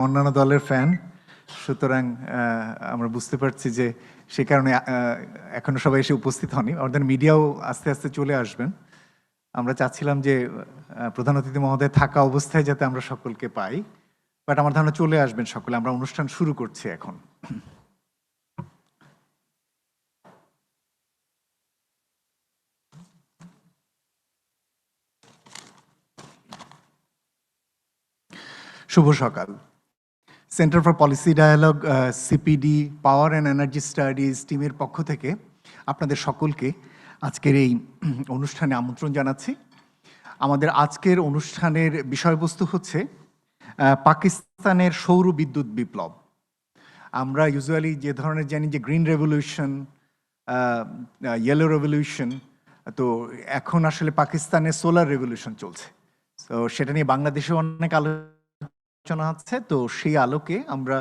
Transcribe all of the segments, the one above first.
অন্যান্য দলের ফ্যান, সুতরাং আমরা বুঝতে পারছি যে সে কারণে এখনো সবাই এসে উপস্থিত হয়নি। অর্থাৎ মিডিয়াও আস্তে আস্তে চলে আসবেন। আমরা চাচ্ছিলাম যে প্রধান অতিথি মহোদয় থাকা অবস্থায় যাতে আমরা সকলকে পাই, বাট আমার ধারণা চলে আসবেন সকলে। আমরা অনুষ্ঠান শুরু করছি এখন। শুভ সকাল। Centre for policy dialogue, CPD, power and energy studies টিমের পক্ষ থেকে আপনাদের সকলকে আজকের এই অনুষ্ঠানে আমন্ত্রণ জানাচ্ছি। আমাদের আজকের অনুষ্ঠানের বিষয়বস্তু হচ্ছে পাকিস্তানের সৌর বিদ্যুৎ বিপ্লব। আমরা ইউজুয়ালি যে ধরনের জানি যে গ্রিন রেভলিউশন, ইয়েলো রেভলিউশন, তো এখন আসলে পাকিস্তানে সোলার রেভলিউশন চলছে। তো সেটা নিয়ে বাংলাদেশে অনেক আলোচনা আছে। তো সেই আলোকে আমরা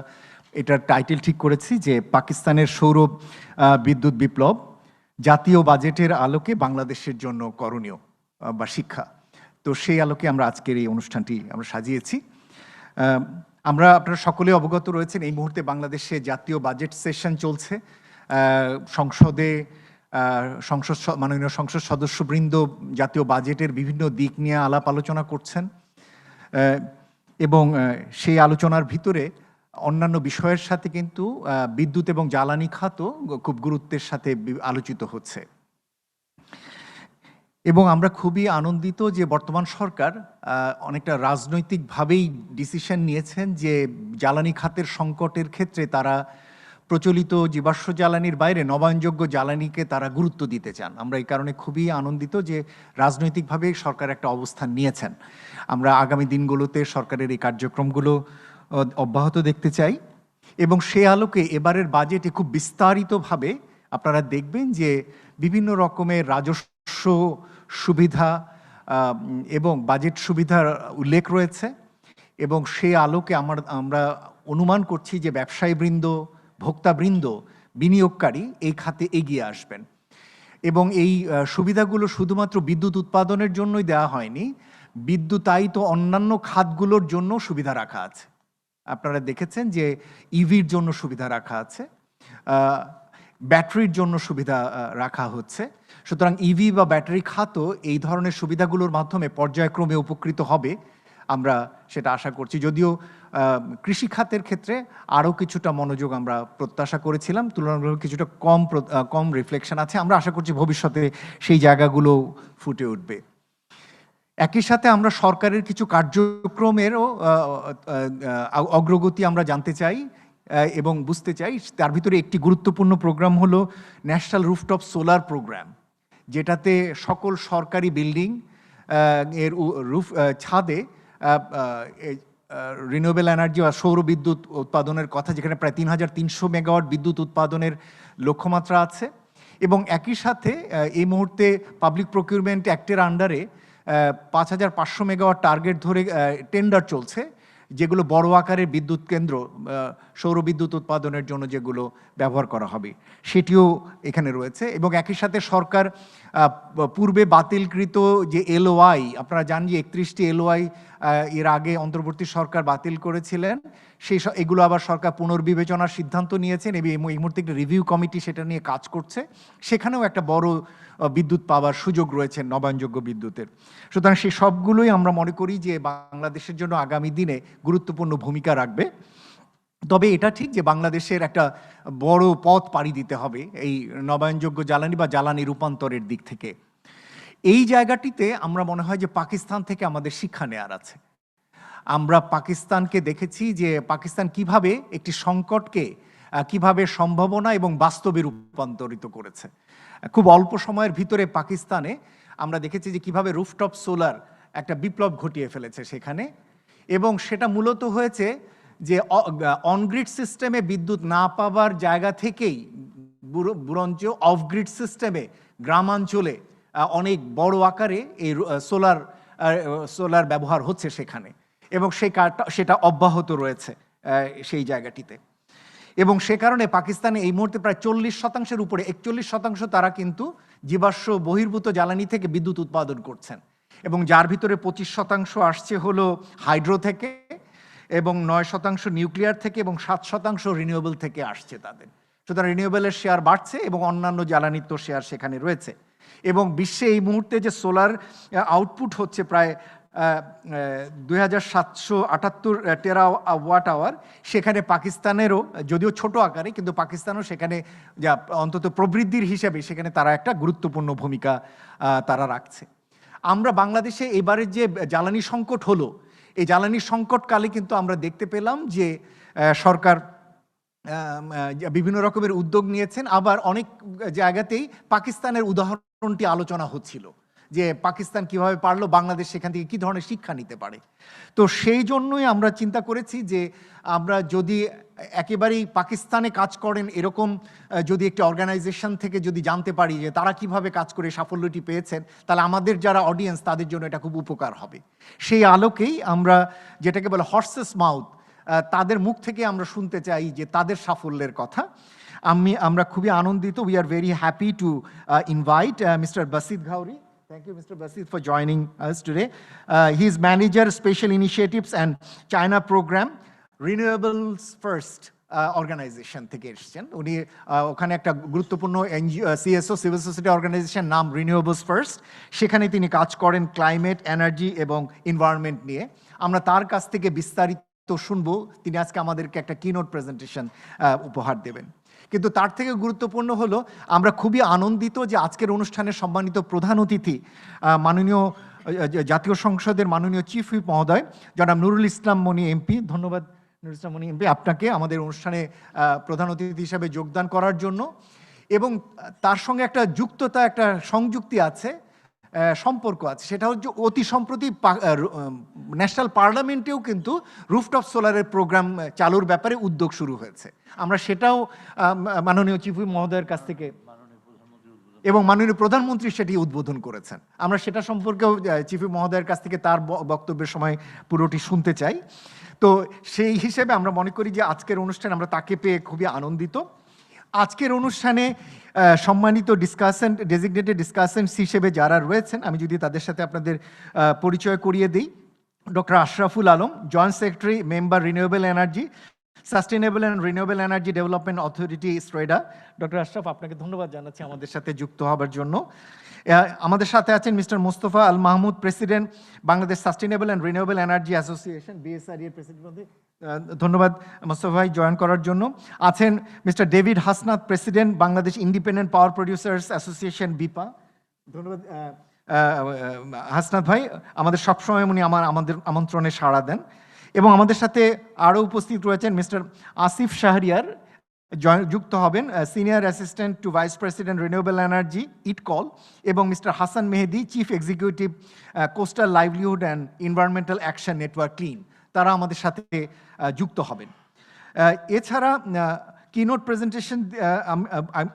এটার টাইটেল ঠিক করেছি যে পাকিস্তানের সৌর বিদ্যুৎ বিপ্লব, জাতীয় বাজেটের আলোকে বাংলাদেশের জন্য করণীয় বা শিক্ষা। তো সেই আলোকে আমরা আজকের এই অনুষ্ঠানটি আমরা সাজিয়েছি। আমরা আপনারা সকলে অবগত রয়েছেন এই মুহূর্তে বাংলাদেশে জাতীয় বাজেট সেশন চলছে। সংসদে মাননীয় সংসদ সদস্যবৃন্দ জাতীয় বাজেটের বিভিন্ন দিক নিয়ে আলাপ আলোচনা করছেন এবং সেই আলোচনার ভিতরে অন্যান্য বিষয়ের সাথে কিন্তু বিদ্যুৎ এবং জ্বালানি খাতও খুব গুরুত্বের সাথে আলোচিত হচ্ছে। এবং আমরা খুবই আনন্দিত যে বর্তমান সরকার অনেকটা রাজনৈতিকভাবেই ডিসিশন নিয়েছেন যে জ্বালানি খাতের সংকটের ক্ষেত্রে তারা প্রচলিত জীবাশ্ম জ্বালানির বাইরে নবায়নযোগ্য জ্বালানিকে তারা গুরুত্ব দিতে চান। আমরা এই কারণে খুবই আনন্দিত যে রাজনৈতিকভাবে সরকার একটা অবস্থান নিয়েছেন। আমরা আগামী দিনগুলোতে সরকারের এই কার্যক্রমগুলো অব্যাহত দেখতে চাই এবং সে আলোকে এবারের বাজেটে খুব বিস্তারিতভাবে আপনারা দেখবেন যে বিভিন্ন রকমের রাজস্ব সুবিধা এবং বাজেট সুবিধার উল্লেখ রয়েছে এবং সেই আলোকে আমরা অনুমান করছি যে ব্যবসায়ীবৃন্দ, ভোক্তাবৃন্দ, বিনিয়োগকারী এই খাতে এগিয়ে আসবেন এবং এই সুবিধাগুলো শুধুমাত্র বিদ্যুৎ উৎপাদনের জন্যই দেওয়া হয়নি, বিদ্যুতায়িত অন্যান্য খাতগুলোর জন্য সুবিধা রাখা আছে। আপনারা দেখেছেন যে ইভির জন্য সুবিধা রাখা আছে, ব্যাটারির জন্য সুবিধা রাখা হচ্ছে। সুতরাং ইভি বা ব্যাটারি খাতও এই ধরনের সুবিধাগুলোর মাধ্যমে পর্যায়ক্রমে উপকৃত হবে, আমরা সেটা আশা করছি। যদিও কৃষি খাতের ক্ষেত্রে আরও কিছুটা মনোযোগ আমরা প্রত্যাশা করেছিলাম, তুলনামূলক কিছুটা কম রিফ্লেকশন আছে। আমরা আশা করছি ভবিষ্যতে সেই জায়গাগুলো ফুটে উঠবে। একই সাথে আমরা সরকারের কিছু কার্যক্রমেরও অগ্রগতি আমরা জানতে চাই এবং বুঝতে চাই। তার ভিতরে একটি গুরুত্বপূর্ণ প্রোগ্রাম হলো ন্যাশনাল রুফটপ সোলার প্রোগ্রাম, যেটাতে সকল সরকারি বিল্ডিং এর ছাদে রিনিউয়েবল এনার্জি বা সৌর বিদ্যুৎ উৎপাদনের কথা, যেখানে প্রায় 3300 মেগাওয়াট বিদ্যুৎ উৎপাদনের লক্ষ্যমাত্রা আছে। এবং একই সাথে এই মুহূর্তে পাবলিক প্রকিউরমেন্ট অ্যাক্টের আন্ডারে 5500 মেগাওয়াট টার্গেট ধরে টেন্ডার চলছে, যেগুলো বড় আকারের বিদ্যুৎ কেন্দ্র সৌর বিদ্যুৎ উৎপাদনের জন্য যেগুলো ব্যবহার করা হবে সেটিও এখানে রয়েছে। এবং একই সাথে সরকার পূর্বে বাতিলকৃত যে এলওআই, আপনারা জানেন যে 31টি এলওআই এর আগে অন্তর্বর্তী সরকার বাতিল করেছিলেন, এগুলো আবার সরকার পুনর্বিবেচনার সিদ্ধান্ত নিয়েছেন এবং এই মুহূর্তে একটি রিভিউ কমিটি সেটা নিয়ে কাজ করছে। সেখানেও একটা বড় বিদ্যুৎ পাওয়ার সুযোগ রয়েছে নবায়নযোগ্য বিদ্যুতের। সুতরাং সেই সবগুলোই আমরা মনে করি যে বাংলাদেশের জন্য আগামী দিনে গুরুত্বপূর্ণ ভূমিকা রাখবে। তবে এটা ঠিক যে বাংলাদেশের একটা বড় পথ পাড়ি দিতে হবে এই নবায়নযোগ্য জ্বালানি বা জ্বালানি রূপান্তরের দিক থেকে। এই জায়গাটিতে আমরা মনে হয় যে পাকিস্তান থেকে আমাদের শিক্ষা নেওয়ার আছে। আমরা পাকিস্তানকে দেখেছি যে পাকিস্তান কিভাবে একটি সংকটকে কিভাবে সম্ভাবনা এবং বাস্তবে রূপান্তরিত করেছে। খুব অল্প সময়ের ভিতরে পাকিস্তানে আমরা দেখেছি যে কিভাবে রুফটপ সোলার একটা বিপ্লব ঘটিয়ে ফেলেছে সেখানে, এবং সেটা মূলত হয়েছে যে অনগ্রিড সিস্টেমে বিদ্যুৎ না পাওয়ার জায়গা থেকেই বরঞ্চ অফগ্রিড সিস্টেমে গ্রামাঞ্চলে অনেক বড় আকারে এই সোলার ব্যবহার হচ্ছে সেখানে, এবং সেটা অব্যাহত রয়েছে সেই জায়গাটিতে। এবং সে কারণে পাকিস্তানে এই মুহূর্তে প্রায় 40% উপরে 41% তারা কিন্তু জীবাশ্ম বহির্ভূত জ্বালানি থেকে বিদ্যুৎ উৎপাদন করছেন, এবং যার ভিতরে 25% আসছে হলো হাইড্রো থেকে এবং 9% নিউক্লিয়ার থেকে এবং 7% রিনিউয়েবল থেকে আসছে তাদের। সুতরাং রিনিউয়েবলের শেয়ার বাড়ছে এবং অন্যান্য জ্বালানির তো শেয়ার সেখানে রয়েছে। এবং বিশ্বে এই মুহূর্তে যে সোলার আউটপুট হচ্ছে প্রায় 2778 টেরাওয়াট আওয়ার, সেখানে পাকিস্তানেরও, যদিও ছোট আকারে, কিন্তু পাকিস্তানও সেখানে যা অন্তত প্রবৃদ্ধির হিসেবে সেখানে তারা একটা গুরুত্বপূর্ণ ভূমিকা তারা রাখছে। আমরা বাংলাদেশে এবারের যে জ্বালানি সংকট হলো, এই জ্বালানি সংকটকালে কিন্তু আমরা দেখতে পেলাম যে সরকার বিভিন্ন রকমের উদ্যোগ নিয়েছেন। আবার অনেক জায়গাতেই পাকিস্তানের উদাহরণটি আলোচনা হচ্ছিল যে পাকিস্তান কিভাবে পারলো, বাংলাদেশ সেখান থেকে কী ধরনের শিক্ষা নিতে পারে। তো সেই জন্যই আমরা চিন্তা করেছি যে আমরা যদি একেবারেই পাকিস্তানে কাজ করেন এরকম যদি একটি অর্গানাইজেশন থেকে যদি জানতে পারি যে তারা কিভাবে কাজ করে সাফল্যটি পেয়েছেন, তাহলে আমাদের যারা অডিয়েন্স তাদের জন্য এটা খুব উপকার হবে। সেই আলোকেই আমরা যেটাকে বলে হর্সেস মাউথ, তাদের মুখ থেকে আমরা শুনতে চাই যে তাদের সাফল্যের কথা। আমরা খুবই আনন্দিত। We are very happy to invite Mr Basid Ghauri. Thank you, Mr. Basid, for joining us today. He is Manager, Special Initiatives and China Program, Renewables First organisation থেকে এসেছেন উনি। ওখানে একটা গুরুত্বপূর্ণ NGO, CSO, civil society organisation, নাম renewables first. সেখানে তিনি কাজ করেন ক্লাইমেট, এনার্জি এবং এনভায়রনমেন্ট নিয়ে। আমরা তার কাছ থেকে বিস্তারিত শুনবো। তিনি আজকে আমাদেরকে একটা কিনোট প্রেজেন্টেশন উপহার দেবেন। কিন্তু তার থেকে গুরুত্বপূর্ণ হলো আমরা খুবই আনন্দিত যে আজকের অনুষ্ঠানের সম্মানিত প্রধান অতিথি মাননীয় জাতীয় সংসদের মাননীয় চিফ হুইপ মহোদয় জনাব নুরুল ইসলাম মনি এমপি। ধন্যবাদ নুরুল ইসলাম মনি এমপি আপনাকে আমাদের অনুষ্ঠানে প্রধান অতিথি হিসাবে যোগদান করার জন্য। এবং তার সঙ্গে একটা যুক্ততা, একটা সংযুক্তি আছে, সম্পর্ক আছে। সেটা হচ্ছে অতি সম্প্রতি ন্যাশনাল পার্লামেন্টেও কিন্তু রুফটপ সোলারের প্রোগ্রাম চালুর ব্যাপারে উদ্যোগ শুরু হয়েছে। আমরা সেটাও মাননীয় চিফ হুইপ মহোদয়ের কাছ থেকে এবং মাননীয় প্রধানমন্ত্রী সেটি উদ্বোধন করেছেন। আমরা সেটা সম্পর্কেও চিফ হুইপ মহোদয়ের কাছ থেকে তার বক্তব্যের সময় পুরোটি শুনতে চাই। তো সেই হিসেবে আমরা মনে করি যে আজকের অনুষ্ঠানে আমরা তাকে পেয়ে খুবই আনন্দিত। আজকের অনুষ্ঠানে সম্মানিত ডেজিগনেটেড ডিসকাসেন্টস হিসেবে যারা রয়েছেন, আমি যদি তাদের সাথে আপনাদের পরিচয় করিয়ে দিই। Doctor Ashraful Alam, joint secretary, member, renewable energy, sustainable and renewable energy development authority, SREDA. Doctor Ashraf, আপনাকে ধন্যবাদ জানাচ্ছি আমাদের সাথে যুক্ত হবার জন্য। আমাদের সাথে আছেন Mr Mostafa Al Mahmud, president, Bangladesh sustainable and renewable energy association, BSREA এর প্রেসিডেন্ট। ধন্যবাদ মোস্তফা ভাই জয়েন করার জন্য। আছেন Mr David Hasnat, president, Bangladesh independent power producers association, BIPPA. ধন্যবাদ হাসনাত ভাই, আমাদের সবসময় উনি আমাদের আমন্ত্রণে সাড়া দেন। এবং আমাদের সাথে আরও উপস্থিত রয়েছেন মিস্টার আসিফ শাহরিয়ার, যুক্ত হবেন, senior assistant to vice president, renewable energy, IDCOL, এবং mister Hasan Mehedi, chief executive, coastal livelihood and environmental action network, CLEAN. তারা আমাদের সাথে যুক্ত হবেন। এছাড়া কিনোট প্রেজেন্টেশন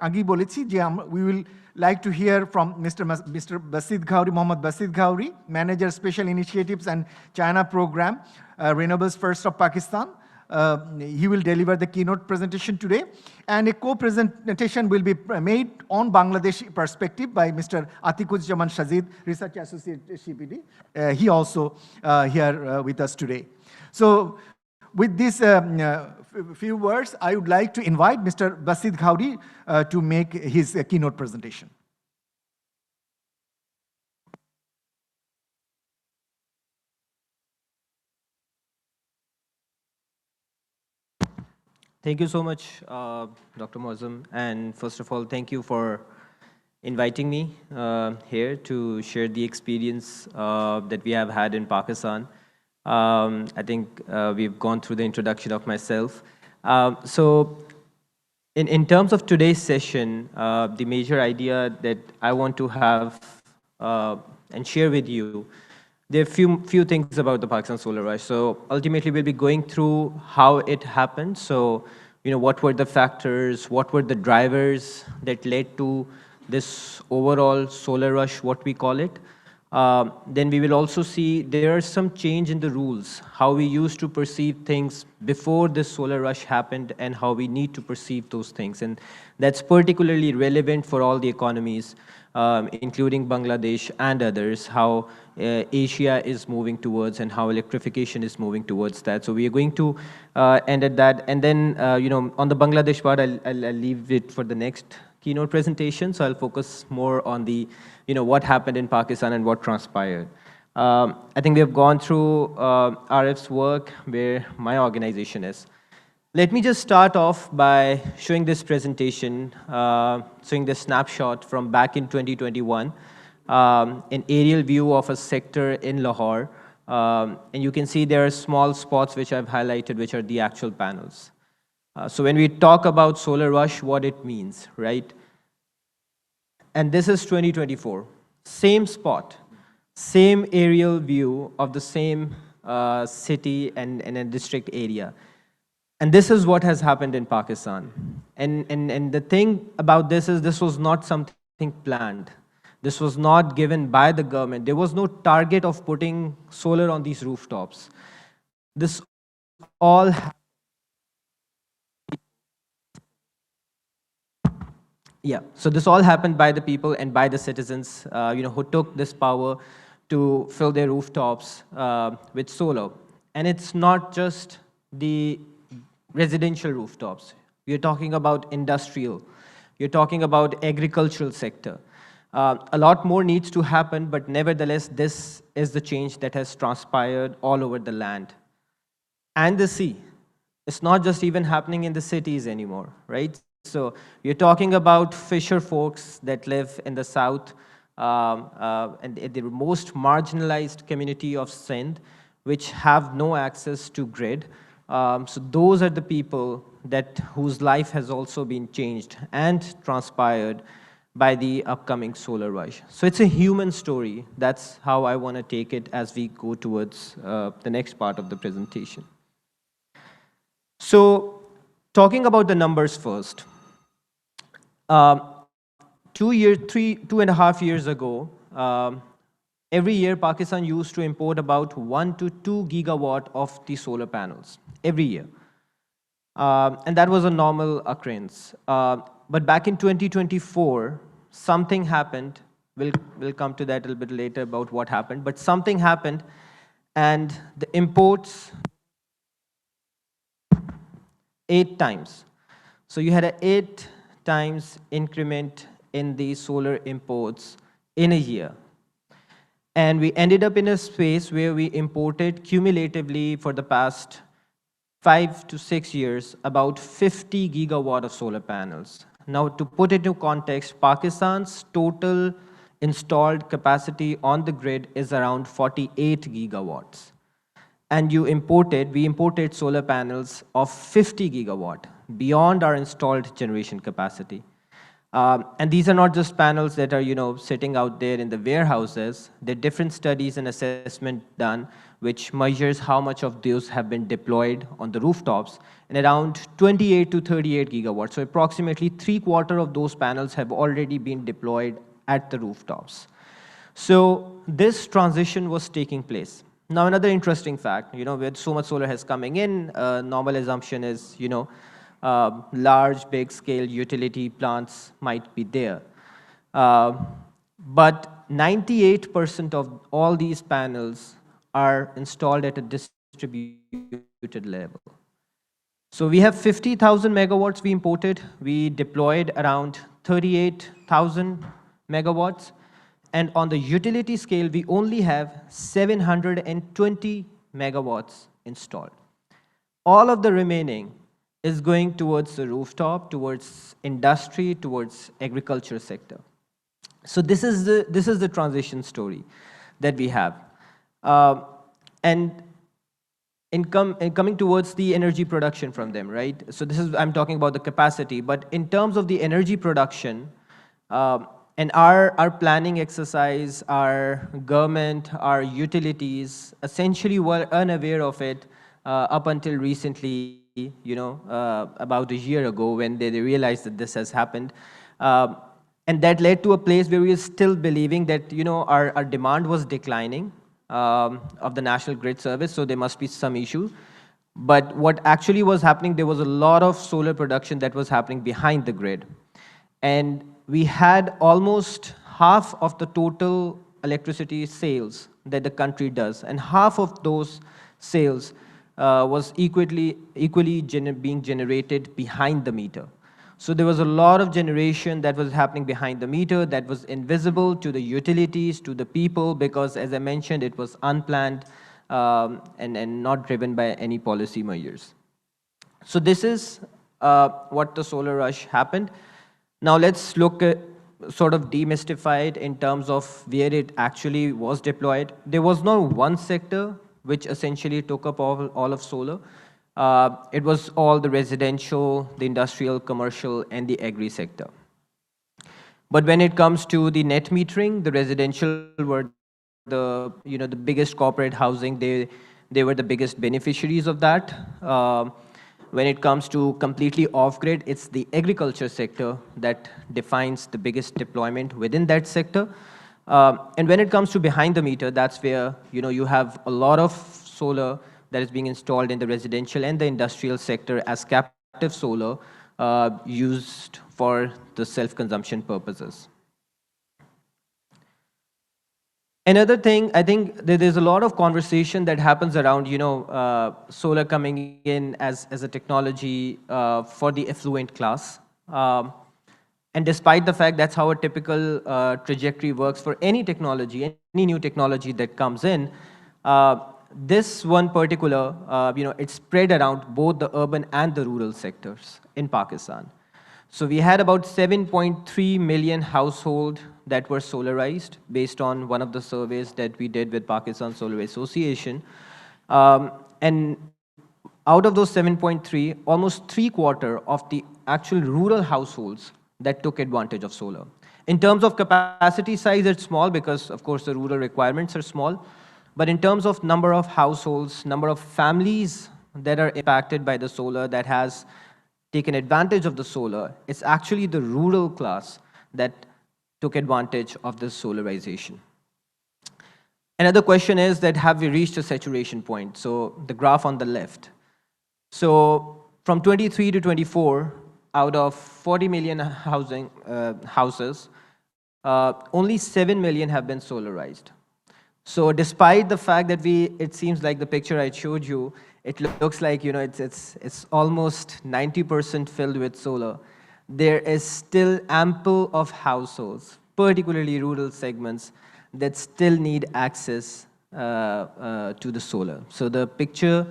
আগেই বলেছি যে we will like to hear from Mr. Basid Ghauri, Mohammad Basid Ghauri, Manager, Special Initiatives and China Program, Renewables First of Pakistan. He will deliver the keynote presentation today, and a co-presentation will be made on Bangladesh perspective by Mr. Atiquzzaman Shazid, Research Associate, CPD. He also here with us today. So with this few words, I would like to invite Mr. Basid Ghauri to make his keynote presentation. Thank you so much, Dr. Moazzem. And first of all, thank you for inviting me here to share the experience that we have had in Pakistan. I think we've gone through the introduction of myself. So in terms of today's session, the major idea that I want to have and share with you, there are few things about the Pakistan Solar Rush. So ultimately, we'll be going through how it happened. So, what were the factors, what were the drivers that led to this overall solar rush, what we call it. then we will also see there are some change in the rules, how we used to perceive things before this solar rush happened and how we need to perceive those things. And that's particularly relevant for all the economies, including Bangladesh and others, how Asia is moving towards and how electrification is moving towards that. So we are going to end at that. And then, on the Bangladesh part, I'll leave it for the next keynote presentation. So I'll focus more on the, what happened in Pakistan and what transpired. I think we have gone through RF's work, where my organization is. Let me just start off by showing this presentation, showing this snapshot from back in 2021, an aerial view of a sector in Lahore. And you can see there are small spots which I've highlighted, which are the actual panels. So when we talk about solar rush, what it means, right? And this is 2024, same spot, same aerial view of the same city and a district area. And this is what has happened in Pakistan. And the thing about this is this was not something planned. This was not given by the government. There was no target of putting solar on these rooftops. This all so this all happened by the people and by the citizens, who took this power to fill their rooftops with solar. And it's not just the residential rooftops. You're talking about industrial. You're talking about agricultural sector. A lot more needs to happen, but nevertheless, this is the change that has transpired all over the land. And the sea. It's not just even happening in the cities anymore, right? So you're talking about fisher folks that live in the south, and the most marginalized community of Sindh, which have no access to grid. So those are the people whose life has also been changed and transpired by the upcoming solar rush. So it's a human story. That's how I want to take it as we go towards the next part of the presentation. So talking about the numbers first. 2.5 years ago, every year Pakistan used to import about 1 to 2 gigawatt of the solar panels, every year. And that was a normal occurrence. But back in 2024, something happened. We'll come to that a little bit later about what happened, but something happened and the imports 8 times. So you had an 8 times increment in the solar imports in a year. And we ended up in a space where we imported cumulatively for the past 5 to 6 years about 50 gigawatt of solar panels. Now, to put it into context, Pakistan's total installed capacity on the grid is around 48 gigawatts. And we imported solar panels of 50 gigawatt, beyond our installed generation capacity. And these are not just panels that are, sitting out there in the warehouses. There are different studies and assessment done which measures how much of those have been deployed on the rooftops, and around 28 to 38 gigawatts. So approximately 3/4 of those panels have already been deployed at the rooftops. So this transition was taking place. Now, another interesting fact, with so much solar has coming in, normal assumption is, large, big-scale utility plants might be there. But 98% of all these panels are installed at a distributed level. So we have 50,000 megawatts we imported. We deployed around 38,000 megawatts. And on the utility scale, we only have 720 megawatts installed. All of the remaining is going towards the rooftop, towards industry, towards agriculture sector. So this is the transition story that we have. And in coming towards the energy production from them, right? So I'm talking about the capacity, but in terms of the energy production, and our planning exercise, our government, our utilities essentially were unaware of it up until recently, about a year ago when they realized that this has happened. And that led to a place where we were still believing that, our demand was declining of the national grid service, so there must be some issue. But what actually was happening, there was a lot of solar production that was happening behind the grid. And we had almost half of the total electricity sales that the country does, and half of those sales was equally being generated behind the meter. So there was a lot of generation that was happening behind the meter that was invisible to the utilities, to the people, because as I mentioned, it was unplanned and not driven by any policy measures. So this is what the solar rush happened. Now let's look at sort of demystify it in terms of where it actually was deployed. There was no one sector which essentially took up all of solar. It was all the residential, the industrial, commercial, and the agri sector. But when it comes to the net metering, the residential were the biggest corporate housing. They were the biggest beneficiaries of that. When it comes to completely off-grid, it's the agriculture sector that defines the biggest deployment within that sector. And when it comes to behind the meter, that's where you have a lot of solar that is being installed in the residential and the industrial sector as captive solar used for the self-consumption purposes. Another thing, I think there's a lot of conversation that happens around, solar coming in as a technology for the affluent class. And despite the fact that's how a typical trajectory works for any technology, any new technology that comes in, this one particular, it's spread around both the urban and the rural sectors in Pakistan. So we had about 7.3 million households that were solarized based on one of the surveys that we did with Pakistan Solar Association. And out of those 7.3, almost 3/4 of the actual rural households that took advantage of solar. In terms of capacity size, it's small because, of course, the rural requirements are small. But in terms of number of households, number of families that are impacted by the solar, that has taken advantage of the solar, it's actually the rural class that took advantage of this solarization. Another question is that have we reached a saturation point? So the graph on the left. So from 23 to 24, out of 40 million houses, only 7 million have been solarized. So despite the fact that it seems like the picture I showed you, it looks like it's almost 90% filled with solar, there is still ample of households, particularly rural segments, that still need access to the solar. So the picture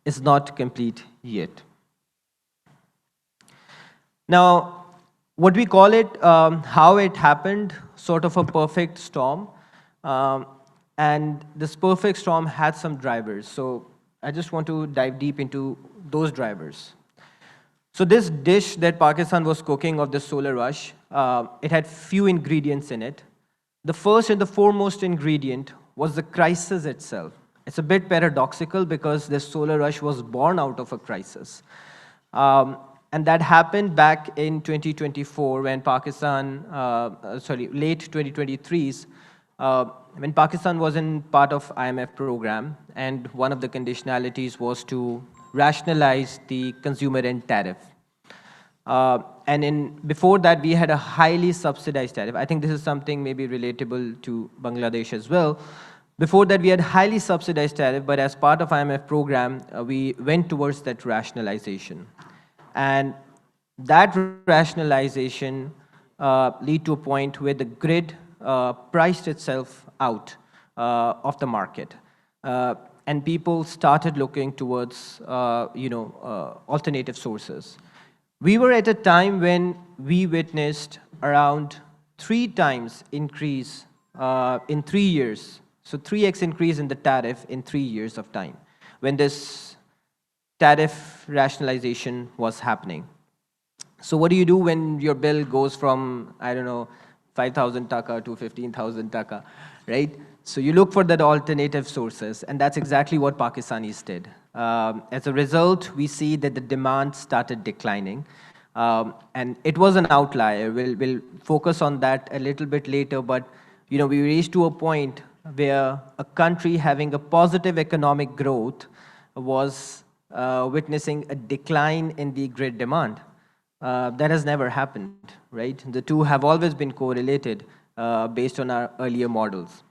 is not complete yet. Now, what we call it, how it happened, sort of a perfect storm. And this perfect storm had some drivers. So I just want to dive deep into those drivers. So this dish that Pakistan was cooking of the solar rush, it had few ingredients in it. The first and the foremost ingredient was the crisis itself. It's a bit paradoxical because the solar rush was born out of a crisis. And that happened back in 2024 when late 2023's, when Pakistan was in part of IMF program, and one of the conditionalities was to rationalize the consumer end tariff. And before that, we had a highly subsidized tariff. I think this is something maybe relatable to Bangladesh as well. Before that, we had highly subsidized tariff, but as part of IMF program, we went towards that rationalization. And that rationalization led to a point where the grid priced itself out of the market. And people started looking towards alternative sources. We were at a time when we witnessed around 3 times increase in 3 years. So 3x increase in the tariff in 3 years of time when this tariff rationalization was happening. So what do you do when your bill goes from, 5,000 taka to 15,000 taka, right? So you look for that alternative sources, and that's exactly what Pakistanis did. As a result, we see that the demand started declining. And it was an outlier. We'll focus on that a little bit later, but we reached to a point where a country having a positive economic growth was witnessing a decline in the grid demand. That has never happened, right? The two have always been correlated based on our earlier models.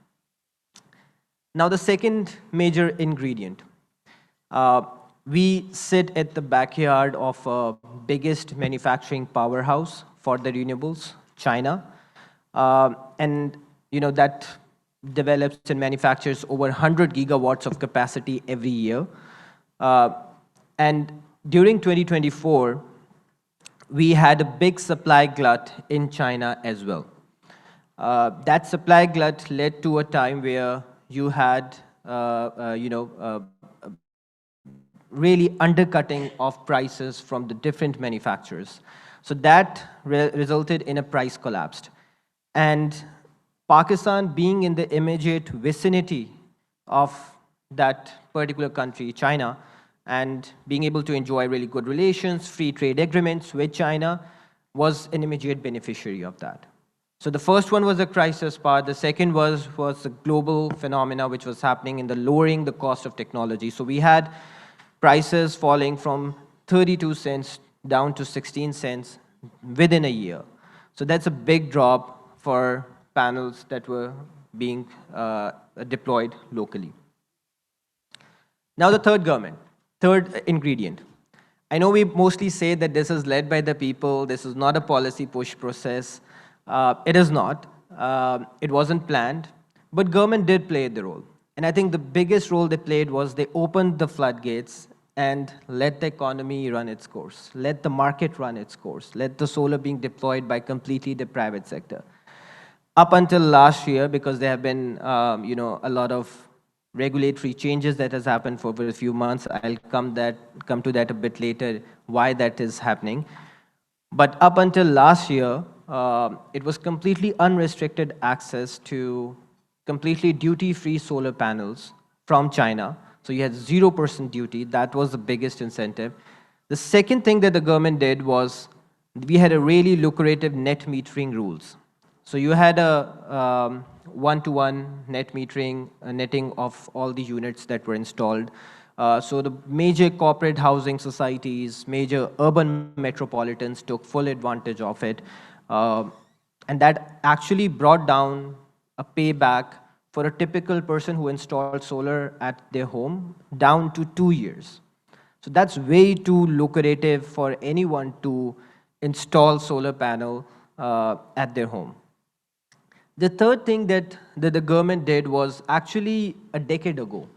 Now, the second major ingredient. We sit at the backyard of a biggest manufacturing powerhouse for the renewables, China. And that develops and manufactures over 100 gigawatts of capacity every year. And during 2024, we had a big supply glut in China as well. That supply glut led to a time where you had, really undercutting of prices from the different manufacturers. So that resulted in a price collapse. And Pakistan, being in the immediate vicinity of that particular country, China, and being able to enjoy really good relations, free trade agreements with China, was an immediate beneficiary of that. So the first one was the crisis part. The second was a global phenomena which was happening in the lowering the cost of technology. So we had prices falling from 32 cents down to 16 cents within a year. So that's a big drop for panels that were being deployed locally. Now the third ingredient. I know we mostly say that this is led by the people, this is not a policy push process. It is not. It wasn't planned, but government did play the role. And I think the biggest role they played was they opened the floodgates and let the economy run its course, let the market run its course, let the solar being deployed by completely the private sector. Up until last year, because there have been a lot of regulatory changes that has happened for a few months. I'll come to that a bit later, why that is happening. But up until last year, it was completely unrestricted access to completely duty-free solar panels from China. So you had 0% duty. That was the biggest incentive. The second thing that the government did was we had a really lucrative net metering rules. So you had a one-to-one net metering, netting of all the units that were installed. So the major corporate housing societies, major urban metropolitans took full advantage of it. And that actually brought down a payback for a typical person who installed solar at their home down to 2 years. So that's way too lucrative for anyone to install solar panel at their home. The third thing that the government did was actually a decade ago,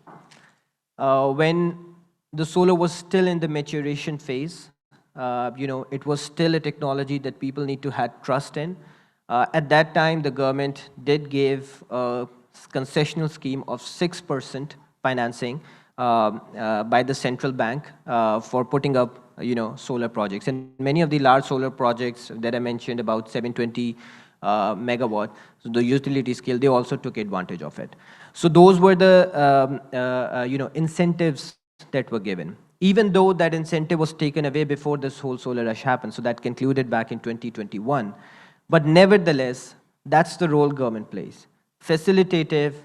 when the solar was still in the maturation phase. It was still a technology that people need to have trust in. At that time, the government did give a concessional scheme of 6% financing by the central bank for putting up solar projects. And many of the large solar projects that I mentioned, about 720 megawatt, so the utility scale, they also took advantage of it. So those were the incentives that were given. Even though that incentive was taken away before this whole solar rush happened, so that concluded back in 2021. But nevertheless, that's the role government plays. Facilitative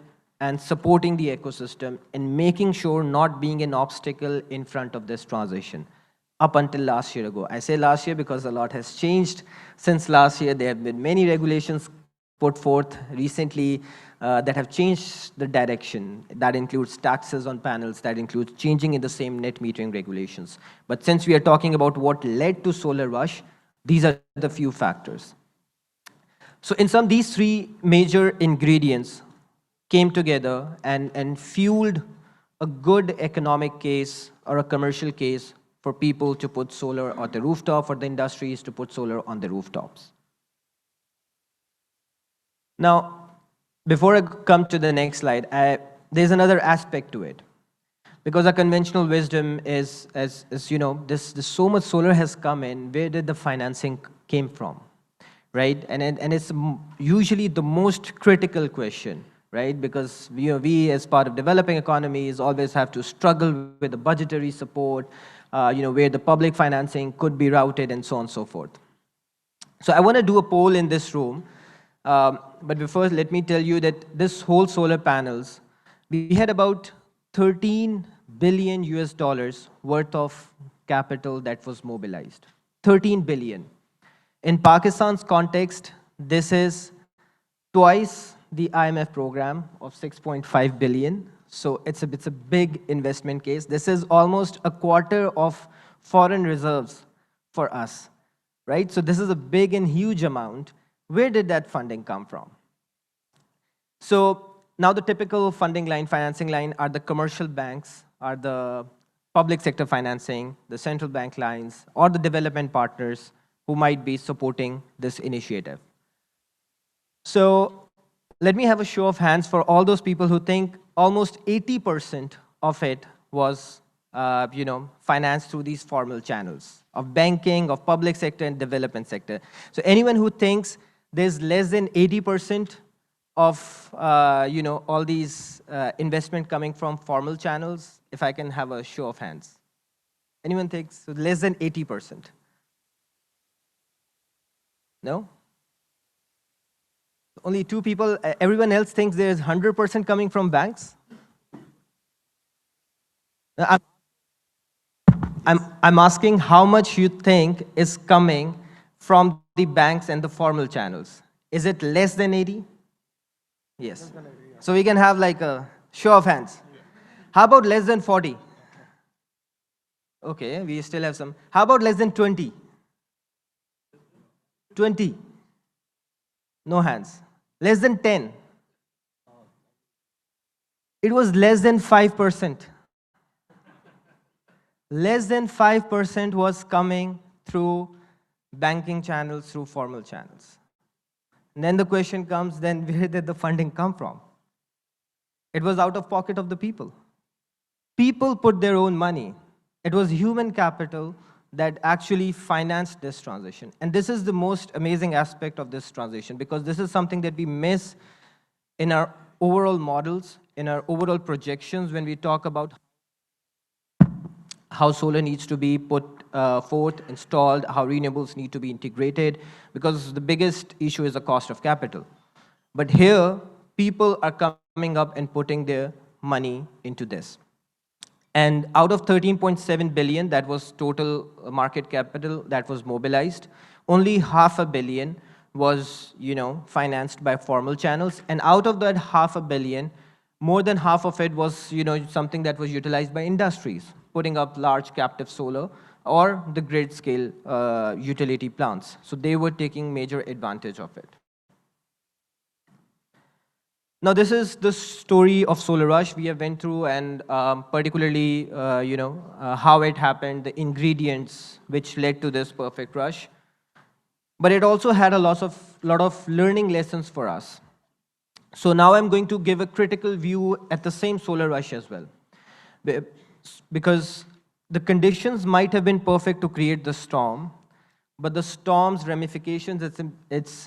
and supporting the ecosystem and making sure not being an obstacle in front of this transition. Up until last year ago. I say last year because a lot has changed since last year. There have been many regulations put forth recently that have changed the direction. That includes taxes on panels, that includes changing in the same net metering regulations. But since we are talking about what led to solar rush, these are the few factors. So in sum, these three major ingredients came together and fueled a good economic case or a commercial case for people to put solar on the rooftop, for the industries to put solar on the rooftops. Now, before I come to the next slide, there's another aspect to it. Because our conventional wisdom is this so much solar has come in, where did the financing came from, right? And it's usually the most critical question, right? Because we as part of developing economies always have to struggle with the budgetary support, where the public financing could be routed and so on and so forth. So I want to do a poll in this room, but before, let me tell you that this whole solar panels, we had about 13 billion US dollars worth of capital that was mobilized. 13 billion. In Pakistan's context, this is twice the IMF program of 6.5 billion. So it's a big investment case. This is almost a quarter of foreign reserves for us, right? So this is a big and huge amount. Where did that funding come from? So now the typical funding line, financing line, are the commercial banks, are the public sector financing, the central bank lines, or the development partners who might be supporting this initiative. So let me have a show of hands for all those people who think almost 80% of it was financed through these formal channels of banking, of public sector, and development sector. So anyone who thinks there's less than 80% of all these investment coming from formal channels, if I can have a show of hands. Anyone thinks less than 80%? No? Only 2 people. Everyone else thinks there's 100% coming from banks? I'm asking how much you think is coming from the banks and the formal channels. Is it less than 80? Yes. So we can have like a show of hands. How about less than 40? Okay, we still have some. How about less than 20? 20? No hands. Less than 10? It was less than 5%. Less than 5% was coming through banking channels, through formal channels. And then the question comes, then where did the funding come from? It was out of pocket of the people. People put their own money. It was human capital that actually financed this transition. And this is the most amazing aspect of this transition, because this is something that we miss in our overall models, in our overall projections when we talk about how solar needs to be put forth, installed, how renewables need to be integrated, because the biggest issue is the cost of capital. But here, people are coming up and putting their money into this. And out of 13.7 billion, that was total market capital that was mobilized, only $500 million was, financed by formal channels. And out of that $500 million, more than half of it was, something that was utilized by industries, putting up large captive solar or the grid scale utility plants. So they were taking major advantage of it. Now, this is the story of Solar Rush we have went through, and particularly, how it happened, the ingredients which led to this perfect rush. But it also had a lot of learning lessons for us. So now I'm going to give a critical view at the same Solar Rush as well, because the conditions might have been perfect to create the storm, but the storm's ramifications, its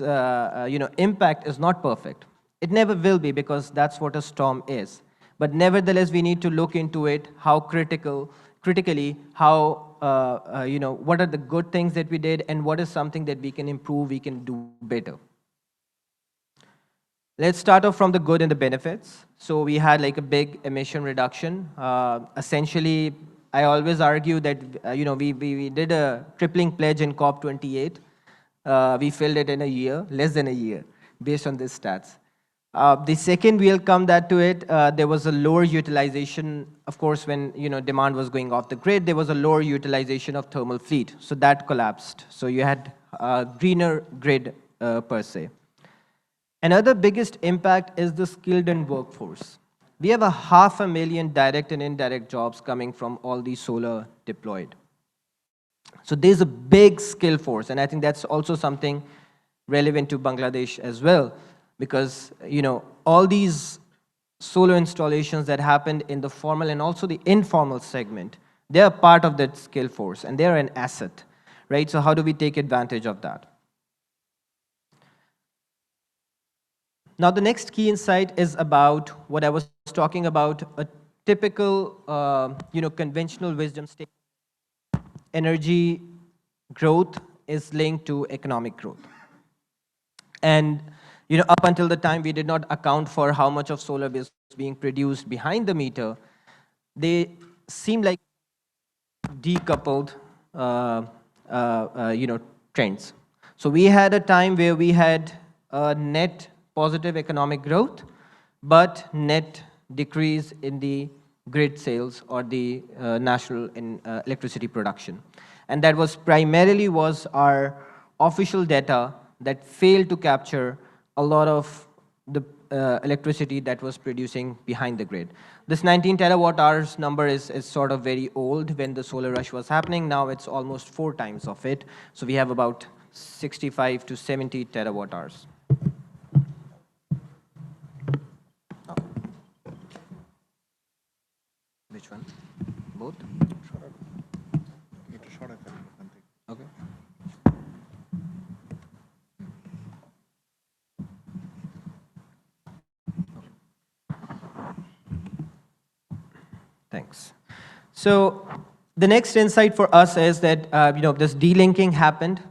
impact is not perfect. It never will be, because that's what a storm is. But nevertheless, we need to look into it, how critically, how, what are the good things that we did, and what is something that we can improve, we can do better. Let's start off from the good and the benefits. So we had like a big emission reduction. Essentially, I always argue that, we did a tripling pledge in COP28. We filled it in a year, less than a year, based on these stats. The second, we'll come that to it, there was a lower utilization. Of course, when demand was going off the grid, there was a lower utilization of thermal fleet. So that collapsed. So you had a greener grid per se. Another biggest impact is the skilled and workforce. We have 500,000 direct and indirect jobs coming from all these solar deployed. So there's a big skill force, and I think that's also something relevant to Bangladesh as well, because all these solar installations that happened in the formal and also the informal segment, they are part of that skill force, and they are an asset, right? So how do we take advantage of that? Now, the next key insight is about what I was talking about, a typical, conventional wisdom statement. energy growth is linked to economic growth. And up until the time we did not account for how much of solar was being produced behind the meter, they seem like decoupled trends. So we had a time where we had a net positive economic growth, but net decrease in the grid sales or the national electricity production. And that was primarily our official data that failed to capture a lot of the electricity that was producing behind the grid. This 19 terawatt hours number is sort of very old. When the solar rush was happening, now it's almost 4 times of it. So we have about 65 to 70 terawatt hours. Oh. Which one? Both? Okay. Thanks. So the next insight for us is that this delinking happened.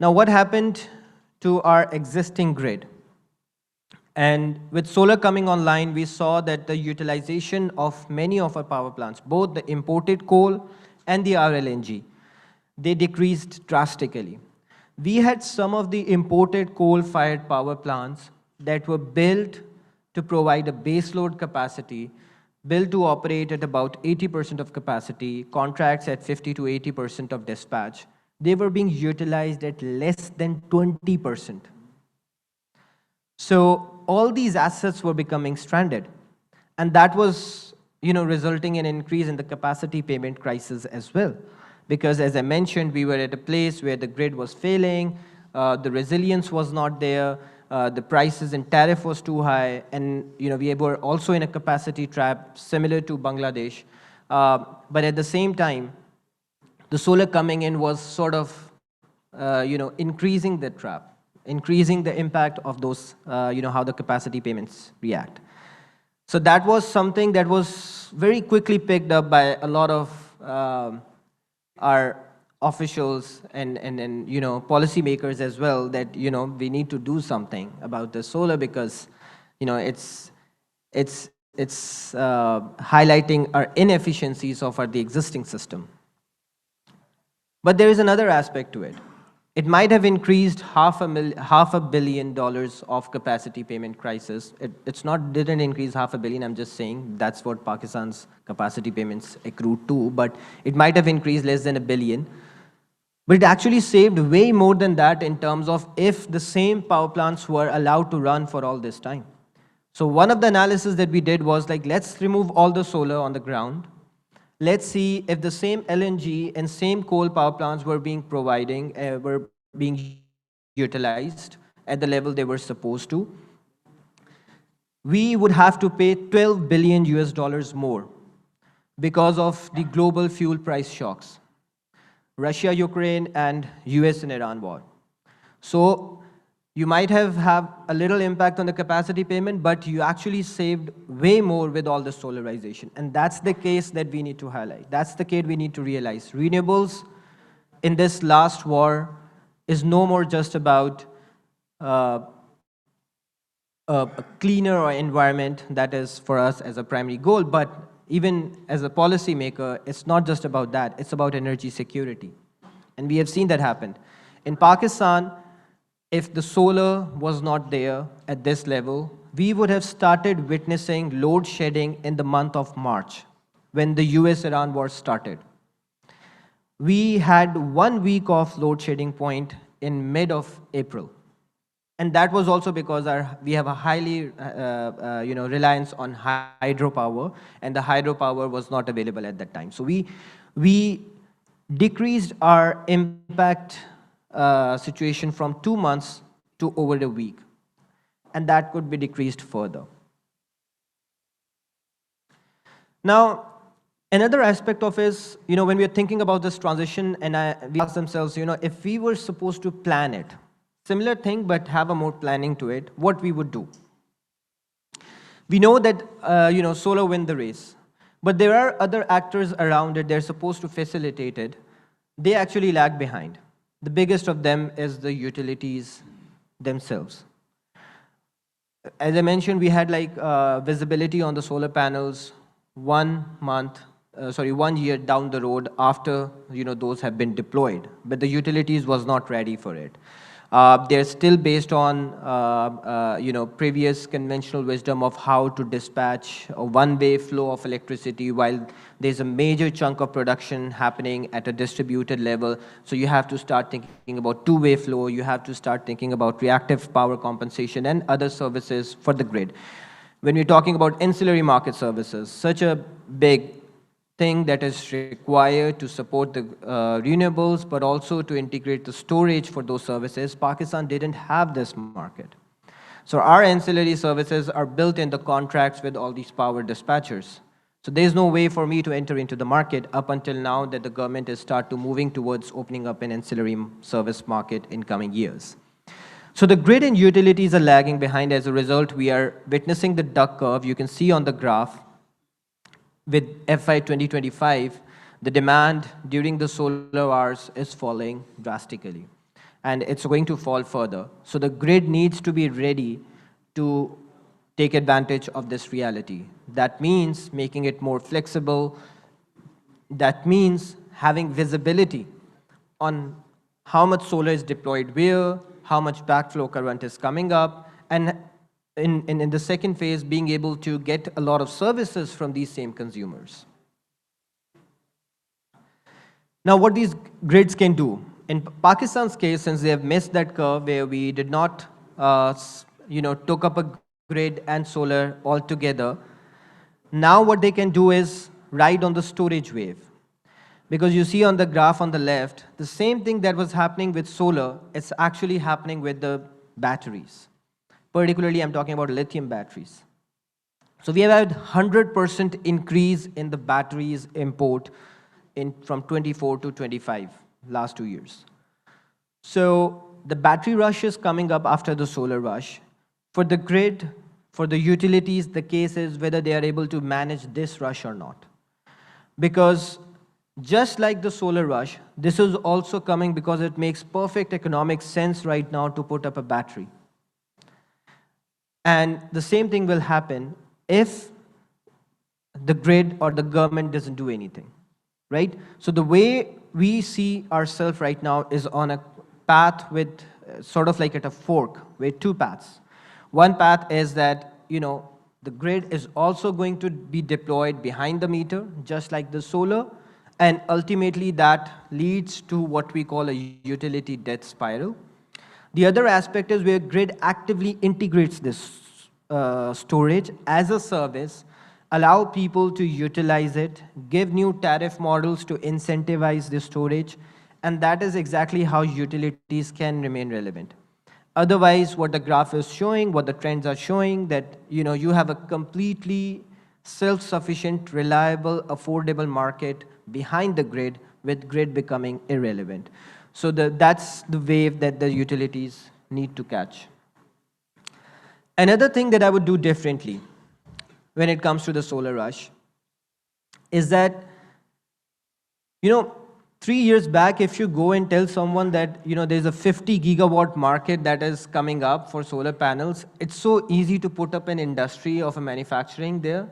Now, what happened to our existing grid? And with solar coming online, we saw that the utilization of many of our power plants, both the imported coal and the RLNG, they decreased drastically. We had some of the imported coal-fired power plants that were built to provide a baseload capacity, built to operate at about 80% of capacity, contracts at 50 to 80% of dispatch. They were being utilized at less than 20%. So all these assets were becoming stranded. And that was resulting in an increase in the capacity payment crisis as well. Because as I mentioned, we were at a place where the grid was failing, the resilience was not there, the prices and tariff was too high, and we were also in a capacity trap similar to Bangladesh. But at the same time, the solar coming in was sort of increasing the trap, increasing the impact of those, how the capacity payments react. So that was something that was very quickly picked up by a lot of our officials and policymakers as well, that we need to do something about the solar, because it's highlighting our inefficiencies of the existing system. But there is another aspect to it. It might have increased $500 million of capacity payment crisis. It's not didn't increase $500 million. I'm just saying that's what Pakistan's capacity payments accrued to. But it might have increased less than $1 billion. But it actually saved way more than that in terms of if the same power plants were allowed to run for all this time. So one of the analysis that we did was like, let's remove all the solar on the ground. Let's see if the same LNG and same coal power plants were being utilized at the level they were supposed to. We would have to pay $12 billion more because of the global fuel price shocks. Russia, Ukraine, and US and Iran war. So you might have a little impact on the capacity payment, but you actually saved way more with all the solarization. And that's the case that we need to highlight. That's the case we need to realize. Renewables in this last war is no more just about a cleaner environment that is for us as a primary goal, but even as a policymaker, it's not just about that. It's about energy security. And we have seen that happen. In Pakistan, if the solar was not there at this level, we would have started witnessing load shedding in the month of March when the US-Iran war started. We had 1 week of load shedding point in mid of April. And that was also because we have a highly reliance on hydropower, and the hydropower was not available at that time. So we decreased our impact situation from 2 months to over a week. And that could be decreased further. Now, another aspect of is, when we are thinking about this transition, and we ask themselves, if we were supposed to plan it, similar thing, but have a more planning to it, what we would do. We know that, solar win the race, but there are other actors around it. They're supposed to facilitate it. they actually lag behind. The biggest of them is the utilities themselves. As I mentioned, we had like visibility on the solar panels 1 year down the road after those have been deployed, but the utilities was not ready for it. They're still based on previous conventional wisdom of how to dispatch a one-way flow of electricity while there's a major chunk of production happening at a distributed level. So you have to start thinking about two-way flow, you have to start thinking about reactive power compensation and other services for the grid. When we're talking about ancillary market services, such a big thing that is required to support the renewables, but also to integrate the storage for those services, Pakistan didn't have this market. So our ancillary services are built in the contracts with all these power dispatchers. So there's no way for me to enter into the market up until now that the government is moving towards opening up an ancillary service market in coming years. So the grid and utilities are lagging behind. As a result, we are witnessing the duck curve. You can see on the graph with FY 2025, the demand during the solar hours is falling drastically, and it's going to fall further. So the grid needs to be ready to take advantage of this reality. That means making it more flexible. That means having visibility on how much solar is deployed where, how much backflow current is coming up, and in the second phase, being able to get a lot of services from these same consumers. Now, what these grids can do. In Pakistan's case, since they have missed that curve where we did not, took up a grid and solar all together, now what they can do is ride on the storage wave. Because you see on the graph on the left, the same thing that was happening with solar, it's actually happening with the batteries. Particularly, I'm talking about lithium batteries. So we have had 100% increase in the batteries import from 24 to 25, last 2 years. So the battery rush is coming up after the solar rush. For the grid, for the utilities, the case is whether they are able to manage this rush or not. Because just like the solar rush, this is also coming because it makes perfect economic sense right now to put up a battery. And the same thing will happen if the grid or the government doesn't do anything, right? So the way we see ourselves right now is on a path with sort of like at a fork with two paths. One path is that, the grid is also going to be deployed behind the meter, just like the solar, and ultimately that leads to what we call a utility death spiral. The other aspect is where grid actively integrates this storage as a service, allow people to utilize it, give new tariff models to incentivize the storage, and that is exactly how utilities can remain relevant. Otherwise, what the graph is showing, what the trends are showing, that you have a completely self-sufficient, reliable, affordable market behind the grid, with grid becoming irrelevant. So that's the wave that the utilities need to catch. Another thing that I would do differently when it comes to the solar rush is that, 3 years back, if you go and tell someone that, there's a 50 gigawatt market that is coming up for solar panels, it's so easy to put up an industry of a manufacturing there.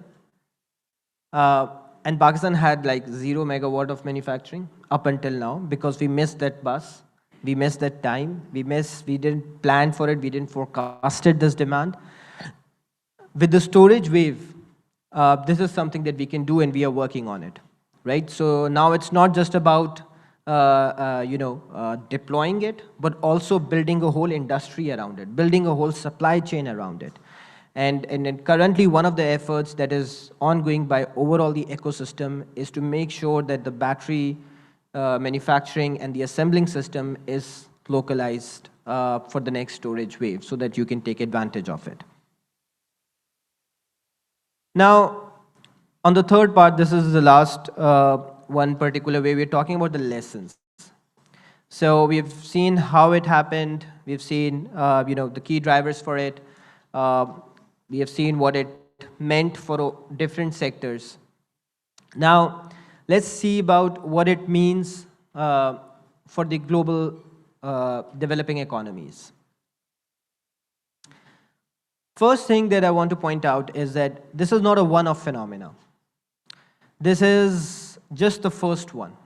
And Pakistan had like 0 megawatt of manufacturing up until now because we missed that bus. We missed that time. We didn't plan for it. We didn't forecasted this demand. With the storage wave, this is something that we can do, and we are working on it, right? So now it's not just about deploying it, but also building a whole industry around it, building a whole supply chain around it. And currently, one of the efforts that is ongoing by overall the ecosystem is to make sure that the battery manufacturing and the assembling system is localized for the next storage wave so that you can take advantage of it. Now, on the third part, this is the last one particular way we're talking about the lessons. So we've seen how it happened. We've seen the key drivers for it. We have seen what it meant for different sectors. Now, let's see about what it means for the global developing economies. First thing that I want to point out is that this is not a one-off phenomena. This is just the first one.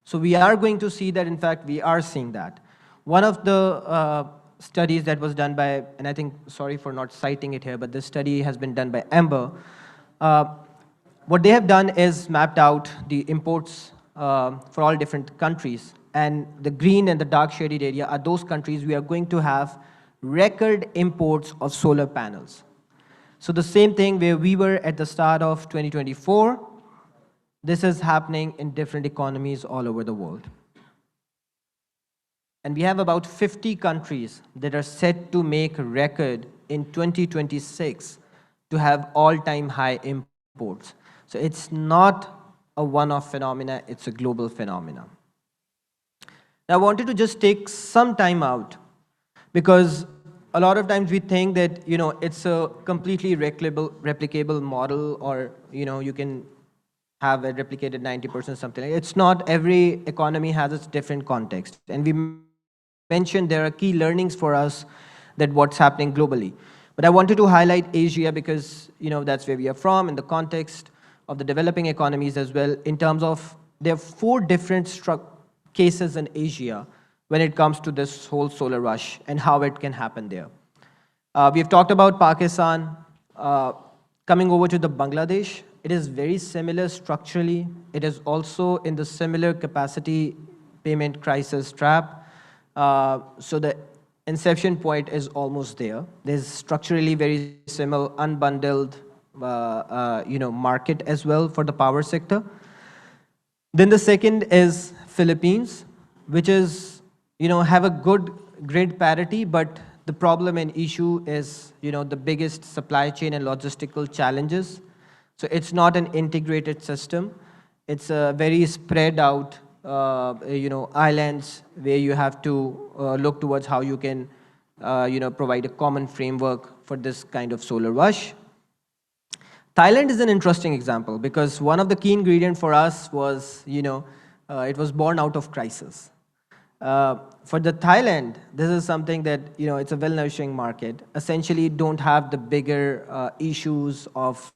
So we are going to see that, in fact, we are seeing that. One of the studies that was done by, and I think, sorry for not citing it here, but this study has been done by Amber. What they have done is mapped out the imports for all different countries. And the green and the dark shaded area are those countries we are going to have record imports of solar panels. So the same thing where we were at the start of 2024, this is happening in different economies all over the world. And we have about 50 countries that are set to make a record in 2026 to have all-time high imports. So it's not a one-off phenomena, it's a global phenomena. Now I wanted to just take some time out because a lot of times we think that, it's a completely replicable model, or, you can have it replicated 90% something like that. It's not. Every economy has its different context. And we mentioned there are key learnings for us that what's happening globally. But I wanted to highlight Asia because, that's where we are from in the context of the developing economies as well, in terms of there are 4 different cases in Asia when it comes to this whole solar rush and how it can happen there. We've talked about Pakistan. Coming over to the Bangladesh, it is very similar structurally. It is also in the similar capacity payment crisis trap. So the inception point is almost there. There's structurally very similar unbundled market as well for the power sector. Then the second is Philippines, which is, have a good grid parity, but the problem and issue is, the biggest supply chain and logistical challenges. So it's not an integrated system. It's a very spread out, islands where you have to look towards how you can, provide a common framework for this kind of solar rush. Thailand is an interesting example because one of the key ingredients for us was, it was born out of crisis. For the Thailand, this is something that, it's a well-nourishing market. Essentially, don't have the bigger issues of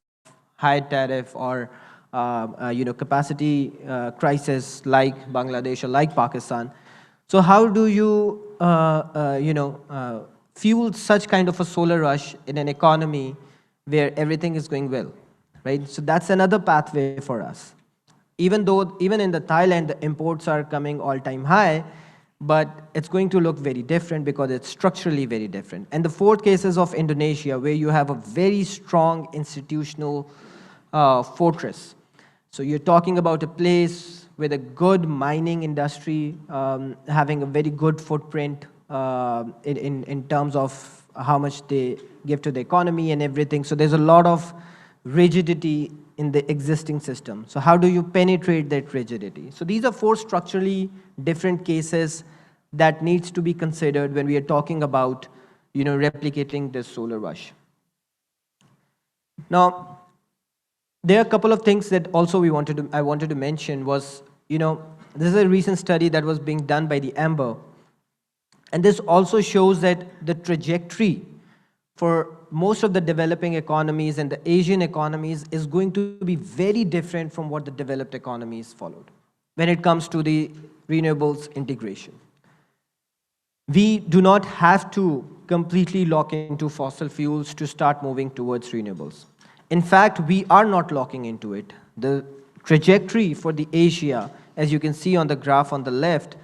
high tariff or, capacity crisis like Bangladesh or like Pakistan. So how do you, fuel such kind of a solar rush in an economy where everything is going well, right? So that's another pathway for us. Even in the Thailand, the imports are coming all-time high, but it's going to look very different because it's structurally very different. And the 4th case is of Indonesia, where you have a very strong institutional fortress. So you're talking about a place with a good mining industry, having a very good footprint in terms of how much they give to the economy and everything. So there's a lot of rigidity in the existing system. So how do you penetrate that rigidity? So these are 4 structurally different cases that needs to be considered when we are talking about, replicating this solar rush. Now, there are a couple of things that also I wanted to mention was, this is a recent study that was being done by the Amber. And this also shows that the trajectory for most of the developing economies and the Asian economies is going to be very different from what the developed economies followed when it comes to the renewables integration. We do not have to completely lock into fossil fuels to start moving towards renewables. In fact, we are not locking into it. The trajectory for the Asia, as you can see on the graph on the left,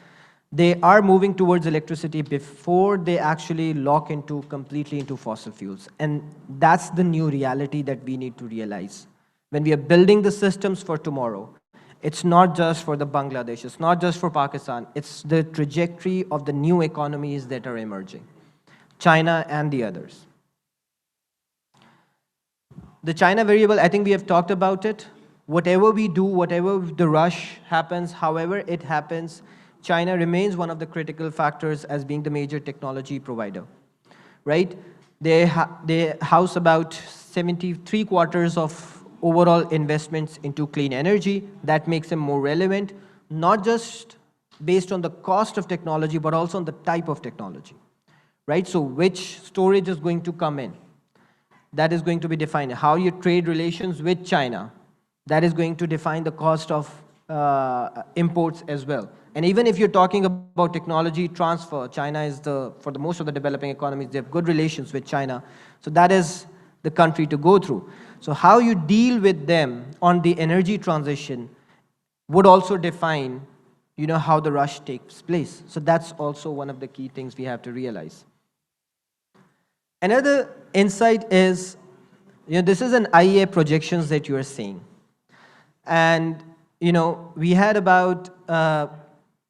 they are moving towards electricity before they actually lock completely into fossil fuels. And that's the new reality that we need to realize. When we are building the systems for tomorrow, it's not just for the Bangladesh, it's not just for Pakistan, it's the trajectory of the new economies that are emerging, China and the others. The China variable, I think we have talked about it. Whatever we do, whatever the rush happens, however it happens, China remains one of the critical factors as being the major technology provider, right? They house about 73 quarters of overall investments into clean energy. That makes them more relevant, not just based on the cost of technology, but also on the type of technology, right? So which storage is going to come in? That is going to be defined. How you trade relations with China, that is going to define the cost of imports as well. And even if you're talking about technology transfer, China is for the most of the developing economies, they have good relations with China. So that is the country to go through. So how you deal with them on the energy transition would also define, how the rush takes place. So that's also one of the key things we have to realize. Another insight is, this is an IEA projections that you are seeing. And, we had about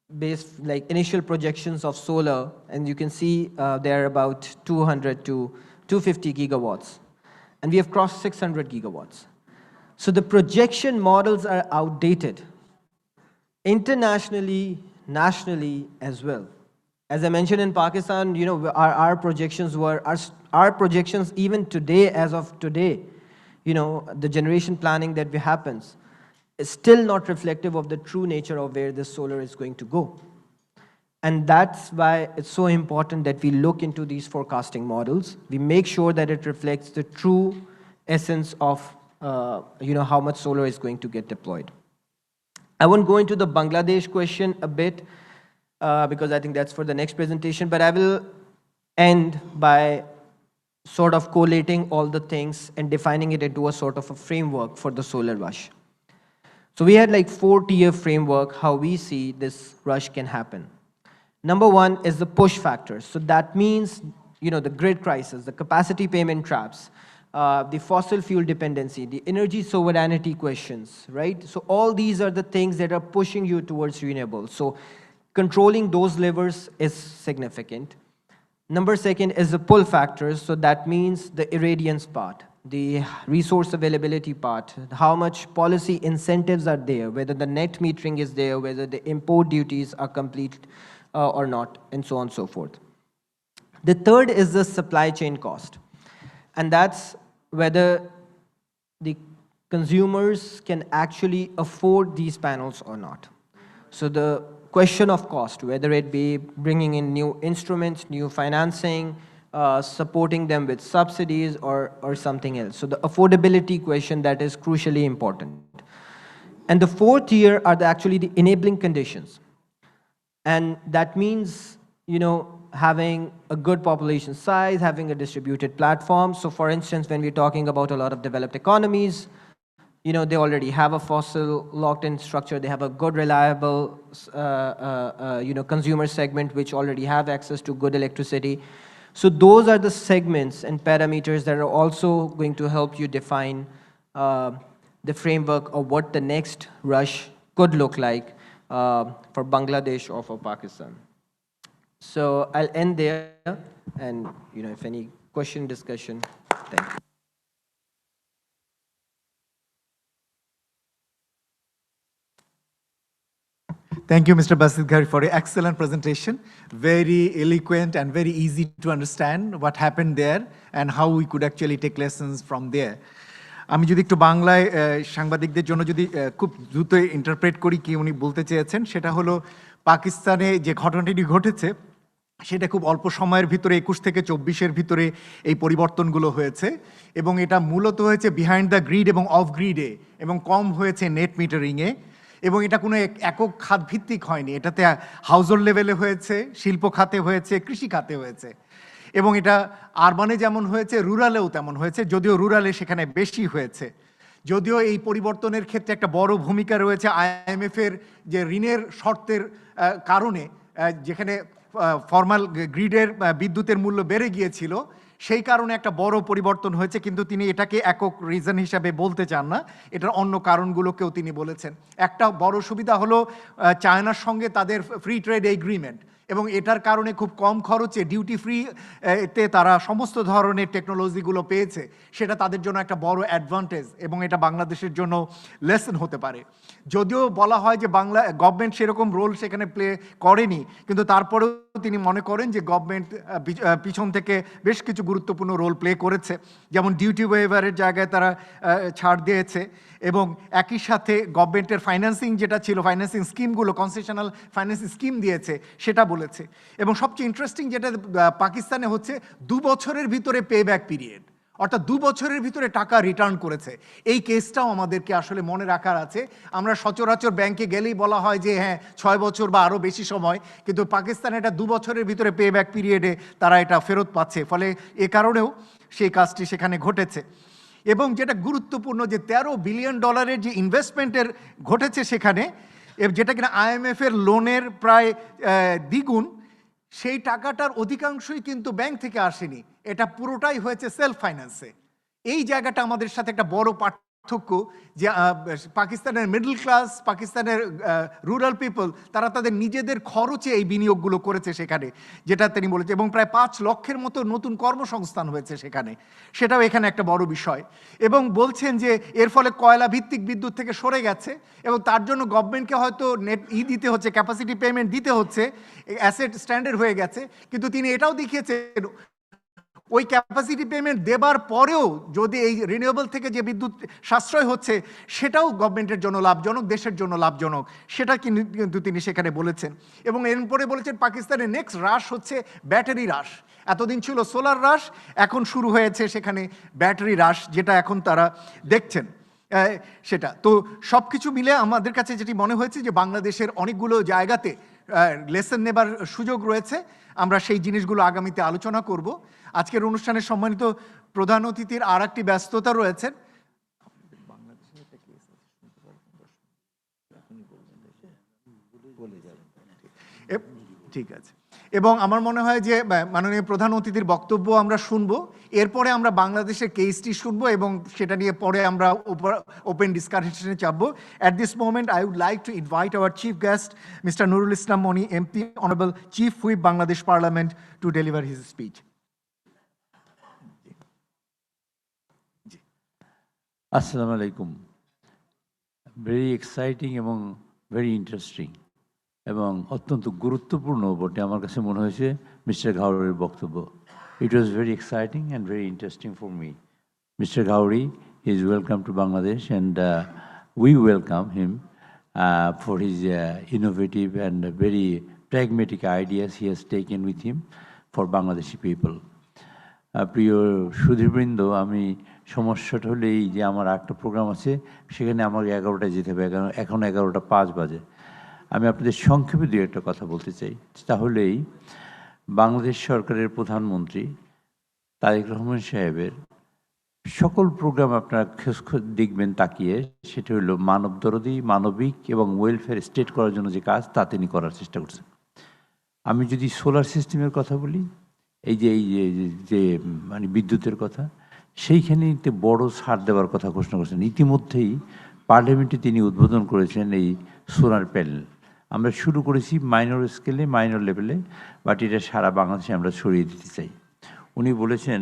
initial projections of solar, and you can see they're about 200 to 250 gigawatts. And we have crossed 600 gigawatts. So the projection models are outdated, internationally, nationally as well. As I mentioned in Pakistan, our projections were, our projections even today, as of today, the generation planning that happens is still not reflective of the true nature of where this solar is going to go. And that's why it's so important that we look into these forecasting models. We make sure that it reflects the true essence of, how much solar is going to get deployed. I won't go into the Bangladesh question a bit, because I think that's for the next presentation, but I will end by sort of collating all the things and defining it into a sort of a framework for the solar rush. So we had 4-tier framework how we see this rush can happen. Number one is the push factors. So that means, the grid crisis, the capacity payment traps, the fossil fuel dependency, the energy sovereignty questions, right? So all these are the things that are pushing you towards renewables. So controlling those levers is significant. Number second is the pull factors. So that means the irradiance part, the resource availability part, how much policy incentives are there, whether the net metering is there, whether the import duties are complete or not, and so on and so forth. The third is the supply chain cost. And that's whether the consumers can actually afford these panels or not. So the question of cost, whether it be bringing in new instruments, new financing, supporting them with subsidies or something else. So the affordability question, that is crucially important. And the fourth tier are actually the enabling conditions. And that means, having a good population size, having a distributed platform. So for instance, when we're talking about a lot of developed economies, they already have a fossil locked-in structure. They have a good, reliable, consumer segment which already have access to good electricity. So those are the segments and parameters that are also going to help you define the framework of what the next rush could look like for Bangladesh or for Pakistan. So I'll end there, and if any question, discussion, thank you. Thank you, Mr. Basit Ghari, for an excellent presentation. Very eloquent and very easy to understand what happened there and how we could actually take lessons from there. আমি যদি একটু বাংলায় সাংবাদিকদের জন্য যদি খুব দ্রুত interpret করি কি উনি বলতে চেয়েছেন, সেটা হলো পাকিস্তানে যে ঘটনাটি ঘটেছে সেটা খুব অল্প সময়ের ভিতরে 21 থেকে 24-এর ভিতরে এই পরিবর্তনগুলো হয়েছে এবং এটা মূলত হয়েছে বিহাইন্ড দ্য গ্রিড এবং অফ গ্রিডে এবং কম হয়েছে নেট মিটারিংয়ে এবং এটা কোনো একক খাত ভিত্তিক হয়নি, এটাতে হাউজহোল্ড লেভেলে হয়েছে, শিল্প খাতে হয়েছে, কৃষি খাতে হয়েছে এবং এটা আরবানে যেমন হয়েছে রুরালেও তেমন হয়েছে, যদিও রুরালে সেখানে বেশি হয়েছে। যদিও এই পরিবর্তনের ক্ষেত্রে একটা বড় ভূমিকা রয়েছে আইএমএফের যে ঋণের শর্তের কারণে, যেখানে ফর্মাল গ্রিডের বিদ্যুতের মূল্য বেড়ে গিয়েছিল, সেই কারণে একটা বড় পরিবর্তন হয়েছে, কিন্তু তিনি এটাকে একক রিজন হিসাবে বলতে চান না, এটার অন্য কারণগুলোকেও তিনি বলেছেন। একটা বড় সুবিধা হলো চায়নার সঙ্গে তাদের ফ্রি ট্রেড এগ্রিমেন্ট এবং এটার কারণে খুব কম খরচে ডিউটি ফ্রি তে তারা সমস্ত ধরনের টেকনোলজিগুলো পেয়েছে, সেটা তাদের জন্য একটা বড় অ্যাডভান্টেজ এবং এটা বাংলাদেশের জন্য লেসন হতে পারে। যদিও বলা হয় যে গভর্নমেন্ট সেরকম রোল সেখানে প্লে করেনি, কিন্তু তারপরেও তিনি মনে করেন যে গভর্নমেন্ট পিছন থেকে বেশ কিছু গুরুত্বপূর্ণ রোল প্লে করেছে, যেমন ডিউটি ওয়েভারের জায়গায় তারা ছাড় দিয়েছে এবং একই সাথে গভর্নমেন্টের ফাইন্যান্সিং যেটা ছিল, ফাইন্যান্সিং স্কিমগুলো কনসেশনাল ফাইন্যান্সিং স্কিম দিয়েছে সেটা বলেছে। এবং সবচেয়ে ইন্টারেস্টিং যেটা পাকিস্তানে হচ্ছে 2 বছরের ভিতরে পে ব্যাক পিরিয়ড, অর্থাৎ 2 বছরের ভিতরে টাকা রিটার্ন করেছে। এই কেসটাও আমাদেরকে আসলে মনে রাখার আছে। আমরা সচরাচর ব্যাংকে গেলেই বলা হয় যে হ্যাঁ 6 বছর বা আরও বেশি সময়, কিন্তু পাকিস্তানে এটা 2 বছরের ভিতরে পে ব্যাক পিরিয়ডে তারা এটা ফেরত পাচ্ছে, ফলে এ কারণেও সেই কাজটি সেখানে ঘটেছে। এবং যেটা গুরুত্বপূর্ণ যে $13 বিলিয়ন যে ইনভেস্টমেন্টের ঘটেছে সেখানে, যেটা কিনা IMF-এর লোনের প্রায় দ্বিগুণ, সেই টাকাটার অধিকাংশই কিন্তু ব্যাংক থেকে আসেনি, এটা পুরোটাই হয়েছে সেলফ ফাইন্যান্সে। এই জায়গাটা আমাদের সাথে একটা বড় পার্থক্য যে পাকিস্তানের মিডল ক্লাস, পাকিস্তানের রুরাল পিপল, তারা তাদের নিজেদের খরচে এই বিনিয়োগগুলো করেছে সেখানে, যেটা তিনি বলেছে, এবং প্রায় 5 লক্ষের মতো নতুন কর্মসংস্থান হয়েছে সেখানে, সেটাও এখানে একটা বড় বিষয়। এবং বলছেন যে এর ফলে কয়লা ভিত্তিক বিদ্যুৎ থেকে সরে গেছে এবং তার জন্য গভর্নমেন্টকে হয়তো দিতে হচ্ছে, ক্যাপাসিটি পেমেন্ট দিতে হচ্ছে, অ্যাসেট স্ট্যান্ডার্ড হয়ে গেছে, কিন্তু তিনি এটাও দেখিয়েছেন ওই ক্যাপাসিটি পেমেন্ট দেবার পরেও যদি এই রিনিউয়েবল থেকে যে বিদ্যুৎ সাশ্রয় হচ্ছে সেটাও গভর্নমেন্টের জন্য লাভজনক, দেশের জন্য লাভজনক, সেটা কিন্তু তিনি সেখানে বলেছেন। এবং এরপরে বলেছেন পাকিস্তানের নেক্সট রাশ হচ্ছে ব্যাটারি রাশ। এতদিন ছিল সোলার রাশ, এখন শুরু হয়েছে সেখানে ব্যাটারি রাশ, যেটা এখন তারা দেখছেন সেটা। তো সব কিছু মিলে আমাদের কাছে যেটি মনে হয়েছে যে বাংলাদেশের অনেকগুলো জায়গাতে লেসন নেবার সুযোগ রয়েছে। আমরা সেই জিনিসগুলো আগামীতে আলোচনা করব। আজকের অনুষ্ঠানের সম্মানিত প্রধান অতিথির আর একটি ব্যস্ততা রয়েছেন। ঠিক আছে। এবং আমার মনে হয় যে মাননীয় প্রধান অতিথির বক্তব্য আমরা শুনবো, এরপরে আমরা বাংলাদেশের কেসটি শুনবো এবং সেটা নিয়ে পরে আমরা ওপেন ডিসকাশনে চাপবো। At this moment, I would like to invite our chief guest, Mr. Nurul Islam Moni, MP, Honorable Chief Whip, Bangladesh Parliament, to deliver his speech. Assalamu alaikum. Very exciting এবং very interesting এবং অত্যন্ত গুরুত্বপূর্ণ বটে আমার কাছে মনে হয়েছে mister ঘাওড়ির বক্তব্য। It was very exciting and very interesting for me. Mr. Ghauri is welcome to Bangladesh and we welcome him for his innovative and very pragmatic ideas he has taken with him for Bangladeshi people. প্রিয় সুধীরবৃন্দ, আমি সমস্যাটা হলে এই যে আমার একটা programme আছে, সেখানে আমার 11টায় যেতে হবে, এখন 11:05 বাজে। আমি আপনাদের সংক্ষেপে দু একটা কথা বলতে চাই। তাহলেই বাংলাদেশ সরকারের প্রধানমন্ত্রী তারেক রহমান সাহেবের সকল প্রোগ্রাম আপনারা দেখবেন তাকিয়ে, সেটা হলো মানবদরদী, মানবিক এবং ওয়েলফেয়ার স্টেট করার জন্য যে কাজ তা তিনি করার চেষ্টা করছেন। আমি যদি সোলার সিস্টেমের কথা বলি, এই যে মানে বিদ্যুতের কথা, সেইখানেতে বড় ছাড় দেওয়ার কথা ঘোষণা করেছেন। ইতিমধ্যেই পার্লামেন্টে তিনি উদ্বোধন করেছেন এই সোলার প্যানেল। আমরা শুরু করেছি মাইনর স্কেলে, মাইনর লেভেলে, বাট এটা সারা বাংলাদেশে আমরা ছড়িয়ে দিতে চাই। উনি বলেছেন,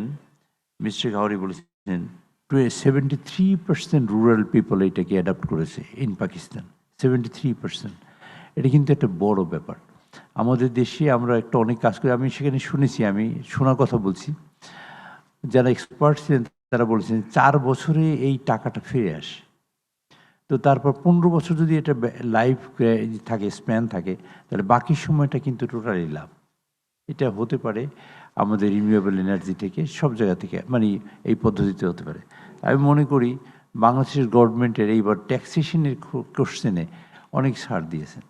মিস্টার ঘাওড়ি বলেছেন 73% রুরাল পিপল এটাকে অ্যাডাপ্ট করেছে ইন পাকিস্তান। 73%, এটা কিন্তু একটা বড় ব্যাপার। আমাদের দেশে আমরা একটা অনেক কাজ করি, আমি সেখানে শুনেছি, আমি শোনার কথা বলছি, যারা এক্সপার্ট ছিলেন তারা বলেছেন 4 বছরে এই টাকাটা ফিরে আসে। তো তারপর 15 বছর যদি এটা লাইফ থাকে, স্প্যান থাকে, তাহলে বাকি সময়টা কিন্তু টোটালি লাভ। এটা হতে পারে আমাদের রিনিউয়েবল এনার্জি থেকে, সব জায়গা থেকে, মানে এই পদ্ধতিতে হতে পারে। আমি মনে করি বাংলাদেশের গভর্নমেন্টের এইবার ট্যাক্সেশনের কোশ্চেনে অনেক ছাড় দিয়েছেন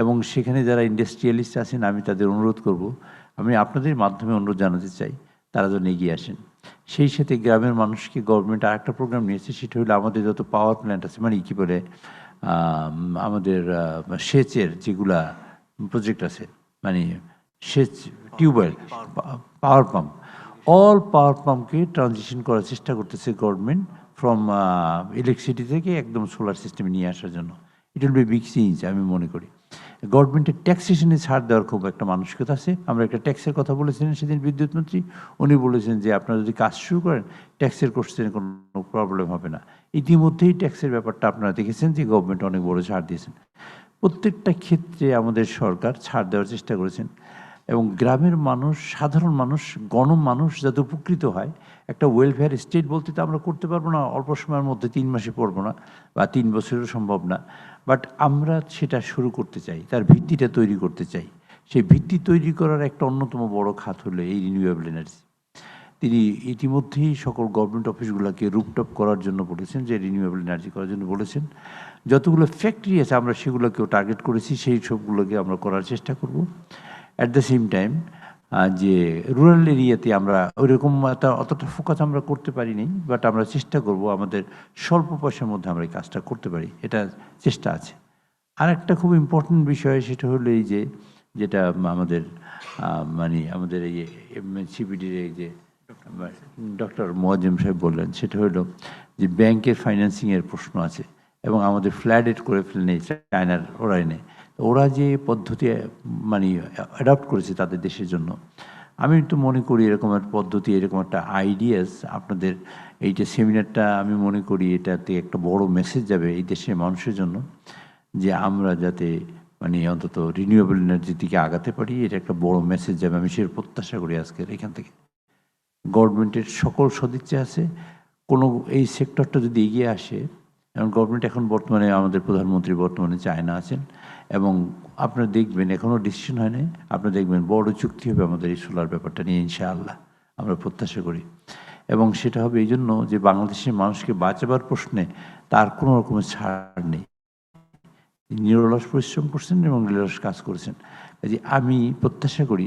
এবং সেখানে যারা ইন্ডাস্ট্রিয়ালিস্ট আছেন আমি তাদের অনুরোধ করব, আমি আপনাদের মাধ্যমে অনুরোধ জানাতে চাই তারা যেন এগিয়ে আসেন। সেই সাথে গ্রামের মানুষকে গভর্নমেন্ট আর একটা প্রোগ্রাম নিয়েছে, সেটা হলো আমাদের যত পাওয়ার প্ল্যান্ট আছে, মানে কী বলে আমাদের সেচের যেগুলা প্রজেক্ট আছে, মানে সেচ, টিউবওয়েল, পাওয়ার পাম্প, অল পাওয়ার পাম্পকে ট্রানজিশন করার চেষ্টা করতেছে গভর্নমেন্ট ফ্রম ইলেকট্রিসিটি থেকে একদম সোলার সিস্টেমে নিয়ে আসার জন্য। It will be big change আমি মনে করি। গভর্নমেন্টের ট্যাক্সেশনে ছাড় দেওয়ার খুব একটা মানসিকতা আছে। আমরা একটা ট্যাক্সের কথা বলেছিলেন সেদিন বিদ্যুৎ মন্ত্রী, উনি বলেছেন যে আপনারা যদি কাজ শুরু করেন ট্যাক্সের কোশ্চেনে কোনো প্রবলেম হবে না। ইতিমধ্যেই ট্যাক্সের ব্যাপারটা আপনারা দেখেছেন যে গভর্নমেন্ট অনেক বড় ছাড় দিয়েছেন। প্রত্যেকটা ক্ষেত্রে আমাদের সরকার ছাড় দেওয়ার চেষ্টা করেছেন এবং গ্রামের মানুষ, সাধারণ মানুষ, গণমানুষ যাতে উপকৃত হয়। একটা ওয়েলফেয়ার স্টেট বলতে তো আমরা করতে পারবো না অল্প সময়ের মধ্যে, 3 মাসে পড়বো না বা 3 বছরেও সম্ভব না, বাট আমরা সেটা শুরু করতে চাই, তার ভিত্তিটা তৈরি করতে চাই। সেই ভিত্তি তৈরি করার একটা অন্যতম বড় খাত হলো এই রিনিউয়েবল এনার্জি। তিনি ইতিমধ্যেই সকল গভর্নমেন্ট অফিসগুলোকে রুফটপ করার জন্য বলেছেন, যে রিনিউয়েবল এনার্জি করার জন্য বলেছেন। যতগুলো ফ্যাক্টরি আছে আমরা সেগুলোকেও টার্গেট করেছি, সেই সবগুলোকে আমরা করার চেষ্টা করব। অ্যাট দ্য সেম টাইম যে রুরাল এরিয়াতে আমরা ওইরকম অতটা ফোকাস আমরা করতে পারিনি, বাট আমরা চেষ্টা করব আমাদের স্বল্প পয়সার মধ্যে আমরা এই কাজটা করতে পারি, এটা চেষ্টা আছে। আর একটা খুব ইম্পর্টেন্ট বিষয় সেটা হলো এই যে যেটা আমাদের মানে আমাদের এই সিপিডির এই যে ডক্টর মোয়াজ্জেম সাহেব বললেন, সেটা হলো যে ব্যাংকের ফাইন্যান্সিংয়ের প্রশ্ন আছে এবং আমাদের ফ্ল্যাট করে ফেলেনি চায়নার ওরা এনে, ওরা যে পদ্ধতি মানে অ্যাডপ্ট করেছে তাদের দেশের জন্য, আমি তো মনে করি এরকম একটা পদ্ধতি, এরকম একটা আইডিয়াস আপনাদের এইটা সেমিনারটা, আমি মনে করি এটাতে একটা বড় মেসেজ যাবে এই দেশের মানুষের জন্য, যে আমরা যাতে মানে অন্তত রিনিউয়েবল এনার্জির দিকে আগাতে পারি, এটা একটা বড় মেসেজ যাবে। আমি সে প্রত্যাশা করি আজকের এখান থেকে। গভর্নমেন্টের সকল সদিচ্ছা আছে, কোনো এই সেক্টরটা যদি এগিয়ে আসে, এবং গভর্নমেন্ট এখন বর্তমানে আমাদের প্রধানমন্ত্রী বর্তমানে চায়না আছেন, এবং আপনারা দেখবেন এখনও ডিসিশন হয় নাই, আপনারা দেখবেন বড় চুক্তি হবে আমাদের এই সোলার ব্যাপারটা নিয়ে ইনশাআল্লাহ, আমরা প্রত্যাশা করি। এবং সেটা হবে এই জন্য যে বাংলাদেশের মানুষকে বাঁচাবার প্রশ্নে তার কোনো রকমের ছাড় নেই। নিরলস পরিশ্রম করছেন এবং নিরলস কাজ করেছেন। কাজে আমি প্রত্যাশা করি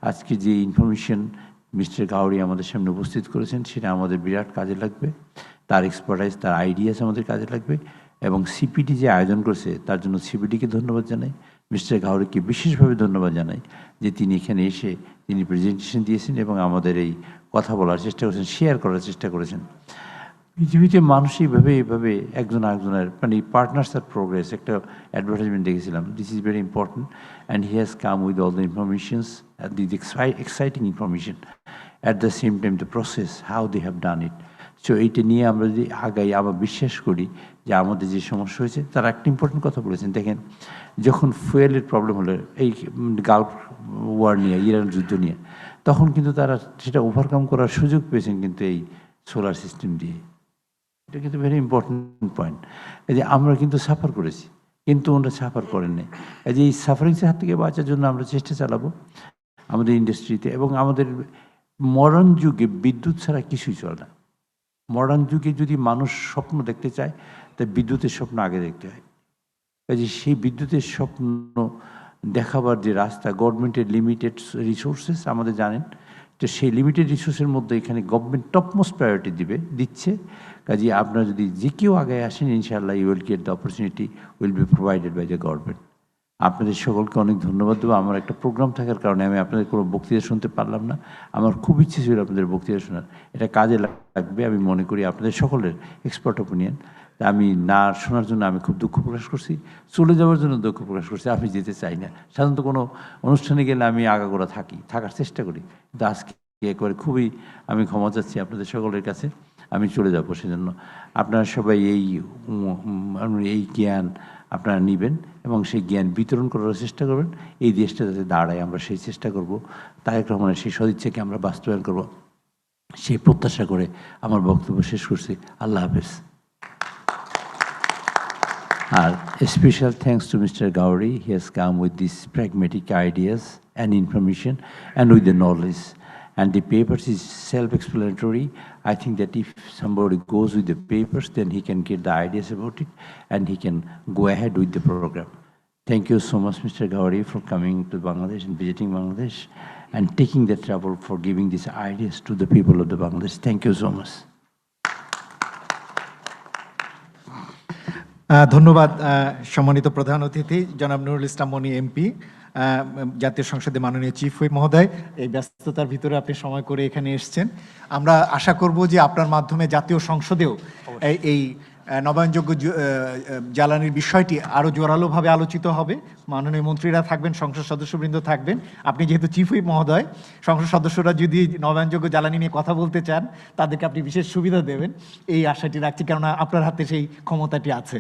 আজকে যে ইনফরমেশন মিস্টার গাওরি আমাদের সামনে উপস্থিত করেছেন সেটা আমাদের বিরাট কাজে লাগবে, তার এক্সপার্টাইজ, তার আইডিয়াস আমাদের কাজে লাগবে। এবং সিপিডি যে আয়োজন করেছে তার জন্য সিপিডিকে ধন্যবাদ জানাই, মিস্টার গাওরিকে বিশেষভাবে ধন্যবাদ জানাই যে তিনি এখানে এসে তিনি প্রেজেন্টেশন দিয়েছেন এবং আমাদের এই কথা বলার চেষ্টা করেছেন, শেয়ার করার চেষ্টা করেছেন। পৃথিবীতে মানুষ এইভাবে একজন আরেকজনের মানে পার্টনার্স আর প্রোগ্রেস, একটা অ্যাডভার্টাইজমেন্ট দেখেছিলাম, this is very important and he has come with all the informations, the exciting information, at the same time the process how they have done it. So এইটা নিয়ে আমরা যদি আগাই, আমরা বিশ্বাস করি যে আমাদের যে সমস্যা হয়েছে, তারা একটা ইম্পর্টেন্ট কথা বলেছেন। দেখেন, যখন ফুয়েলের প্রবলেম হলো এই গালফ ওয়ার নিয়ে, ইরান যুদ্ধ নিয়ে, তখন কিন্তু তারা সেটা ওভারকাম করার সুযোগ পেয়েছেন কিন্তু এই সোলার সিস্টেম দিয়ে। এটা কিন্তু ভেরি ইম্পর্টেন্ট পয়েন্ট। এই যে আমরা কিন্তু সাফার করেছি, কিন্তু ওনারা সাফার করেন নাই। এই যে এই সাফারিংসের হাত থেকে বাঁচার জন্য আমরা চেষ্টা চালাবো আমাদের ইন্ডাস্ট্রিতে। এবং আমাদের মডার্ন যুগে বিদ্যুৎ ছাড়া কিছুই চলে না। মডার্ন যুগে যদি মানুষ স্বপ্ন দেখতে চায়, তাই বিদ্যুতের স্বপ্ন আগে দেখতে হয়। কাজে সেই বিদ্যুতের স্বপ্ন দেখাবার যে রাস্তা, গভর্নমেন্টের লিমিটেড রিসোর্সেস আমাদের জানেন, তো সেই লিমিটেড রিসোর্সের মধ্যে এখানে গভর্নমেন্ট টপমোস্ট প্রায়োরিটি দিচ্ছে। কাজে আপনারা যদি যে কেউ আগে আসেন, ইনশাআল্লাহ you will get the opportunity will be provided by the government. আপনাদের সকলকে অনেক ধন্যবাদ দেবো। আমার একটা প্রোগ্রাম থাকার কারণে আমি আপনাদের কোনো বক্তৃতা শুনতে পারলাম না। আমার খুব ইচ্ছে ছিল আপনাদের বক্তৃতা শোনার, এটা কাজে লাগবে আমি মনে করি আপনাদের সকলের এক্সপার্ট ওপিনিয়ন। আমি না শোনার জন্য আমি খুব দুঃখ প্রকাশ করছি, চলে যাওয়ার জন্য দুঃখ প্রকাশ করছি। আমি যেতে চাই না, সাধারণত কোনো অনুষ্ঠানে গেলে আমি আগাগোড়া থাকার চেষ্টা করি, কিন্তু আজকে একবারে খুবই আমি ক্ষমা চাচ্ছি আপনাদের সকলের কাছে, আমি চলে যাবো। সেজন্য আপনারা সবাই এই জ্ঞান আপনারা নেবেন এবং সেই জ্ঞান বিতরণ করার চেষ্টা করবেন। এই দেশটা যাতে দাঁড়ায় আমরা সেই চেষ্টা করব, তারেক রহমানের সেই সদিচ্ছাকে আমরা বাস্তবায়ন করব, সেই প্রত্যাশা করে আমার বক্তব্য শেষ করছি। আল্লাহ হাফেজ। A special thanks to Mr. Gowri. He has come with these pragmatic ideas and information and with the knowledge. And the papers is self-explanatory. I think that if somebody goes with the papers, then he can get the ideas about it and he can go ahead with the program. Thank you so much, Mr. Gowri, for coming to Bangladesh and visiting Bangladesh and taking the trouble for giving these ideas to the people of the Bangladesh. Thank you so much. ধন্যবাদ সম্মানিত প্রধান অতিথি জনাব নুরুল ইসলাম মনি MP, জাতীয় সংসদে মাননীয় chief whip মহোদয়। এই ব্যস্ততার ভিতরে আপনি সময় করে এখানে এসেছেন। আমরা আশা করব যে আপনার মাধ্যমে জাতীয় সংসদেও এই নবায়নযোগ্য জ্বালানির বিষয়টি আরও জোরালোভাবে আলোচিত হবে। মাননীয় মন্ত্রীরা থাকবেন, সংসদ সদস্যবৃন্দ থাকবেন। আপনি যেহেতু চিফ হুইপ মহোদয়, সংসদ সদস্যরা যদি নবায়নযোগ্য জ্বালানি নিয়ে কথা বলতে চান তাদেরকে আপনি বিশেষ সুবিধা দেবেন, এই আশাটি রাখছি, কেননা আপনার হাতে সেই ক্ষমতাটি আছে।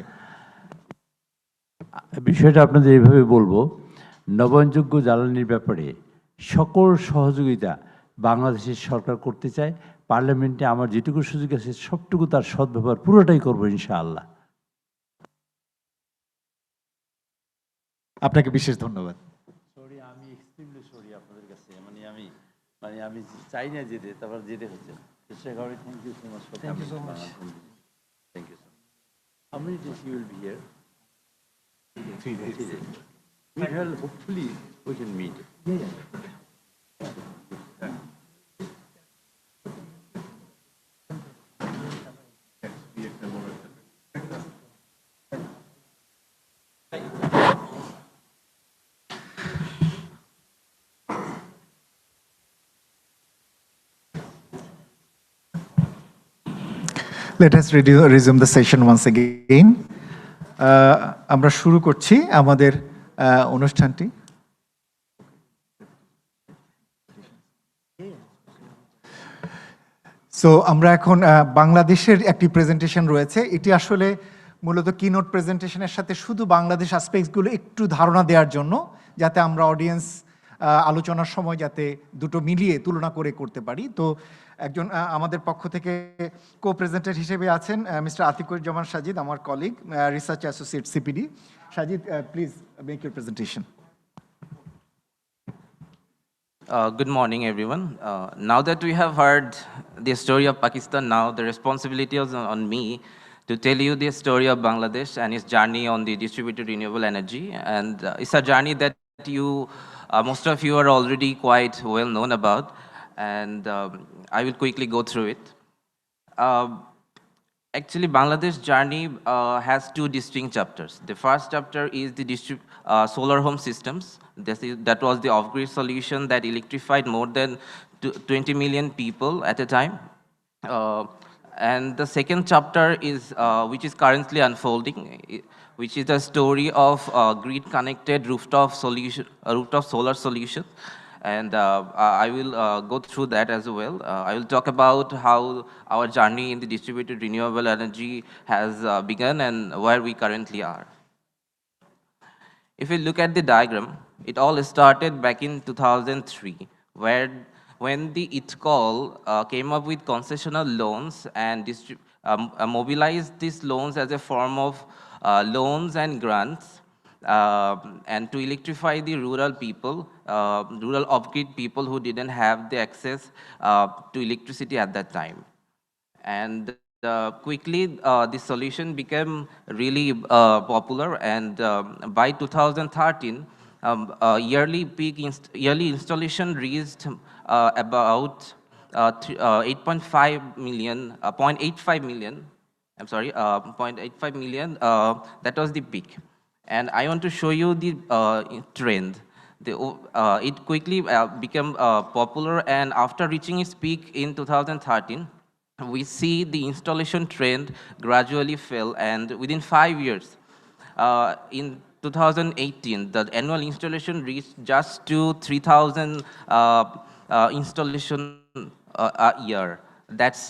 বিষয়টা আপনাদের এইভাবে বলবো, নবায়নযোগ্য জ্বালানির ব্যাপারে সকল সহযোগিতা বাংলাদেশের সরকার করতে চায়। পার্লামেন্টে আমার যেটুকু সুযোগ আছে সবটুকু তার সদ্ব্যবহার পুরোটাই করবো ইনশাআল্লাহ। আপনাকে বিশেষ ধন্যবাদ। সরি, আমি এক্সট্রিমলি সরি আপনাদের কাছে, আমি চাই না যেতে, তারপর যেতে হচ্ছে। Thank you so much for coming. Thank you so much. How many days you will be here? 3 days. Well, hopefully we can meet. Yeah. Let us resume the session once again. আমরা শুরু করছি আমাদের অনুষ্ঠানটি। So আমরা এখন বাংলাদেশের একটি presentation রয়েছে। এটি আসলে মূলত কিনোট প্রেজেন্টেশনের সাথে শুধু বাংলাদেশ অ্যাসপেক্টসগুলো একটু ধারণা দেওয়ার জন্য, যাতে আমরা অডিয়েন্স আলোচনার সময় যাতে দুটো মিলিয়ে তুলনা করে করতে পারি। তো একজন আমাদের পক্ষ থেকে কো প্রেজেন্টার হিসেবে আছেন মিস্টার আতিকুজ্জামান সাজিদ, আমার colleague, research associate CPD. Sajid, please make your presentation. Good morning, everyone. Now that we have heard the story of Pakistan, now the responsibility is on me to tell you the story of Bangladesh and its journey on the distributed renewable energy. And it's a journey that most of you are already quite well known about. And I will quickly go through it. Actually, Bangladesh journey has two distinct chapters. The first chapter is the solar home systems. That was the off-grid solution that electrified more than 20 million people at a time. And the second chapter is, which is currently unfolding, which is the story of grid-connected rooftop solar solution. And I will go through that as well. I will talk about how our journey in the distributed renewable energy has begun and where we currently are. If you look at the diagram, it all started back in 2003, when the ITCOL came up with concessional loans and mobilized these loans as a form of loans and grants, and to electrify the rural people, rural off-grid people who didn't have the access to electricity at that time. And quickly, the solution became really popular, and by 2013, yearly installation reached about 8.5 million, 0.85 million. I'm sorry, 0.85 million. That was the peak. And I want to show you the trend. It quickly became popular, and after reaching its peak in 2013, we see the installation trend gradually fell, and within 5 years, in 2018, the annual installation reached just to 3,000 installation a year. That's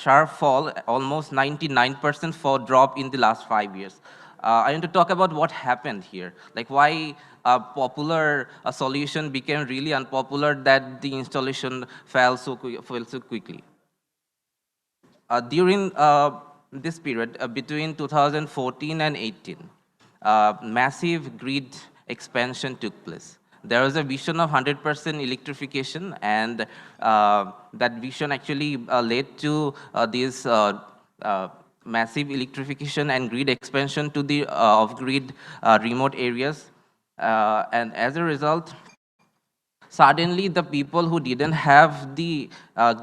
sharp fall, almost 99% fall drop in the last 5 years. I want to talk about what happened here, like why a popular solution became really unpopular, that the installation fell so quickly. During this period, between 2014 and 18, massive grid expansion took place. There was a vision of 100% electrification, and that vision actually led to this massive electrification and grid expansion to the off-grid remote areas. And as a result, suddenly the people who didn't have the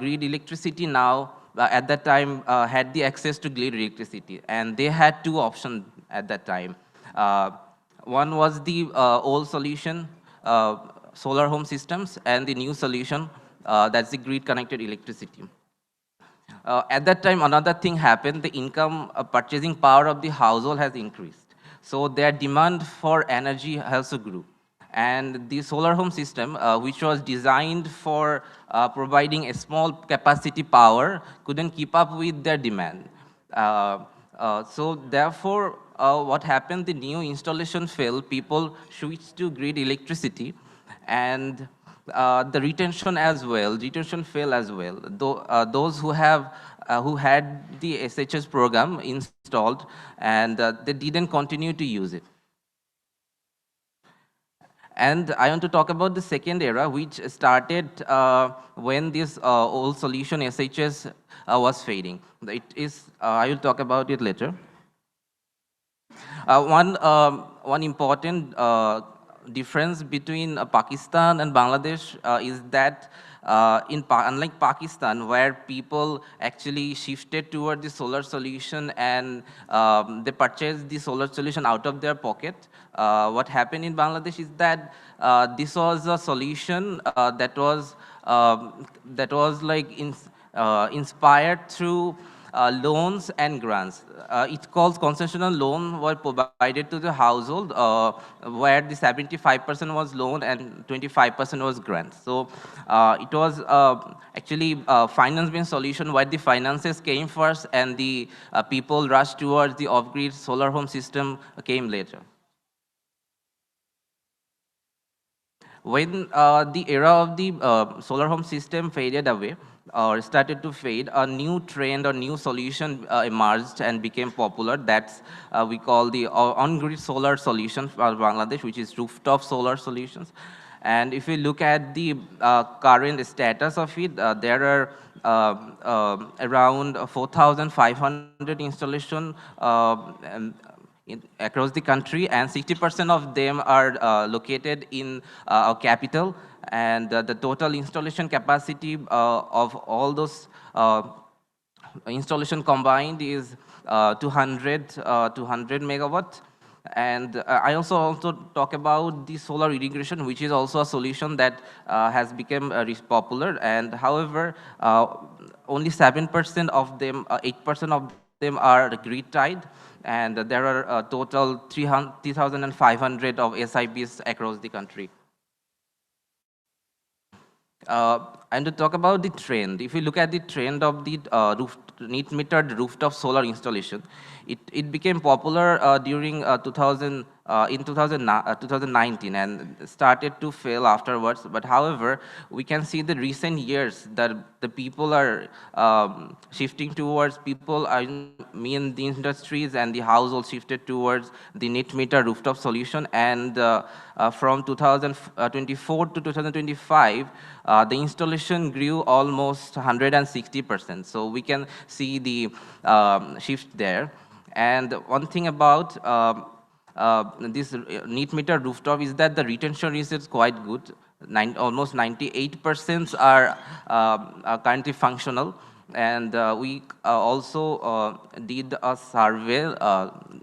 grid electricity now, at that time, had the access to grid electricity. And they had two options at that time. One was the old solution, solar home systems, and the new solution, that's the grid connected electricity. at that time, another thing happened, the income purchasing power of the household has increased. So their demand for energy also grew. And the solar home system, which was designed for providing a small capacity power, couldn't keep up with their demand. So therefore, what happened, the new installation failed, people switched to grid electricity, and the retention as well, retention fell as well. Those who had the SHS program installed, and they didn't continue to use it. And I want to talk about the second era, which started when this old solution SHS was fading. It is, I will talk about it later. One important difference between Pakistan and Bangladesh is that unlike Pakistan, where people actually shifted toward the solar solution and they purchased the solar solution out of their pocket, what happened in Bangladesh is that this was a solution that was like inspired through loans and grants. It calls concessional loan were provided to the household, where the 75% was loan and 25% was grants. So it was actually a finance-based solution where the finances came first and the people rushed towards the off-grid solar home system came later. When the era of the solar home system faded away, or started to fade, a new trend or new solution emerged and became popular. That's we call the on-grid solar solution for Bangladesh, which is rooftop solar solutions. And if we look at the current status of it, there are around 4,500 installation across the country, and 60% of them are located in our capital, and the total installation capacity of all those installation combined is 200 megawatt. And I also talk about the solar irrigation, which is also a solution that has become popular. And however, only 7% of them, 8% of them are grid tied, and there are a total 3,500 of SIPs across the country. And to talk about the trend, if you look at the trend of the net metered rooftop solar installation, it became popular during 2019 and started to fail afterwards. But however, we can see the recent years that the people are shifting towards, the industries and the households shifted towards the net meter rooftop solution. And from 2024 to 2025, the installation grew almost 160%. So we can see the shift there. And one thing about this net meter rooftop is that the retention rate is quite good. Almost 98% are currently functional. And we also did a survey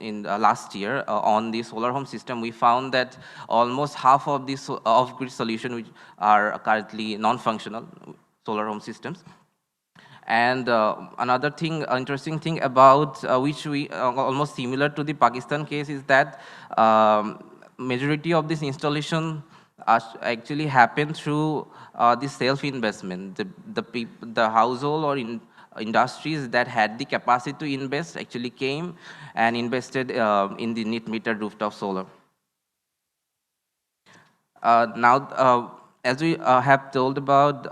in last year on the solar home system. We found that almost half of the off-grid solution which are currently non-functional solar home systems. And another thing, interesting thing about which we almost similar to the Pakistan case is that majority of this installation actually happened through the self-investment. The household or industries that had the capacity to invest actually came and invested in the net meter rooftop solar. Now, as we have told about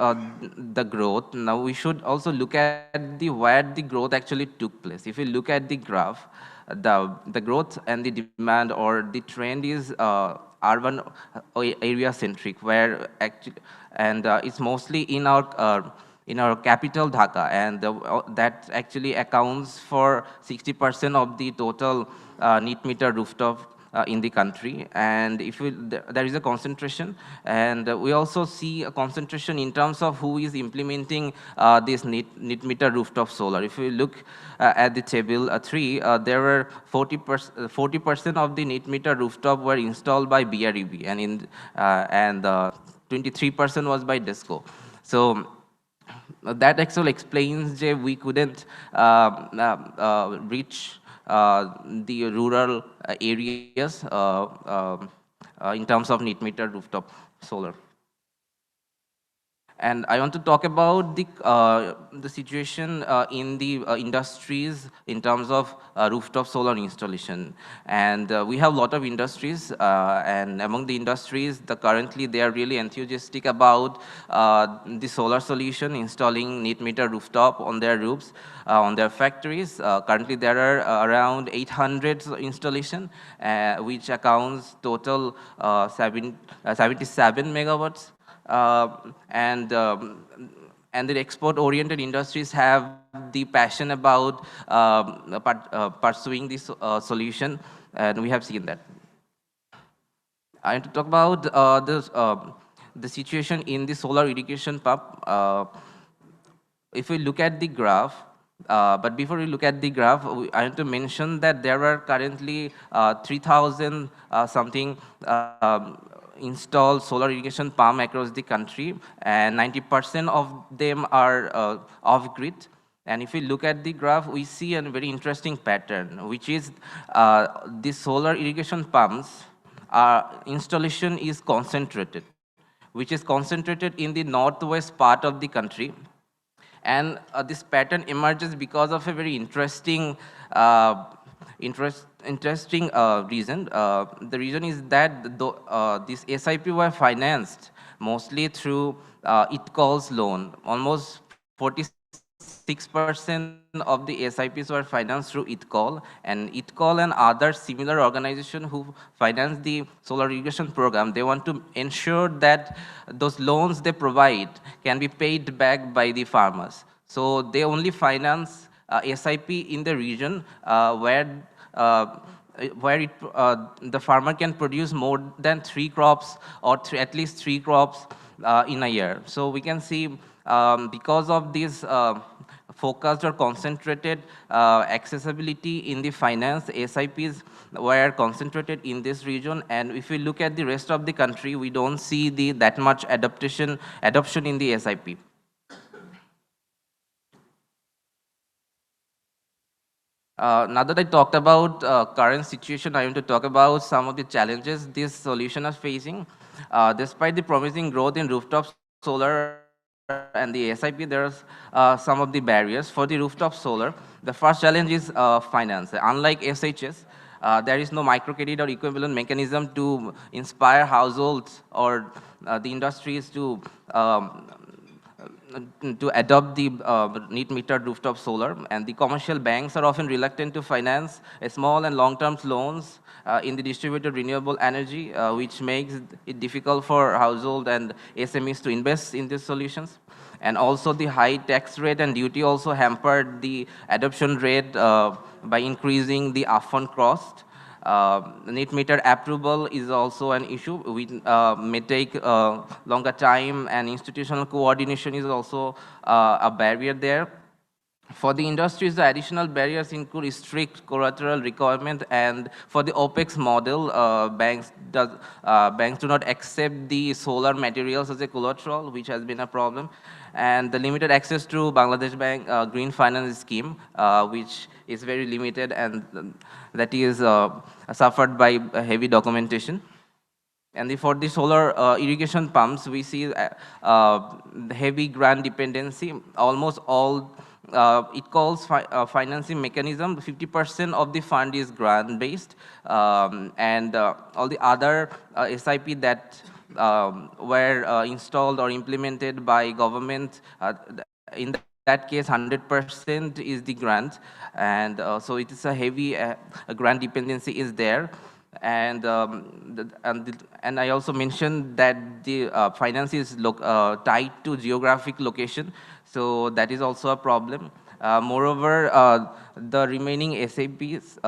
the growth, now we should also look at where the growth actually took place. If you look at the graph, the growth and the demand or the trend is urban area centric, where actually, and it's mostly in our capital Dhaka, and that actually accounts for 60% of the total net meter rooftop in the country. And if there is a concentration, and we also see a concentration in terms of who is implementing this net meter rooftop solar. If you look at the table 3, there were 40% of the net meter rooftop were installed by BREB, and 23% was by DESCO. So that actually explains that we couldn't reach the rural areas in terms of net meter rooftop solar. And I want to talk about the situation in the industries in terms of rooftop solar installation. And we have a lot of industries, and among the industries, currently they are really enthusiastic about the solar solution, installing net meter rooftop on their roofs, on their factories. Currently, there are around 800 installation, which accounts total 77 megawatts. And the export-oriented industries have the passion about pursuing this solution, and we have seen that. I want to talk about the situation in the solar irrigation pump. If we look at the graph, but before we look at the graph, I want to mention that there are currently 3,000 something installed solar irrigation pump across the country, and 90% of them are off-grid. And if we look at the graph, we see a very interesting pattern, which is the solar irrigation pumps installation is concentrated, which is concentrated in the northwest part of the country. And this pattern emerges because of a very interesting reason. The reason is that this SIP were financed mostly through ITCOL's loan. Almost 46% of the SIPs were financed through ITCOL, and ITCOL and other similar organizations who finance the solar irrigation program, they want to ensure that those loans they provide can be paid back by the farmers. So they only finance SIP in the region where the farmer can produce more than 3 crops or at least 3 crops in a year. So we can see because of this focused or concentrated accessibility in the finance, SIPs were concentrated in this region. And if we look at the rest of the country, we don't see that much adoption in the SIP. Now that I talked about current situation, I want to talk about some of the challenges this solution is facing. Despite the promising growth in rooftop solar and the SIP, there's some of the barriers. For the rooftop solar, the first challenge is finance. Unlike SHS, there is no microcredit or equivalent mechanism to inspire households or the industries to adopt the net metered rooftop solar, and the commercial banks are often reluctant to finance small and long-term loans in the distributed renewable energy, which makes it difficult for household and SMEs to invest in these solutions. And also the high tax rate and duty also hampered the adoption rate by increasing the upfront cost. Net meter approval is also an issue. We may take longer time, and institutional coordination is also a barrier there. For the industries, the additional barriers include strict collateral requirement, and for the OPEX model, banks do not accept the solar materials as a collateral, which has been a problem. And the limited access to Bangladesh Bank Green Finance Scheme, which is very limited, and that is suffered by heavy documentation. And for the solar irrigation pumps, we see heavy grant dependency. Almost all it calls financing mechanism. 50% of the fund is grant-based, and all the other SIP that were installed or implemented by government, in that case, 100% is the grant, and so it is a heavy grant dependency is there. And I also mentioned that the finance is tied to geographic location, so that is also a problem. Moreover, the remaining SIPs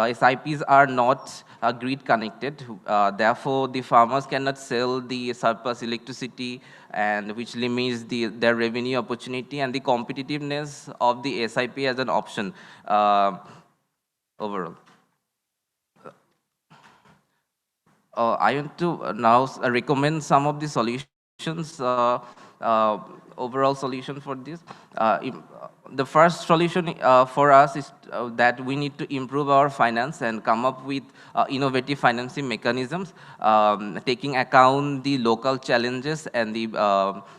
are not grid connected. Therefore, the farmers cannot sell the surplus electricity, and which limits their revenue opportunity and the competitiveness of the SIP as an option overall. I want to now recommend some of the solutions overall solution for this. The first solution for us is that we need to improve our finance and come up with innovative financing mechanisms, taking account the local challenges and the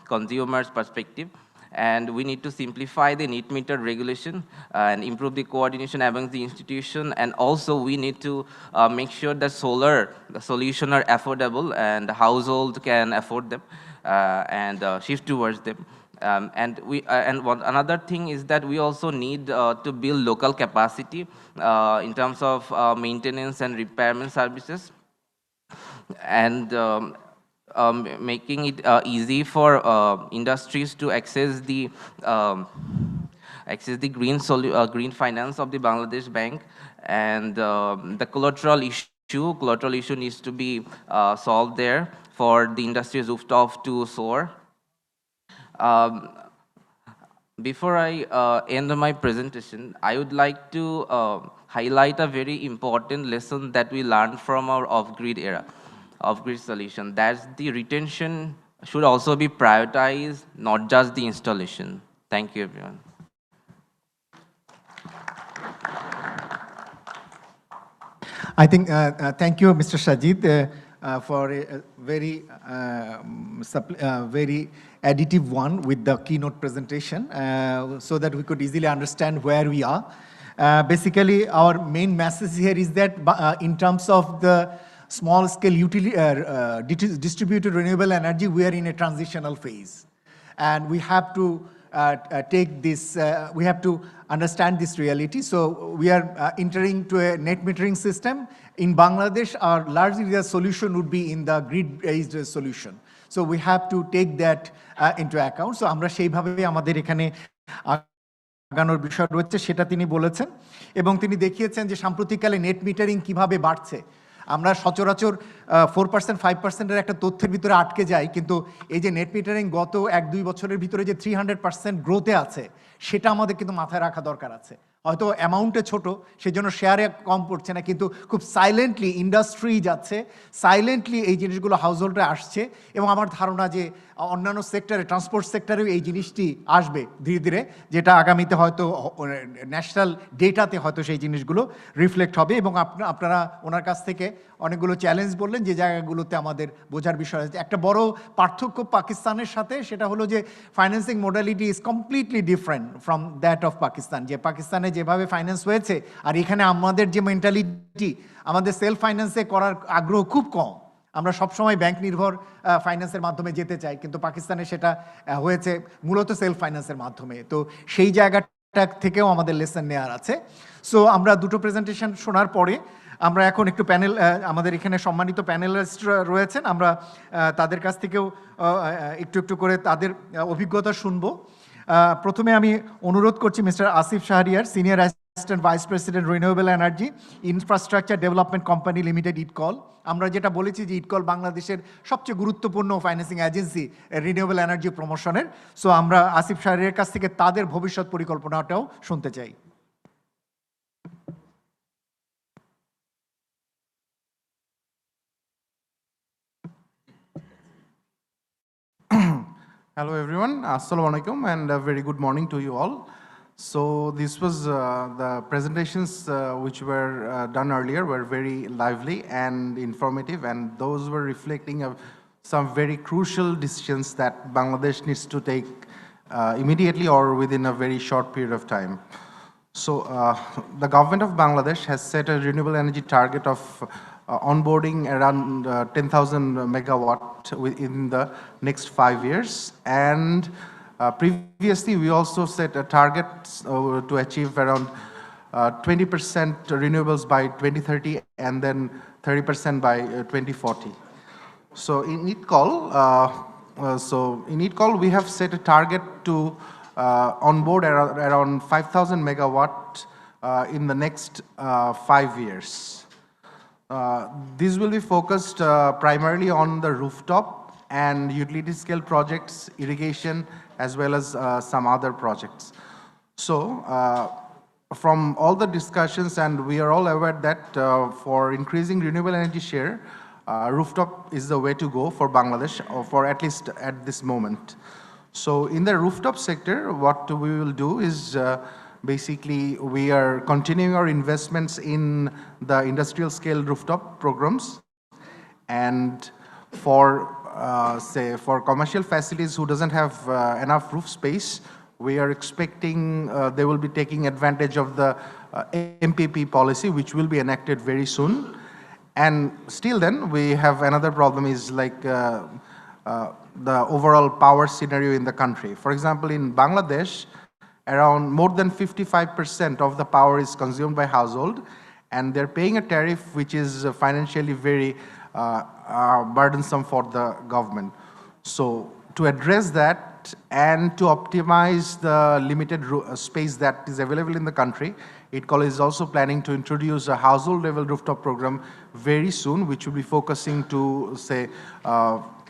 consumer's perspective. And we need to simplify the net meter regulation and improve the coordination among the institution. And also we need to make sure that solar solutions are affordable and the household can afford them and shift towards them. Another thing is that we also need to build local capacity in terms of maintenance and repairment services, and making it easy for industries to access the green finance of the Bangladesh Bank. And the collateral issue needs to be solved there for the industry's rooftop to soar. Before I end my presentation, I would like to highlight a very important lesson that we learned from our off-grid era, off-grid solution. That's the retention should also be prioritized, not just the installation. Thank you, everyone. I think, thank you, Mr. Sajid, for a very, very additive one with the keynote presentation, so that we could easily understand where we are. Basically, our main message here is that in terms of the small-scale distributed renewable energy, we are in a transitional phase. And we have to take this, we have to understand this reality. So we are entering to a net metering system. In Bangladesh, largely the solution would be in the grid-based solution. So we have to take that into account. So আমরা সেইভাবে আমাদের এখানে আগানোর বিষয় রয়েছে সেটা তিনি বলেছেন এবং তিনি দেখিয়েছেন যে সাম্প্রতিককালে নেট মিটারিং কিভাবে বাড়ছে। আমরা সচরাচর 4% 5%-এর একটা তথ্যের ভিতরে আটকে যাই, কিন্তু এই যে নেট মিটারিং গত 1-2 বছরের ভিতরে যে 300% গ্রোথে আছে সেটা আমাদের কিন্তু মাথায় রাখা দরকার আছে। হয়তো অ্যামাউন্টে ছোট, সেজন্য শেয়ারে কম পড়ছে না, কিন্তু খুব সাইলেন্টলি ইন্ডাস্ট্রি যাচ্ছে, সাইলেন্টলি এই জিনিসগুলো হাউসহোল্ডে আসছে এবং আমার ধারণা যে অন্যান্য সেক্টরে, ট্রান্সপোর্ট সেক্টরেও এই জিনিসটি আসবে ধীরে ধীরে, যেটা আগামীতে হয়তো ন্যাশনাল ডেটাতে হয়তো সেই জিনিসগুলো রিফ্লেক্ট হবে। এবং আপনারা ওনার কাছ থেকে অনেকগুলো চ্যালেঞ্জ বললেন যে জায়গাগুলোতে আমাদের বোঝার বিষয় আছে। একটা বড় পার্থক্য পাকিস্তানের সাথে সেটা হলো যে financing modality is completely different from that of Pakistan. যে পাকিস্তানে যেভাবে ফাইন্যান্স হয়েছে আর এখানে আমাদের যে মেন্টালিটি, আমাদের সেলফ ফাইন্যান্সে করার আগ্রহ খুব কম। আমরা সবসময় ব্যাংক নির্ভর ফাইন্যান্সের মাধ্যমে যেতে চাই, কিন্তু পাকিস্তানে সেটা হয়েছে মূলত সেলফ ফাইন্যান্সের মাধ্যমে। তো সেই জায়গাটা থেকেও আমাদের লেসন নেওয়ার আছে। সো আমরা দুটো প্রেজেন্টেশন শোনার পরে আমরা এখন একটু প্যানেল, আমাদের এখানে সম্মানিত প্যানেলিস্ট রয়েছেন, আমরা তাদের কাছ থেকেও একটু একটু করে তাদের অভিজ্ঞতা শুনবো। প্রথমে আমি অনুরোধ করছি mister Asif Shahriar, senior assistant vice president renewable energy infrastructure development company limited, IDCOL. আমরা যেটা বলেছি যে ইটকল বাংলাদেশের সবচেয়ে গুরুত্বপূর্ণ ফাইন্যান্সিং এজেন্সি রিনিউয়েবল এনার্জি প্রমোশনের। সো আমরা আসিফ শাহরিয়ারের কাছ থেকে তাদের ভবিষ্যৎ পরিকল্পনাটাও শুনতে চাই। Hello everyone, Assalamu alaikum, and a very good morning to you all. So this was the presentations which were done earlier were very lively and informative, and those were reflecting of some very crucial decisions that Bangladesh needs to take immediately or within a very short period of time. So the government of Bangladesh has set a renewable energy target of onboarding around 10,000 megawatt within the next 5 years. And previously, we also set a target to achieve around 20% renewables by 2030 and then 30% by 2040. So in ITCOL, we have set a target to onboard around 5,000 megawatt in the next 5 years. This will be focused primarily on the rooftop and utility scale projects, irrigation, as well as some other projects. So from all the discussions, and we are all aware that for increasing renewable energy share, rooftop is the way to go for Bangladesh, or for at least at this moment. So in the rooftop sector, what we will do is basically we are continuing our investments in the industrial scale rooftop programs. And for, say, for commercial facilities who doesn't have enough roof space, we are expecting they will be taking advantage of the MPP policy, which will be enacted very soon. And still then, we have another problem is like the overall power scenario in the country. For example, in Bangladesh, around more than 55% of the power is consumed by household, and they're paying a tariff which is financially very burdensome for the government. So to address that and to optimize the limited space that is available in the country, ITCOL is also planning to introduce a household level rooftop program very soon, which will be focusing to say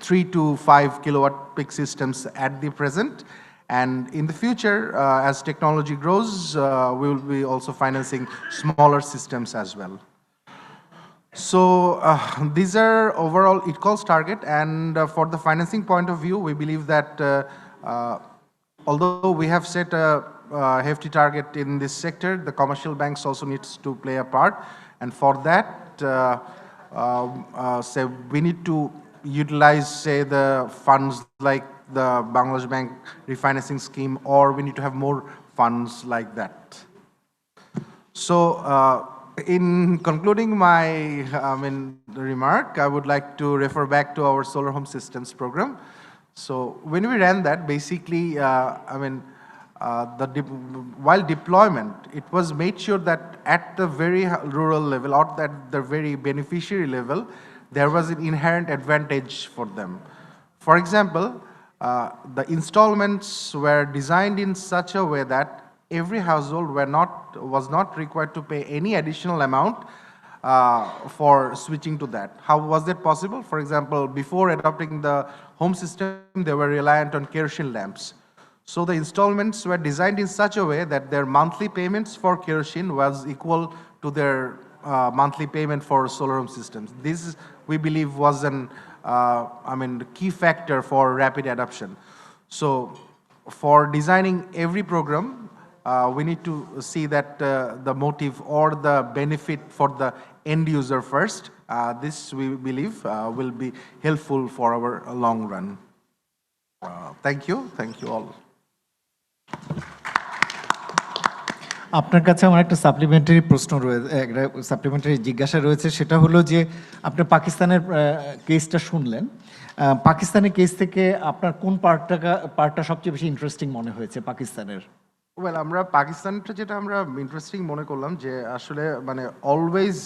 3 to 5 kilowatt peak systems at the present. And in the future, as technology grows, we will be also financing smaller systems as well. So these are overall ITCOL's target, and for the financing point of view, we believe that although we have set a hefty target in this sector, the commercial banks also needs to play a part, and for that, say we need to utilize, say, the funds like the Bangladesh Bank refinancing scheme, or we need to have more funds like that. So in concluding my remark, I would like to refer back to our solar home systems program. So when we ran that, basically, while deployment, it was made sure that at the very rural level or at the very beneficiary level, there was an inherent advantage for them. For example, the installments were designed in such a way that every household was not required to pay any additional amount for switching to that. How was that possible? For example, before adopting the home system, they were reliant on kerosene lamps. So the installments were designed in such a way that their monthly payments for kerosene was equal to their monthly payment for solar home systems. This, we believe, was an key factor for rapid adoption. So for designing every program, we need to see that the motive or the benefit for the end user first. This, we believe, will be helpful for our long run. Thank you all. আপনার কাছে আমার একটা supplementary প্রশ্ন রয়েছে, একটা supplementary জিজ্ঞাসা রয়েছে, সেটা হলো যে আপনি পাকিস্তানের কেসটা শুনলেন, পাকিস্তানের কেস থেকে আপনার কোন পার্টটা সবচেয়ে বেশি ইন্টারেস্টিং মনে হয়েছে পাকিস্তানের? ওয়েল, আমরা পাকিস্তানটা যেটা আমরা ইন্টারেস্টিং মনে করলাম যে আসলে অলওয়েজ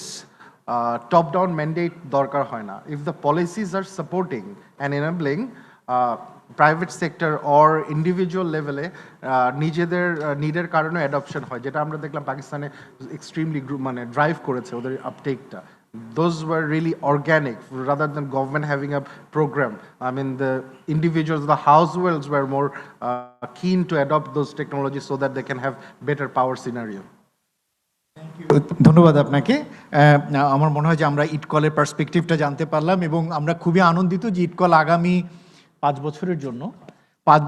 টপ ডাউন ম্যান্ডেট দরকার হয় না। If the policies are supporting and enabling private sector or individual লেভেলে নিজেদের নিডের কারণে অ্যাডপশন হয়, যেটা আমরা দেখলাম পাকিস্তানে এক্সট্রিমলি ড্রাইভ করেছে ওদের আপটেকটা। Those were really organic rather than government having a program. The individuals, the households were more keen to adopt those technologies so that they can have better power scenario. ধন্যবাদ আপনাকে। আমার মনে হয় যে আমরা ইটকলের পার্সপেক্টিভটা জানতে পারলাম এবং আমরা খুবই আনন্দিত যে ইটকল আগামী 5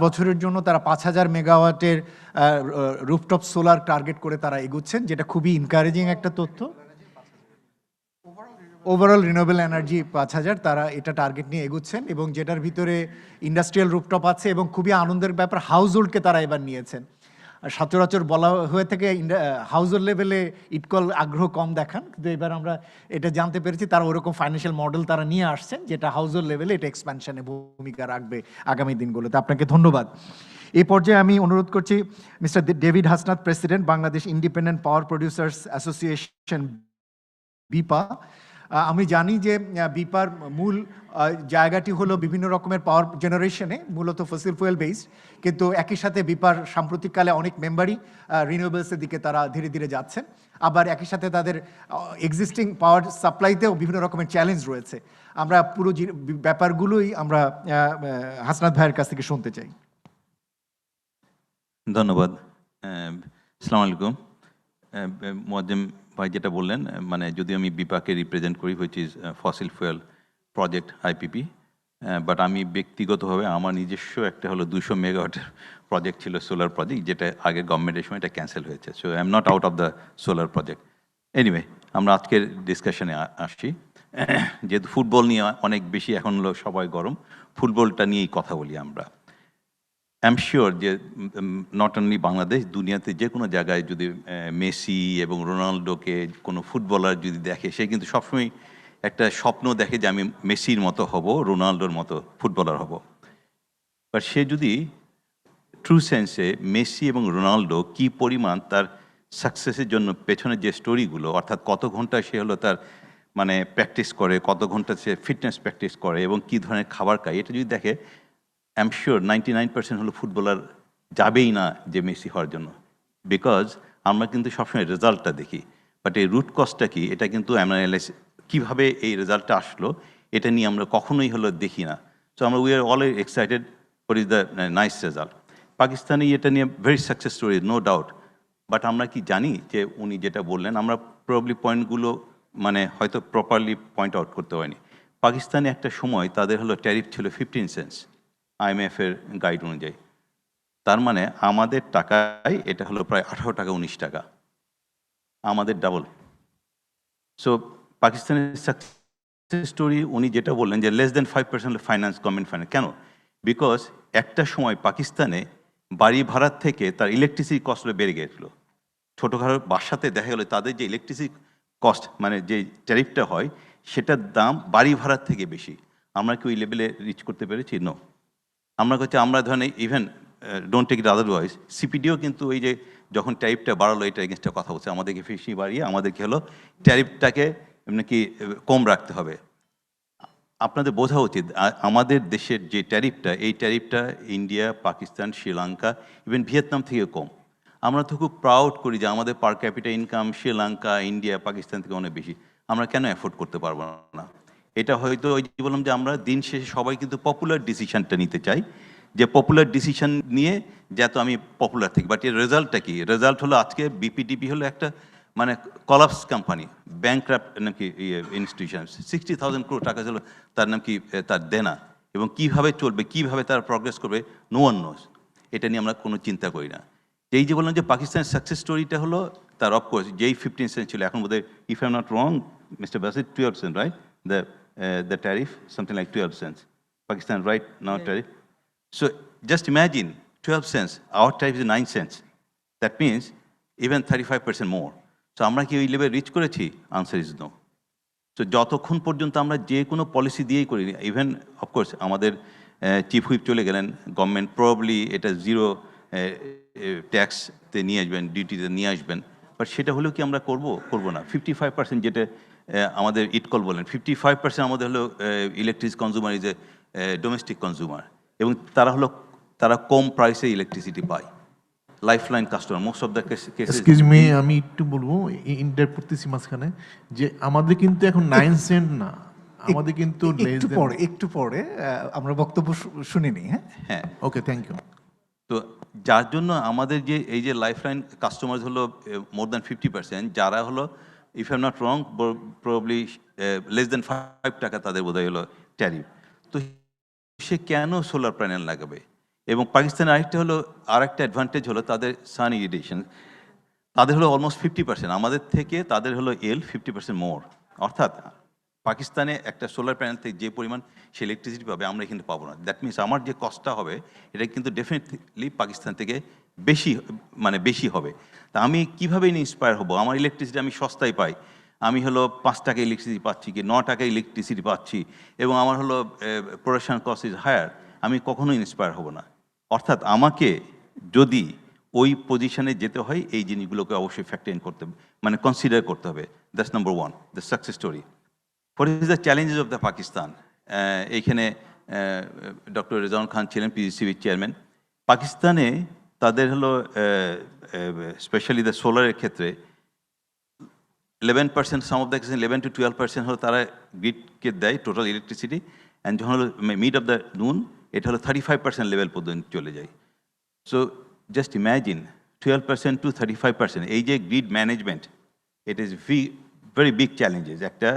বছরের জন্য তারা 5000 মেগাওয়াটের রুফটপ সোলার টার্গেট করে তারা এগুচ্ছেন, যেটা খুবই এনকারেজিং একটা তথ্য। ওভারঅল রিনিউয়েবল এনার্জি 5000 তারা এটা টার্গেট নিয়ে এগুচ্ছেন, এবং যেটার ভিতরে ইন্ডাস্ট্রিয়াল রুফটপ আছে, এবং খুবই আনন্দের ব্যাপার হাউসহোল্ডকে তারা এবার নিয়েছেন। সচরাচর বলা হয়ে থাকে হাউসহোল্ড লেভেলে ইটকল আগ্রহ কম দেখান, কিন্তু এবার আমরা এটা জানতে পেরেছি তারা ওরকম ফাইন্যান্সিয়াল মডেল তারা নিয়ে আসছেন, যেটা হাউসহোল্ড লেভেলে এটা এক্সপ্যানশনে ভূমিকা রাখবে আগামী দিনগুলোতে। আপনাকে ধন্যবাদ। এই পর্যায়ে আমি অনুরোধ করছি mister David Hasnat, president, Bangladesh independent power producers association, BIPPA. আমি জানি যে বিপার মূল জায়গাটি হলো বিভিন্ন রকমের পাওয়ার জেনারেশনে, মূলত ফসিল ফুয়েল বেসড, কিন্তু একই সাথে বিপার সাম্প্রতিককালে অনেক মেম্বারই রিনিউয়েবলসের দিকে তারা ধীরে ধীরে যাচ্ছেন, আবার একই সাথে তাদের এক্সিস্টিং পাওয়ার সাপ্লাইতেও বিভিন্ন রকমের চ্যালেঞ্জ রয়েছে। আমরা পুরো ব্যাপারগুলোই আমরা হাসনাত ভাইয়ের কাছ থেকে শুনতে চাই। ধন্যবাদ। আসসালামু আলাইকুম। মোয়াজ্জেম ভাই যেটা বললেন, যদি আমি বিপাকে রিপ্রেজেন্ট করি, which is fossil fuel project IPP, but আমি ব্যক্তিগতভাবে আমার নিজস্ব একটা হলো 200 মেগাওয়াটের প্রজেক্ট ছিল, সোলার প্রজেক্ট, যেটা আগে গভর্নমেন্টের সময় এটা ক্যান্সেল হয়েছে। So I am not out of the solar project. Anyway, আমরা আজকের ডিসকাশনে আসি। যেহেতু ফুটবল নিয়ে অনেক বেশি এখন হলো সবাই গরম, ফুটবলটা নিয়েই কথা বলি আমরা। আই এম শিওর যে নট অনলি বাংলাদেশ, দুনিয়াতে যে কোনো জায়গায় যদি মেসি এবং রোনাল্ডোকে কোনো ফুটবলার যদি দেখে, সে কিন্তু সবসময় একটা স্বপ্ন দেখে যে আমি মেসির মতো হব, রোনাল্ডোর মতো ফুটবলার হব। বাট সে যদি ট্রু সেন্সে মেসি এবং রোনাল্ডো কি পরিমাণ তার সাকসেসের জন্য পেছনে যে স্টোরিগুলো, অর্থাৎ কত ঘন্টা সে হলো তার মানে প্র্যাকটিস করে, কত ঘন্টা সে ফিটনেস প্র্যাকটিস করে এবং কী ধরনের খাবার খায়, এটা যদি দেখে, আই এম শিওর 99% হলো ফুটবলার যাবেই না যে মেসি হওয়ার জন্য। বিকজ আমরা কিন্তু সবসময় রেজাল্টটা দেখি, বাট এই রুট কজটা কি, এটা কিন্তু অ্যানালাইস কীভাবে এই রেজাল্টটা আসলো, এটা নিয়ে আমরা কখনোই হলো দেখি না। সো আমরা we are always excited for is the nice result. Pakistani এটা নিয়ে very success story, no doubt. But আমরা কি জানি যে উনি যেটা বললেন, আমরা প্রবলি পয়েন্টগুলো মানে হয়তো প্রপারলি পয়েন্ট আউট করতে হয়নি। পাকিস্তানে একটা সময় তাদের হলো ট্যারিফ ছিল 15 সেন্টস IMF-এর গাইড অনুযায়ী। তার মানে আমাদের টাকায় এটা হলো প্রায় 18 টাকা 19 টাকা, আমাদের ডাবল। সো পাকিস্তানের সাকসেস স্টোরি উনি যেটা বললেন যে less than 5% finance, government finance. কেন? বিকজ একটা সময় পাকিস্তানে বাড়ি ভাড়ার থেকে তার ইলেকট্রিসিটি কস্টটা বেড়ে গিয়েছিল। ছোটোখাটো বাসাতে দেখা গেলো তাদের যে ইলেকট্রিসিটি কস্ট মানে যে ট্যারিফটা হয়, সেটার দাম বাড়ি ভাড়ার থেকে বেশি। আমরা কি ওই লেভেলে রিচ করতে পেরেছি? নো। আমরা হচ্ছে আমরা ধরেন even don't take it otherwise, সিপিডিও কিন্তু ওই যে যখন ট্যারিফটা বাড়ালো এটা এগেনস্টে কথা বলছে, আমাদেরকে ফিসি বাড়িয়ে আমাদেরকে হলো ট্যারিফটাকে নাকি কম রাখতে হবে। আপনাদের বোঝা উচিত আমাদের দেশের যে ট্যারিফটা, এই ট্যারিফটা India, Pakistan, Sri Lanka, even Vietnam থেকে কম। আমরা তো খুব প্রাউড করি যে আমাদের per capita income Sri Lanka, India, Pakistan থেকে অনেক বেশি। আমরা কেন অ্যাফোর্ড করতে পারবো না? এটা হয়তো ওই যে বললাম যে আমরা দিন শেষে সবাই কিন্তু পপুলার ডিসিশনটা নিতে চাই, যে পপুলার ডিসিশন নিয়ে যাতে আমি পপুলার থাকি। বাট এর রেজাল্টটা কি? রেজাল্ট হলো আজকে বিপিডিপি হলো একটা মানে কলাপস কোম্পানি, ব্যাংক্রাফ্ট নাকি ইনস্টিটিউশন, 60,000 crore টাকা ছিল তার নাম কি তার দেনা, এবং কিভাবে চলবে, কিভাবে তার প্রগ্রেস করবে, নো ওয়ান নোস। এটা নিয়ে আমরা কোনো চিন্তা করি না। এই যে বললাম যে পাকিস্তানের সাকসেস স্টোরিটা হলো তার অফকোর্স যেই 15 সেন্ট ছিল, এখন বোধহয় if I am not wrong mister Basir 12 cent, right? The tariff something like 12 cents Pakistan right now tariff. So just imagine 12 cents, our tariff is 9 cents. That means even 35% more. So আমরা কি ওই level reach করেছি? Answer is no. So যতক্ষণ পর্যন্ত আমরা যে কোনো policy দিয়েই করি, ইভেন অফকোর্স আমাদের চিফ হুইপ চলে গেলেন, গভর্নমেন্ট প্রবলি এটা জিরো ট্যাক্সতে নিয়ে আসবেন, ডিউটিতে নিয়ে আসবেন, বাট সেটা হলেও কি আমরা করবো না? 55% যেটা আমাদের ইটকল বলেন, 55% আমাদের হলো electric consumer is a domestic consumer, এবং তারা কম প্রাইসে ইলেকট্রিসিটি পায়, lifeline customer most of the cases. Excuse me, আমি একটু বলবো, ইন্টার করতেছি মাঝখানে, যে আমাদের কিন্তু এখন 9 সেন্ট না, আমাদের কিন্তু একটু পরে আমরা বক্তব্য শুনে নিই। হ্যাঁ, ওকে, থ্যাংক ইউ। তো যার জন্য আমাদের যে এই যে লাইফলাইন কাস্টমার হলো মোর দ্যান 50%, যারা হলো if I am not wrong probably less than 5 টাকা তাদের বোধহয় হলো ট্যারিফ। তো সে কেন সোলার প্যানেল লাগাবে? এবং পাকিস্তানের আরেকটা অ্যাডভান্টেজ হলো তাদের সান ইরিগেশন, তাদের হলো অলমোস্ট 50%, আমাদের থেকে তাদের হলো 50% মোর। অর্থাৎ পাকিস্তানে একটা সোলার প্যানেল থেকে যে পরিমাণ সে ইলেকট্রিসিটি পাবে আমরা এখানে পাবো না। দ্যাট মিনস আমার যে কস্টটা হবে এটা কিন্তু ডেফিনেটলি পাকিস্তান থেকে বেশি হবে। তা আমি কীভাবে ইন্সপায়ার হবো? আমার ইলেকট্রিসিটি আমি সস্তায় পাই, আমি হলো 5 টাকা ইলেকট্রিসিটি পাচ্ছি কি 9 টাকা ইলেকট্রিসিটি পাচ্ছি, এবং আমার হলো প্রোডাকশন কস্ট ইজ হায়ার, আমি কখনোই ইন্সপায়ার হব না। অর্থাৎ আমাকে যদি ওই পজিশনে যেতে হয় এই জিনিসগুলোকে অবশ্যই ফ্যাক্টর ইন করতে কনসিডার করতে হবে। That's number one, the success story. What is the challenges of the Pakistan? এইখানে ডক্টর রেজাউল খান ছিলেন পিজিসিবির চেয়ারম্যান। পাকিস্তানে তাদের হলো স্পেশালি দ্য সোলারের ক্ষেত্রে 11%, সাম অফ দ্য 11 to 12% হলো তারা গ্রিডকে দেয় টোটাল ইলেকট্রিসিটি, অ্যান্ড যখন হলো মিড অফ দ্য নুন এটা হলো 35% লেভেল পর্যন্ত চলে যায়। সো জাস্ট ইম্যাজিন 12% to 35%, এই যে grid management, it is very big challenges. একটা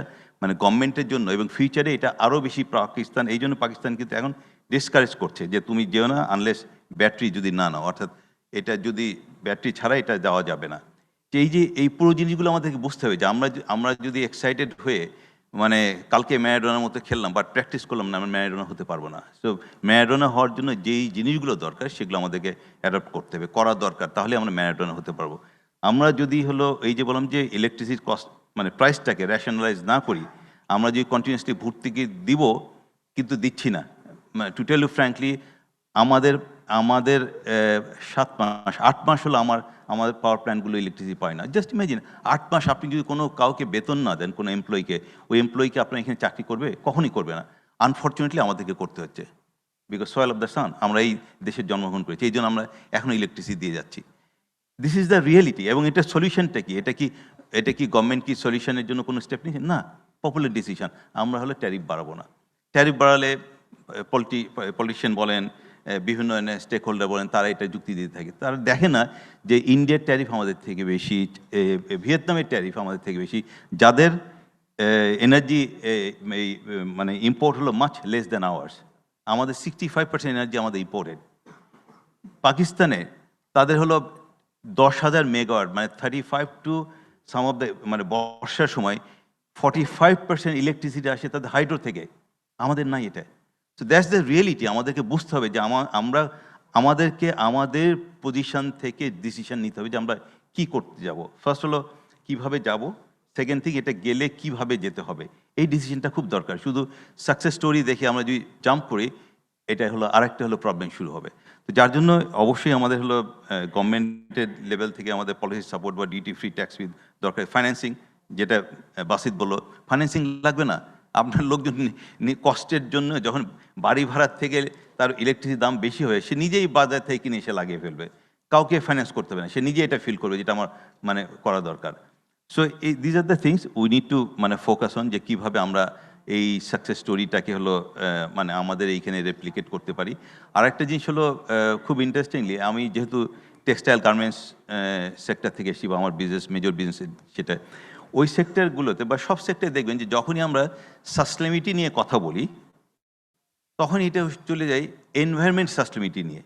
মানে গভর্নমেন্টের জন্য, এবং ফিউচারে এটা আরও বেশি পাকিস্তান, এই জন্য পাকিস্তান কিন্তু এখন ডিসকারেজ করছে যে তুমি যেও না আনলেস ব্যাটারি যদি না নাও, অর্থাৎ এটা যদি ব্যাটারি ছাড়া এটা যাওয়া যাবে না। যে এই পুরো জিনিসগুলো আমাদেরকে বুঝতে হবে যে আমরা যদি এক্সাইটেড হয়ে মানে কালকে ম্যারাডোনার মতো খেললাম বাট প্র্যাকটিস করলাম না, আমরা ম্যারাডোনা হতে পারবো না। সো ম্যারাডোনা হওয়ার জন্য যেই জিনিসগুলো দরকার সেগুলো আমাদেরকে অ্যাডপ্ট করতে হবে, করা দরকার, তাহলে আমরা ম্যারাডোনা হতে পারবো। আমরা যদি এই যে বললাম যে ইলেকট্রিসিটির কস্ট মানে প্রাইসটাকে রেশনালাইজ না করি, আমরা যদি কন্টিনিউসলি ভর্তিকে দিব কিন্তু দিচ্ছি না, টু টেল ইউ ফ্র্যাঙ্কলি আমাদের 8 মাস হলো আমাদের পাওয়ার প্ল্যান্টগুলো ইলেকট্রিসিটি পায় না। জাস্ট ইমাজিন 8 মাস আপনি যদি কাউকে বেতন না দেন, কোনো এমপ্লয়িকে, ওই এমপ্লয়িকে আপনার এখানে চাকরি করবে? কখনই করবে না। আনফর্চুনেটলি আমাদেরকে করতে হচ্ছে, because soil of the sun, আমরা এই দেশের জন্মগ্রহণ করেছি, এই জন্য আমরা এখনও ইলেকট্রিসিটি দিয়ে যাচ্ছি। This is the reality. এবং এটা সলিউশনটা কি? এটা কি গভর্নমেন্ট কি সলিউশনের জন্য কোনো স্টেপ নিয়েছে? না, পপুলার ডিসিশন। আমরা হলে ট্যারিফ বাড়াবো না। ট্যারিফ বাড়ালে পলিটিশিয়ান বলেন, বিভিন্ন স্টেক হোল্ডার বলেন, তারা এটা যুক্তি দিতে থাকে। তারা দেখে না যে ইন্ডিয়ার ট্যারিফ আমাদের থেকে বেশি, ভিয়েতনামের ট্যারিফ আমাদের থেকে বেশি, যাদের এনার্জি মানে ইম্পোর্ট হলো মাচ লেস দ্যান আওয়ার্স। আমাদের 65% এনার্জি আমাদের ইম্পোর্টেড। পাকিস্তানে তাদের হলো 10,000 মেগাওয়াট, মানে 35 টু সাম অফ দ্য, মানে বর্ষার সময় 45% ইলেকট্রিসিটি আসে তাদের হাইড্রো থেকে, আমাদের নাই এটা। So that's the reality. আমাদেরকে বুঝতে হবে যে আমাদেরকে আমাদের পজিশন থেকে ডিসিশন নিতে হবে যে আমরা কি করতে যাব। ফার্স্ট হলো কিভাবে যাব, সেকেন্ড থিং এটা গেলে কিভাবে যেতে হবে, এই ডিসিশনটা খুব দরকার। শুধু সাকসেস স্টোরি দেখে আমরা যদি জাম্প করি, এটা হলো আরেকটা হলো প্রবলেম শুরু হবে। তো যার জন্য অবশ্যই আমাদের হলো গভর্নমেন্টের লেভেল থেকে আমাদের পলিসি সাপোর্ট বা ডিউটি ফ্রি ট্যাক্স উইথ দরকার। ফাইন্যান্সিং, যেটা বাসিত বললো, ফাইন্যান্সিং লাগবে না। আপনার লোকজন কষ্টের জন্য যখন বাড়ি ভাড়ার থেকে তার ইলেকট্রিসিটির দাম বেশি হয়, সে নিজেই বাজার থেকে কিনে এসে লাগিয়ে ফেলবে, কাউকে ফাইন্যান্স করতে হবে না, সে নিজে এটা ফিল করবে যেটা আমার মানে করা দরকার। So these are the things we need two মানে ফোকাস অন, যে কীভাবে আমরা এই সাকসেস স্টোরিটাকে হলো মানে আমাদের এইখানে রেপ্লিকেট করতে পারি। আর একটা জিনিস হলো খুব ইন্টারেস্টিংলি, আমি যেহেতু টেক্সটাইল গার্মেন্টস সেক্টর থেকে এসেছি, বা আমার মেজর বিজনেস সেটা, ওই সেক্টরগুলোতে বা সব সেক্টরে দেখবেন যে যখনই আমরা সাস্টেনেবিলিটি নিয়ে কথা বলি, তখন এটা চলে যায় এনভায়রনমেন্ট সাস্টেনেবিলিটি নিয়ে।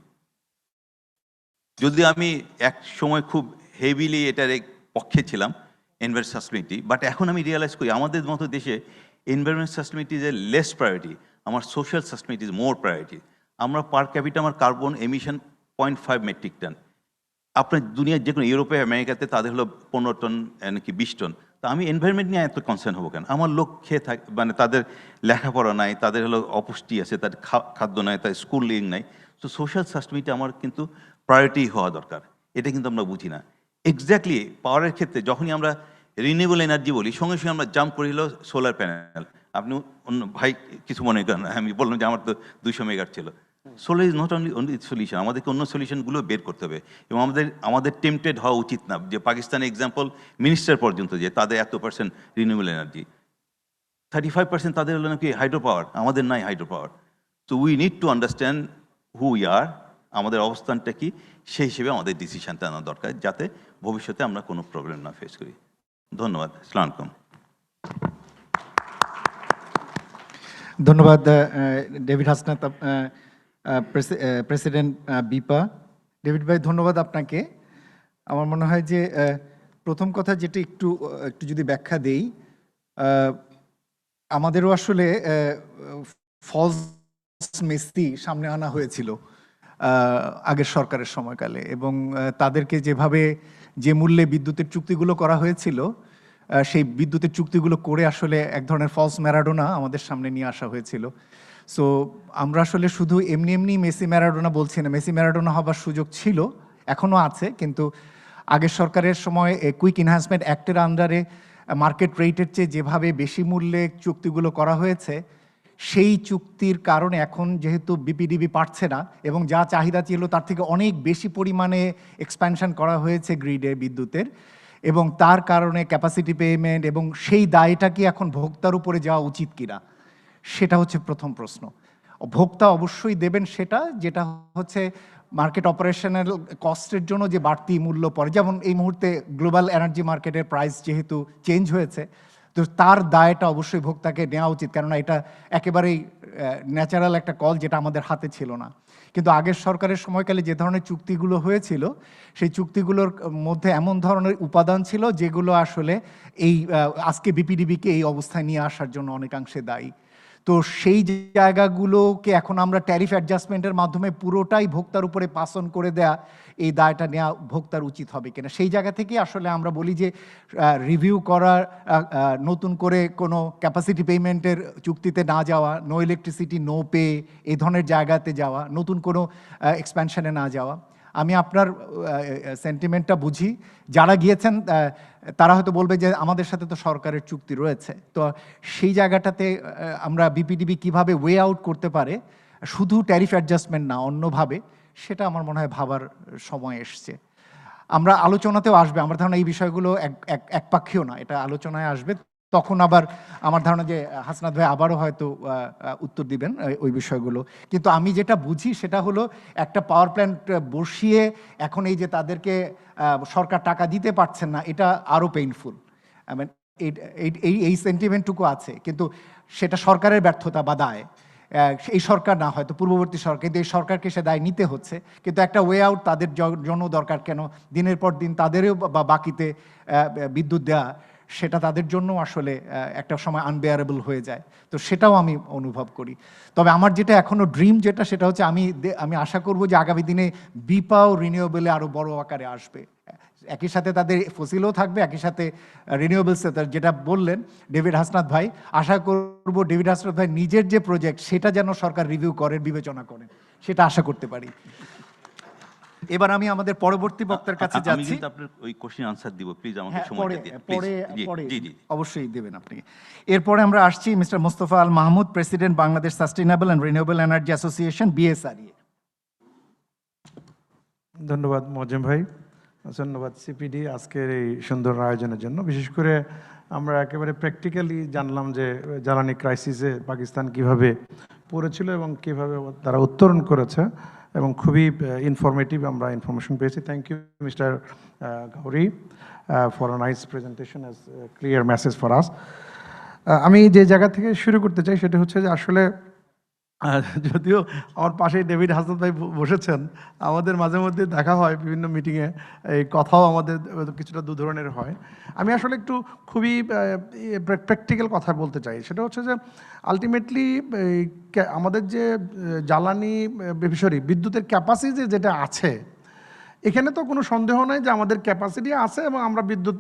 যদি আমি এক সময় খুব হেভিলি এটার পক্ষে ছিলাম এনভায়রনমেন্ট সাস্টেনেবিলিটি, বাট এখন আমি রিয়েলাইজ করি আমাদের মতো দেশে environment sustainability is a less priority, আমার social sustainability is more priority. আমরা পার ক্যাপিটা আমার কার্বন এমিশন 0.5 মেট্রিক টন। আপনার দুনিয়ার যে কোনো ইউরোপে আমেরিকাতে তাদের হলো 15 টন নাকি 20 টন। তা আমি এনভায়রনমেন্ট নিয়ে এত কনসার্ন হবো কেন? আমার লোক খেয়ে থাকে, মানে তাদের লেখাপড়া নাই, তাদের হলো অপুষ্টি আছে, তাদের খাদ্য নাই, তাদের স্কুলিং নাই। তো সোশ্যাল সাস্টেনেবিলিটি আমার কিন্তু প্রায়োরিটি হওয়া দরকার। এটা কিন্তু আমরা বুঝি না। এক্স্যাক্টলি পাওয়ারের ক্ষেত্রে যখনই আমরা রিনিউয়েবল এনার্জি বলি, সঙ্গে সঙ্গে আমরা জাম্প করি হলো সোলার প্যানেল। আপনি অন্য ভাই কিছু মনে করেন, আমি বললাম যে আমার তো 200 মেগাওয়াট ছিল। Solar is not only solution, আমাদেরকে অন্য সলিউশনগুলো বের করতে হবে। এবং আমাদের টেম্পটেড হওয়া উচিত না, যে পাকিস্তানের এক্সাম্পল মিনিস্টার পর্যন্ত, যে তাদের এত % রিনিউয়েবল এনার্জি, 35% তাদের হলো নাকি হাইড্রো পাওয়ার, আমাদের নাই hydro power. So we need to understand who we are, আমাদের অবস্থানটা কি, সেই হিসেবে আমাদের ডিসিশনটা আনা দরকার, যাতে ভবিষ্যতে আমরা কোনো প্রবলেম না ফেস করি। ধন্যবাদ। আসসালামু আলাইকুম। ধন্যবাদ ডেভিড হাসনাত, প্রেসিডেন্ট বিপা। ডেভিড ভাই, ধন্যবাদ আপনাকে। আমার মনে হয় যে প্রথম কথা যেটা একটু যদি ব্যাখ্যা দেই, আমাদেরও আসলে ফলস মেসি সামনে আনা হয়েছিল আগের সরকারের সময়কালে, এবং তাদেরকে যে মূল্যে বিদ্যুতের চুক্তিগুলো করা হয়েছিল, সেই বিদ্যুতের চুক্তিগুলো করে আসলে এক ধরনের ফলস ম্যারাডোনা আমাদের সামনে নিয়ে আসা হয়েছিল। সো আমরা আসলে শুধু এমনি মেসি ম্যারাডোনা বলছি না, মেসি ম্যারাডোনা হবার সুযোগ ছিল, এখনও আছে, কিন্তু আগের সরকারের সময় কুইক এনহ্যান্সমেন্ট অ্যাক্টের আন্ডারে মার্কেট রেটের চেয়ে যেভাবে বেশি মূল্যে চুক্তিগুলো করা হয়েছে, সেই চুক্তির কারণে এখন যেহেতু বিপিডিবি পারছে না, এবং যা চাহিদা ছিল তার থেকে অনেক বেশি পরিমাণে এক্সপ্যানশন করা হয়েছে গ্রিডে বিদ্যুতের, এবং তার কারণে ক্যাপাসিটি পেমেন্ট, এবং সেই দায়টা কি এখন ভোক্তার উপরে যাওয়া উচিত কিনা, সেটা হচ্ছে প্রথম প্রশ্ন। ভোক্তা অবশ্যই দেবেন সেটা, যেটা হচ্ছে মার্কেট অপারেশনাল কস্টের জন্য যে বাড়তি মূল্য পড়ে। যেমন এই মুহূর্তে গ্লোবাল এনার্জি মার্কেটের প্রাইস যেহেতু চেঞ্জ হয়েছে, তো তার দায়টা অবশ্যই ভোক্তাকে নেওয়া উচিত, কেননা এটা একেবারেই ন্যাচারাল একটা কল যেটা আমাদের হাতে ছিল না। কিন্তু আগের সরকারের সময়কালে যে ধরনের চুক্তিগুলো হয়েছিল সেই চুক্তিগুলোর মধ্যে এমন ধরনের উপাদান ছিল যেগুলো আসলে এই আজকে বিপিডিবিকে এই অবস্থায় নিয়ে আসার জন্য অনেকাংশে দায়ী। তো সেই জায়গাগুলোকে এখন আমরা ট্যারিফ অ্যাডজাস্টমেন্টের মাধ্যমে পুরোটাই ভোক্তার উপরে পাস অন করে দেয়া, এই দায়টা নেওয়া ভোক্তার উচিত হবে কিনা, সেই জায়গা থেকে আসলে আমরা বলি যে রিভিউ করার, নতুন করে কোনো ক্যাপাসিটি পেমেন্টের চুক্তিতে না যাওয়া, নো ইলেকট্রিসিটি নো পে, এই ধরনের জায়গাতে যাওয়া, নতুন কোনো এক্সপ্যানশনে না যাওয়া। আমি আপনার সেন্টিমেন্টটা বুঝি। যারা গিয়েছেন তারা হয়তো বলবে যে আমাদের সাথে তো সরকারের চুক্তি রয়েছে, তো সেই জায়গাটাতে আমরা বিপিডিবি কিভাবে ওয়ে আউট করতে পারে, শুধু ট্যারিফ অ্যাডজাস্টমেন্ট না অন্যভাবে, সেটা আমার মনে হয় ভাবার সময় এসছে। আমরা আলোচনাতেও আসবে, আমার ধারণা এই বিষয়গুলো একপাক্ষীয় না, এটা আলোচনায় আসবে। তখন আবার আমার ধারণা যে হাসনাত ভাই আবারও হয়তো উত্তর দিবেন ওই বিষয়গুলো। কিন্তু আমি যেটা বুঝি সেটা হলো একটা পাওয়ার প্ল্যান্ট বসিয়ে এখন এই যে তাদেরকে সরকার টাকা দিতে পারছেন না, এটা আরও পেইনফুল। এই সেন্টিমেন্টটুকু আছে, কিন্তু সেটা সরকারের ব্যর্থতা বা দায়। এই সরকার না, হয়তো পূর্ববর্তী সরকার, কিন্তু এই সরকারকে সে দায় নিতে হচ্ছে। কিন্তু একটা ওয়ে আউট তাদের জন্য দরকার। কেন দিনের পর দিন তাদেরও বাকিতে বিদ্যুৎ দেওয়া, সেটা তাদের জন্য আসলে একটা সময় আনবেয়ারেবল হয়ে যায়। তো সেটাও আমি অনুভব করি। তবে আমার যেটা এখনও ড্রিম যেটা, সেটা হচ্ছে আমি আশা করব যে আগামী দিনে বিপাও রিনিউয়েবলে আরও বড় আকারে আসবে। একই সাথে তাদের ফসিলও থাকবে, একই সাথে রিনিউয়েবলসে যেটা বললেন ডেভিড হাসনাত ভাই, আশা করব ডেভিড হাসনাত ভাই নিজের যে প্রজেক্ট সেটা যেন সরকার রিভিউ করেন, বিবেচনা করেন, সেটা আশা করতে পারি। এবার আমি আমাদের পরবর্তী বক্তার কাছে যাচ্ছি। আমি কিন্তু আপনার ওই কোশ্চেন আনসার দিব, প্লিজ আমাকে সময়টা দিন। পরে অবশ্যই দেবেন আপনি। এরপরে আমরা আসছি mister Mostafa Al Mahmud, president Bangladesh sustainable and renewable energy association, BSRE. ধন্যবাদ মোয়াজ্জেম ভাই, ধন্যবাদ সিপিডি আজকের এই সুন্দর আয়োজনের জন্য। বিশেষ করে আমরা একেবারে প্র্যাকটিক্যালি জানলাম যে জ্বালানি ক্রাইসিসে পাকিস্তান কিভাবে পড়েছিল এবং কিভাবে তারা উত্তরণ করেছে, এবং খুবই ইনফরমেটিভ আমরা ইনফরমেশন পেয়েছি। Thank you mister Gauri for a nice presentation, as clear message for us. আমি যে জায়গা থেকে শুরু করতে চাই সেটা হচ্ছে যে আসলে যদিও আমার পাশেই ডেভিড হাসনাত ভাই বসেছেন, আমাদের মাঝে মধ্যে দেখা হয় বিভিন্ন মিটিংয়ে, এই কথাও আমাদের কিছুটা দু ধরনের হয়। আমি আসলে একটু খুবই প্র্যাকটিক্যাল কথা বলতে চাই। সেটা হচ্ছে যে আলটিমেটলি আমাদের যে জ্বালানি বিদ্যুতের ক্যাপাসিটি যেটা আছে, এখানে তো কোনো সন্দেহ নাই যে আমাদের ক্যাপাসিটি আছে এবং আমরা বিদ্যুৎ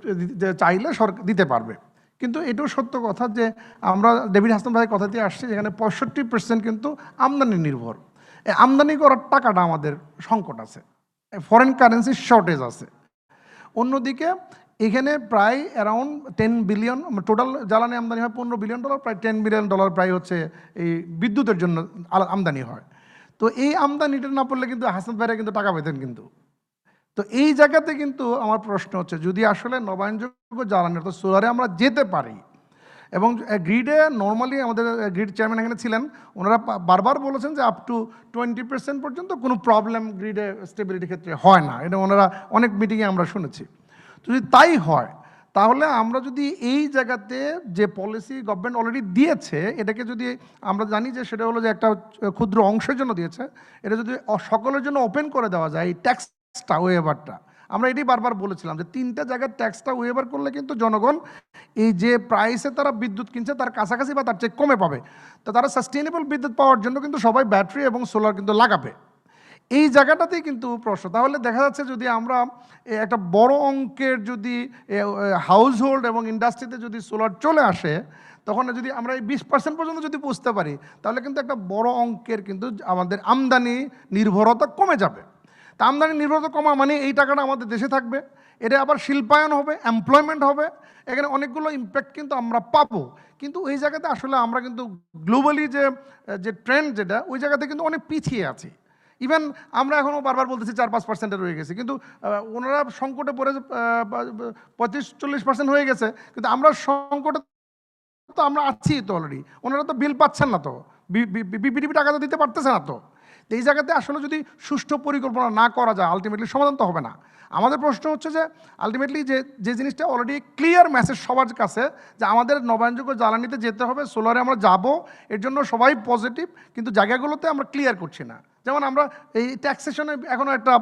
চাইলে সরকার দিতে পারবে। কিন্তু এটাও সত্য কথা যে আমরা ডেভিড হাসান ভাইয়ের কথা দিয়ে আসছি, যেখানে 65% কিন্তু আমদানি নির্ভর। আমদানি করার টাকাটা আমাদের সংকট আছে, ফরেন কারেন্সির শর্টেজ আছে। অন্যদিকে এখানে প্রায় অ্যারাউন্ড 10 বিলিয়ন টোটাল জ্বালানি আমদানি হয়, $15 বিলিয়ন, প্রায় $10 বিলিয়ন প্রায় হচ্ছে এই বিদ্যুতের জন্য আমদানি হয়। তো এই আমদানিটা না পড়লে কিন্তু হাসান ভাইরা কিন্তু টাকা পেতেন কিন্তু। তো এই জায়গাতে কিন্তু আমার প্রশ্ন হচ্ছে, যদি আসলে নবায়নযোগ্য জ্বালানি তো সোলারে আমরা যেতে পারি, এবং গ্রিডে নর্মালি আমাদের গ্রিড চেয়ারম্যান এখানে ছিলেন, ওনারা বারবার বলেছেন যে আপ টু 20% পর্যন্ত কোনো প্রবলেম গ্রিডে স্টেবিলিটির ক্ষেত্রে হয় না। এটা ওনারা অনেক মিটিংয়ে আমরা শুনেছি। তো যদি তাই হয়, তাহলে আমরা যদি এই জায়গাতে যে পলিসি গভর্নমেন্ট অলরেডি দিয়েছে, এটাকে যদি আমরা জানি যে সেটা হলো যে একটা ক্ষুদ্র অংশের জন্য দিয়েছে, এটা যদি সকলের জন্য ওপেন করে দেওয়া যায়, এই ট্যাক্সটা ওয়েভারটা, আমরা এটাই বারবার বলেছিলাম যে 3টা জায়গার ট্যাক্সটা ওয়েভার করলে কিন্তু জনগণ এই যে প্রাইসে তারা বিদ্যুৎ কিনছে তার কাছাকাছি বা তার চেয়ে কমে পাবে। তো তারা সাস্টেইনেবল বিদ্যুৎ পাওয়ার জন্য কিন্তু সবাই ব্যাটারি এবং সোলার কিন্তু লাগাবে। এই জায়গাটাতেই কিন্তু প্রশ্ন। তাহলে দেখা যাচ্ছে যদি আমরা একটা বড় অঙ্কের যদি হাউস হোল্ড এবং ইন্ডাস্ট্রিতে যদি সোলার চলে আসে, তখন যদি আমরা এই 20% পর্যন্ত যদি পৌঁছতে পারি, তাহলে কিন্তু একটা বড় অঙ্কের কিন্তু আমাদের আমদানি নির্ভরতা কমে যাবে। তা আমদানি নির্ভরতা কমা মানে এই টাকাটা আমাদের দেশে থাকবে, এটা আবার শিল্পায়ন হবে, এমপ্লয়মেন্ট হবে, এখানে অনেকগুলো ইম্প্যাক্ট কিন্তু আমরা পাবো। কিন্তু ওই জায়গাতে আসলে আমরা কিন্তু গ্লোবালি যে ট্রেন্ড যেটা, ওই জায়গাতে কিন্তু অনেক পিছিয়ে আছি। ইভেন আমরা এখনও বারবার বলতেছি 4-5% রয়ে গেছে, কিন্তু ওনারা সংকটে পড়ে 35-40% হয়ে গেছে, কিন্তু আমরা সংকটে তো আমরা আছি তো অলরেডি। ওনারা তো বিল পাচ্ছেন না, তো বিপিডিপি টাকা তো দিতে পারতেছে না। তো তো এই জায়গাতে আসলে যদি সুষ্ঠু পরিকল্পনা না করা যায় আলটিমেটলি সমাধান তো হবে না। আমাদের প্রশ্ন হচ্ছে যে আলটিমেটলি যে জিনিসটা অলরেডি ক্লিয়ার মেসেজ সবার কাছে যে আমাদের নবায়নযোগ্য জ্বালানিতে যেতে হবে, সোলারে আমরা যাব, এর জন্য সবাই পজিটিভ, কিন্তু জায়গাগুলোতে আমরা ক্লিয়ার করছি না। যেমন আমরা এই ট্যাক্সেশনে এখনও একটা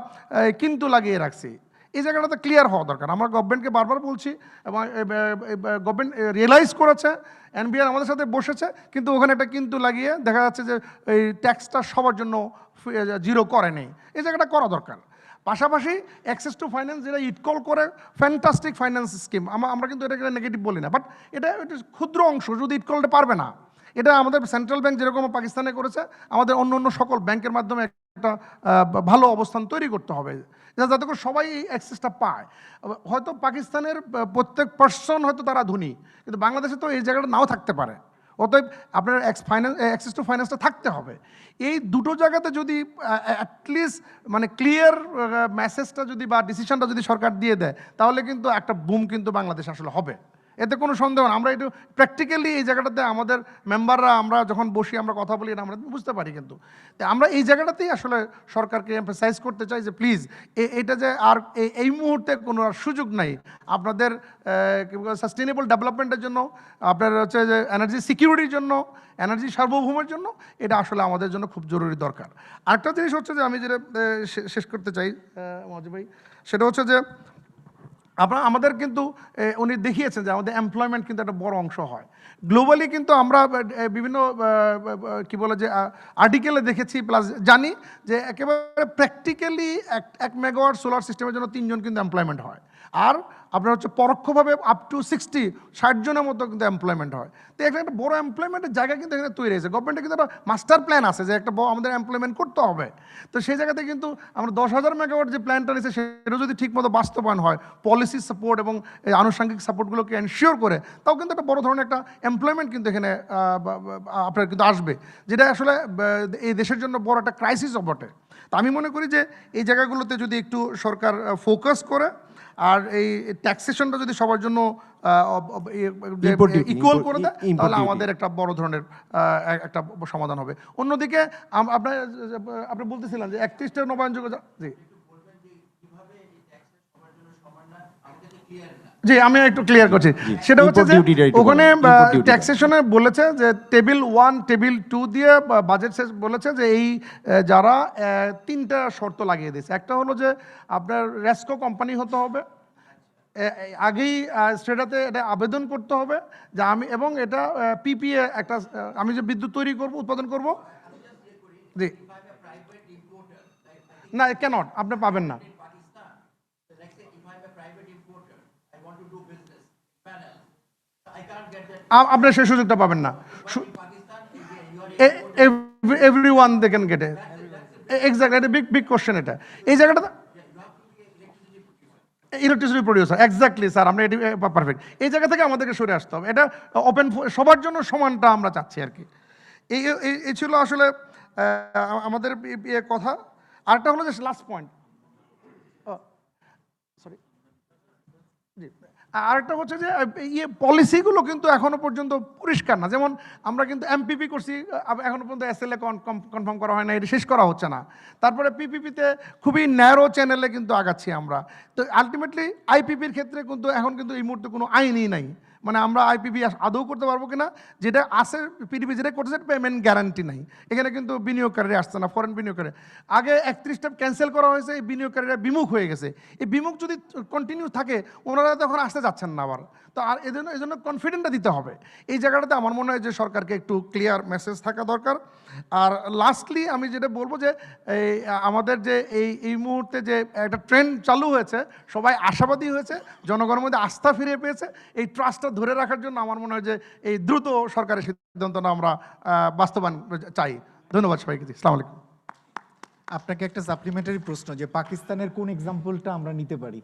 কিন্তু লাগিয়ে রাখছি, এই জায়গাটাতে ক্লিয়ার হওয়া দরকার। আমরা গভর্নমেন্টকে বারবার বলছি এবং গভর্নমেন্ট রিয়েলাইজ করেছে, এনবিআর আমাদের সাথে বসেছে, কিন্তু ওখানে একটা কিন্তু লাগিয়ে দেখা যাচ্ছে যে এই ট্যাক্সটা সবার জন্য জিরো করে নেই। এই জায়গাটা করা দরকার। পাশাপাশি অ্যাক্সেস টু ফাইন্যান্স যেটা ইটকল করে ফ্যান্টাস্টিক ফাইন্যান্স স্কিম, আমরা কিন্তু এটাকে নেগেটিভ বলি না, বাট এটা ক্ষুদ্র অংশ, যদি ইটকলটা পারবে না। এটা আমাদের সেন্ট্রাল ব্যাংক যেরকম পাকিস্তানে করেছে, আমাদের অন্য অন্য সকল ব্যাংকের মাধ্যমে একটা ভালো অবস্থান তৈরি করতে হবে যাতে করে সবাই এই অ্যাক্সেসটা পায়। হয়তো পাকিস্তানের প্রত্যেক পার্সন হয়তো তারা ধনী, কিন্তু বাংলাদেশে তো এই জায়গাটা নাও থাকতে পারে। অতএব আপনার অ্যাক্সেস টু ফাইন্যান্সটা থাকতে হবে। এই দুটো জায়গাতে যদি অ্যাটলিস্ট মানে ক্লিয়ার মেসেজটা যদি বা ডিসিশনটা যদি সরকার দিয়ে দেয়, তাহলে কিন্তু একটা বুম কিন্তু বাংলাদেশ আসলে হবে, এতে কোনো সন্দেহ না। আমরা একটু প্র্যাকটিক্যালি এই জায়গাটাতে আমাদের মেম্বাররা আমরা যখন বসি আমরা কথা বলি, আমরা বুঝতে পারি, কিন্তু আমরা এই জায়গাটাতেই আসলে সরকারকে এমফাসাইজ করতে চাই যে প্লিজ এটা যে আর এই মুহূর্তে কোনো আর সুযোগ নাই আপনাদের সাস্টেনেবল ডেভেলপমেন্টের জন্য, আপনার হচ্ছে যে এনার্জি সিকিউরিটির জন্য, এনার্জি সার্বভৌমের জন্য, এটা আসলে আমাদের জন্য খুব জরুরি দরকার। আরেকটা জিনিস হচ্ছে যে আমি যেটা শেষ করতে চাই মজিব ভাই, সেটা হচ্ছে যে আমাদের কিন্তু উনি দেখিয়েছেন যে আমাদের এমপ্লয়মেন্ট কিন্তু একটা বড় অংশ হয় গ্লোবালি, কিন্তু আমরা বিভিন্ন কি বলে যে আর্টিকেলে দেখেছি প্লাস জানি যে একেবারে প্র্যাকটিক্যালি 1 মেগাওয়াট সোলার সিস্টেমের জন্য 3 জন কিন্তু এমপ্লয়মেন্ট হয়, আর আপনার হচ্ছে পরোক্ষভাবে আপ টু 60 জনের মতো কিন্তু এমপ্লয়মেন্ট হয়। তো এখানে একটা বড় এমপ্লয়মেন্টের জায়গা কিন্তু এখানে তৈরি হয়েছে। গভর্নমেন্টের কিন্তু একটা মাস্টার প্ল্যান আছে যে একটা আমাদের এমপ্লয়মেন্ট করতে হবে। তো সেই জায়গাতে কিন্তু আমরা 10,000 মেগাওয়াট যে প্ল্যানটা নিয়েছে সেটা যদি ঠিকমতো বাস্তবায়ন হয়, পলিসি সাপোর্ট এবং আনুষঙ্গিক সাপোর্টগুলোকে এনশিওর করে, তাও কিন্তু একটা বড় ধরনের একটা এমপ্লয়মেন্ট কিন্তু এখানে আপনার কিন্তু আসবে, যেটা আসলে এই দেশের জন্য বড় একটা ক্রাইসিসও বটে। তো আমি মনে করি যে এই জায়গাগুলোতে যদি একটু সরকার ফোকাস করে, আর এই ট্যাক্সেশনটা যদি সবার জন্য ইকুয়াল করে দেয়, তাহলে আমাদের একটা বড় ধরনের একটা সমাধান হবে। অন্যদিকে আপনি বলতেছিলেন যে 31টা নবায়নযোগ্য, জি আমি একটু ক্লিয়ার করছি। সেটা হচ্ছে যে ওখানে ট্যাক্সেশনে বলেছে যে টেবিল 1 টেবিল 2 দিয়ে বাজেট শেষ বলেছে যে এই যারা 3টা শর্ত লাগিয়ে দিয়েছে। একটা হলো যে আপনার রেস্কো কোম্পানি হতে হবে, আগেই সেটাতে এটা আবেদন করতে হবে যে আমি, এবং এটা পিপিএ একটা আমি যে বিদ্যুৎ তৈরি করব উৎপাদন করব, জি না ক্যানট আপনি পাবেন না, আপনি সেই সুযোগটা পাবেন না। Everyone they can get it, exactly, এটা বিগ কোশ্চেন। এটা এই জায়গাটা ইলেকট্রিসিটি প্রডিউসার, এক্স্যাক্টলি স্যার, আমরা এটি পারফেক্ট। এই জায়গা থেকে আমাদেরকে সরে আসতে হবে, এটা ওপেন সবার জন্য সমানটা আমরা চাচ্ছি আর কি। এই ছিল আসলে আমাদের কথা। আরেকটা হলো যে লাস্ট পয়েন্ট, সরি জি, আরেকটা হচ্ছে যে পলিসিগুলো কিন্তু এখনো পর্যন্ত পরিষ্কার না। যেমন আমরা কিন্তু এমপিপি করছি, এখনো পর্যন্ত এসএলএ কনফার্ম করা হয় না, এটা শেষ করা হচ্ছে না। তারপরে পিপিপিতে খুবই ন্যারো চ্যানেলে কিন্তু আগাচ্ছি আমরা। তো আলটিমেটলি আইপিপির ক্ষেত্রে কিন্তু এখন কিন্তু এই মুহূর্তে কোনো আইনই নাই, মানে আমরা আইপিপি আদৌ করতে পারবো কিনা, যেটা আছে পিডিপি যেটা করতেছে পেমেন্ট গ্যারান্টি নাই। এখানে কিন্তু বিনিয়োগকারীরা আসছে না, ফরেন বিনিয়োগকারী। আগে 31টা ক্যান্সেল করা হয়েছে, এই বিনিয়োগকারীরা বিমুখ হয়ে গেছে। এই বিমুখ যদি কন্টিনিউ থাকে, ওনারা তখন আসতে যাচ্ছেন না আবার। তো আর এই জন্য কনফিডেন্টটা দিতে হবে। এই জায়গাটাতে আমার মনে হয় যে সরকারকে একটু ক্লিয়ার মেসেজ থাকা দরকার। আর লাস্টলি আমি যেটা বলবো যে আমাদের যে এই মুহূর্তে যে একটা ট্রেন্ড চালু হয়েছে, সবাই আশাবাদী হয়েছে, জনগণের মধ্যে আস্থা ফিরে পেয়েছে। এই ট্রাস্টটা ধরে রাখার জন্য আমার মনে হয় যে এই দ্রুত সরকারের সিদ্ধান্তটা আমরা বাস্তবায়ন চাই। ধন্যবাদ সবাইকে। আসসালামু আলাইকুম। আপনাকে একটা সাপ্লিমেন্টারি প্রশ্ন, যে পাকিস্তানের কোন এক্সাম্পলটা আমরা নিতে পারি?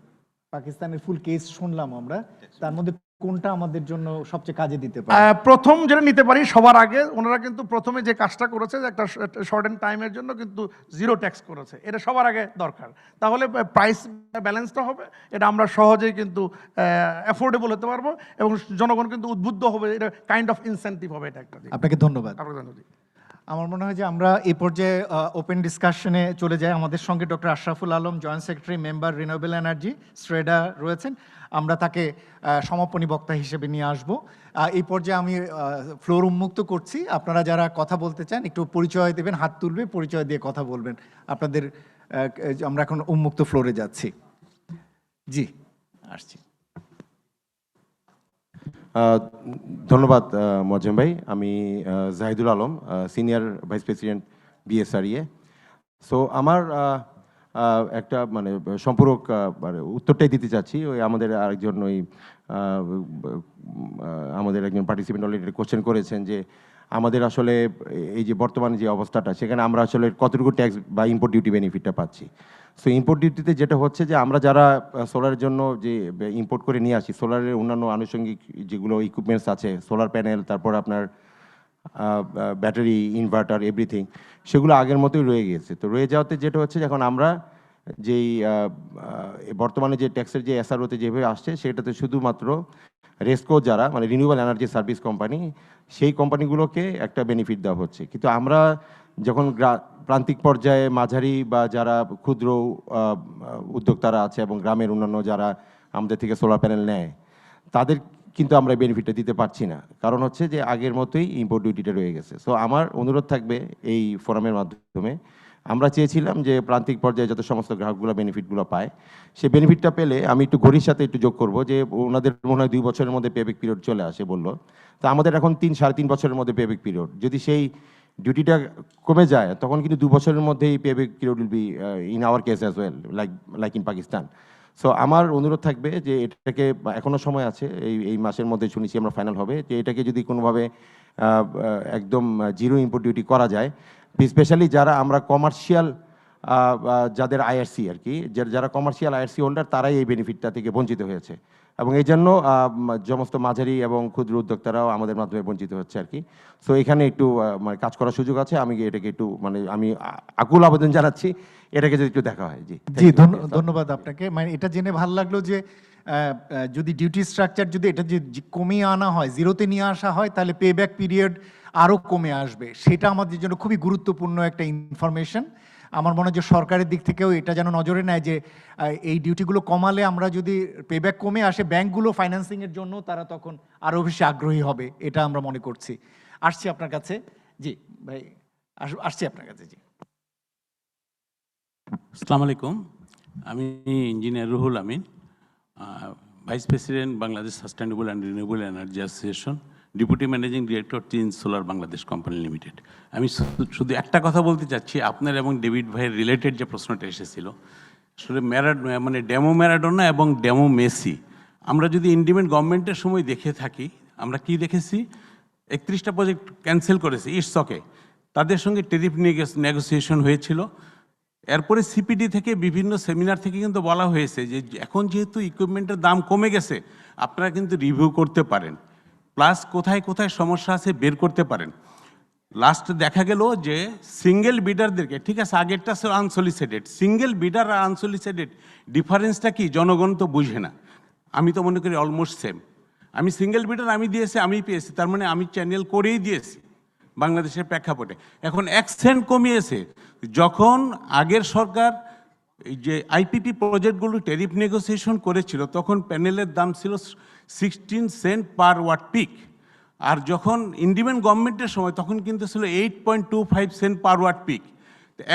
পাকিস্তানের ফুল কেস শুনলাম আমরা, তার মধ্যে কোনটা আমাদের জন্য সবচেয়ে কাজে দিতে পারে? প্রথম যেটা নিতে পারি, সবার আগে ওনারা কিন্তু প্রথমে যে কাজটা করেছে যে একটা শর্ট এন্ড টাইমের জন্য কিন্তু 0 ট্যাক্স করেছে, এটা সবার আগে দরকার। তাহলে প্রাইস ব্যালেন্সটা হবে, এটা আমরা সহজেই কিন্তু অ্যাফোর্ডেবল হতে পারবো এবং জনগণ কিন্তু উদ্বুদ্ধ হবে, এটা কাইন্ড অফ ইনসেন্টিভ হবে। এটা একটা। আপনাকে ধন্যবাদ। আপনাকে ধন্যবাদ। আমার মনে হয় যে আমরা এই পর্যায়ে ওপেন ডিসকাশনে চলে যাই। আমাদের সঙ্গে doctor Ashraful Alam, joint secretary, member, renewable energy, SREDA রয়েছেন। আমরা তাকে সমাপনী বক্তা হিসেবে নিয়ে আসব। এই পর্যায়ে আমি ফ্লোর উন্মুক্ত করছি। আপনারা যারা কথা বলতে চান একটু পরিচয় দেবেন, হাত তুলবে, পরিচয় দিয়ে কথা বলবেন। আপনাদের আমরা এখন উন্মুক্ত ফ্লোরে যাচ্ছি। জি, আসছি। ধন্যবাদ মোয়াজ্জেম ভাই। আমি Zahidul Alam, senior vice president BSREA. So আমার একটা মানে সম্পূরক মানে উত্তরটাই দিতে চাচ্ছি। ওই আমাদের আরেকজন ওই আমাদের একজন পার্টিসিপেন্ট অলরেডি কোশ্চেন করেছেন যে আমাদের আসলে এই যে বর্তমান যে অবস্থাটা, সেখানে আমরা আসলে কতটুকু ট্যাক্স বা ইম্পোর্ট ডিউটি বেনিফিটটা পাচ্ছি। সো ইম্পোর্ট ডিউটিতে যেটা হচ্ছে যে আমরা যারা সোলারের জন্য যে ইম্পোর্ট করে নিয়ে আসি, সোলারের অন্যান্য আনুষঙ্গিক যেগুলো ইকুইপমেন্টস আছে, সোলার প্যানেল, তারপর আপনার ব্যাটারি, ইনভার্টার, এভরিথিং, সেগুলো আগের মতোই রয়ে গিয়েছে। তো রয়ে যাওয়াতে যেটা হচ্ছে এখন আমরা যেই বর্তমানে যে ট্যাক্সের যে এসআরওতে যেভাবে আসছে, সেটাতে শুধুমাত্র রেসকো যারা মানে রিনিউয়েবল এনার্জি সার্ভিস কোম্পানি, সেই কোম্পানিগুলোকে একটা বেনিফিট দেওয়া হচ্ছে। কিন্তু আমরা যখন প্রান্তিক পর্যায়ে মাঝারি বা যারা ক্ষুদ্র উদ্যোক্তারা আছে এবং গ্রামের অন্যান্য যারা আমাদের থেকে সোলার প্যানেল নেয়, তাদের কিন্তু আমরা বেনিফিটটা দিতে পারছি না। কারণ হচ্ছে যে আগের মতোই ইম্পোর্ট ডিউটিটা রয়ে গেছে। সো আমার অনুরোধ থাকবে এই ফোরামের মাধ্যমে, আমরা চেয়েছিলাম যে প্রান্তিক পর্যায়ে যত সমস্ত গ্রাহকগুলো বেনিফিটগুলো পায়, সেই বেনিফিটটা পেলে আমি একটু ঘড়ির সাথে একটু যোগ করব যে ওনাদের মনে হয় 2 বছরের মধ্যে পেব্যাক পিরিয়ড চলে আসে বললো। তো আমাদের এখন 3-3.5 বছরের মধ্যে পেব্যাক পিরিয়ড। যদি সেই ডিউটিটা কমে যায় তখন কিন্তু 2 বছরের মধ্যেই payback period will be in our case as well, like in Pakistan. So আমার অনুরোধ থাকবে যে এটাকে, এখনও সময় আছে, এই মাসের মধ্যে শুনেছি আমরা ফাইনাল হবে, যে এটাকে যদি কোনোভাবে একদম জিরো ইম্পোর্ট ডিউটি করা যায়, স্পেশালি যারা আমরা কমার্শিয়াল যাদের আইআরসি আর কি, যারা কমার্শিয়াল আইআরসি হোল্ডার, তারাই এই বেনিফিটটা থেকে বঞ্চিত হয়েছে এবং এই জন্য সমস্ত মাঝারি এবং ক্ষুদ্র উদ্যোক্তারাও আমাদের মাধ্যমে বঞ্চিত হচ্ছে আর কি। সো এখানে একটু মানে কাজ করার সুযোগ আছে। আমি এটাকে একটু মানে আমি আকুল আবেদন জানাচ্ছি, এটাকে যদি একটু দেখা হয়। জি জি, ধন্যবাদ আপনাকে। মানে এটা জেনে ভালো লাগলো যে যদি ডিউটি স্ট্রাকচার যদি এটা যে কমিয়ে আনা হয়, জিরোতে নিয়ে আসা হয়, তাহলে পে ব্যাক পিরিয়ড আরও কমে আসবে। সেটা আমাদের জন্য খুবই গুরুত্বপূর্ণ একটা ইনফরমেশন। আমার মনে হয় যে সরকারের দিক থেকেও এটা যেন নজরে নেয় যে এই ডিউটিগুলো কমালে আমরা যদি পে ব্যাক কমে আসে, ব্যাংকগুলো ফাইন্যান্সিংয়ের জন্য তারা তখন আরও বেশি আগ্রহী হবে, এটা আমরা মনে করছি। আসছি আপনার কাছে। জি ভাই, আসছি আপনার কাছে। জি, আসসালামু আলাইকুম। আমি engineer Ruhul Amin, vice president Bangladesh sustainable and renewable energy association, deputy managing director, চিন সোলার বাংলাদেশ কোম্পানি লিমিটেড। আমি শুধু একটা কথা বলতে চাচ্ছি, আপনার এবং ডেভিড ভাইয়ের রিলেটেড যে প্রশ্নটা এসেছিল, আসলে মানে ডেমো ম্যারাডোনা এবং ডেমো মেসি, আমরা যদি ইন্ডিপেন্ডেন্ট গভর্নমেন্টের সময় দেখে থাকি, আমরা কি দেখেছি, 31টা প্রজেক্ট ক্যান্সেল করেছে, ইটস ওকে, তাদের সঙ্গে টেরিফ নেগোসিয়েশন হয়েছিল। এরপরে সিপিডি থেকে বিভিন্ন সেমিনার থেকে কিন্তু বলা হয়েছে যে এখন যেহেতু ইকুইপমেন্টের দাম কমে গেছে, আপনারা কিন্তু রিভিউ করতে পারেন, প্লাস কোথায় কোথায় সমস্যা আছে বের করতে পারেন। লাস্ট দেখা গেল যে সিঙ্গেল বিডারদেরকে, ঠিক আছে আগেরটা আনসলিসিটেড, সিঙ্গেল বিডার আর আনসলিসিটেড ডিফারেন্সটা কি জনগণ তো বুঝে না। আমি তো মনে করি অলমোস্ট সেম। আমি সিঙ্গেল বিডার আমি দিয়েছি, আমি পেয়েছি, তার মানে আমি চ্যানেল করেই দিয়েছি বাংলাদেশের প্রেক্ষাপটে। এখন 1 সেন্ট কমিয়েছে। যখন আগের সরকার এই যে আইপিপি প্রজেক্টগুলো ট্যারিফ নেগোসিয়েশন করেছিল, তখন প্যানেলের দাম ছিল 16 সেন্ট পার ওয়াট পিক। আর যখন ইন্ডিপেন্ডেন্ট গভর্নমেন্টের সময় তখন কিন্তু ছিল 8.25 cent per watt peak.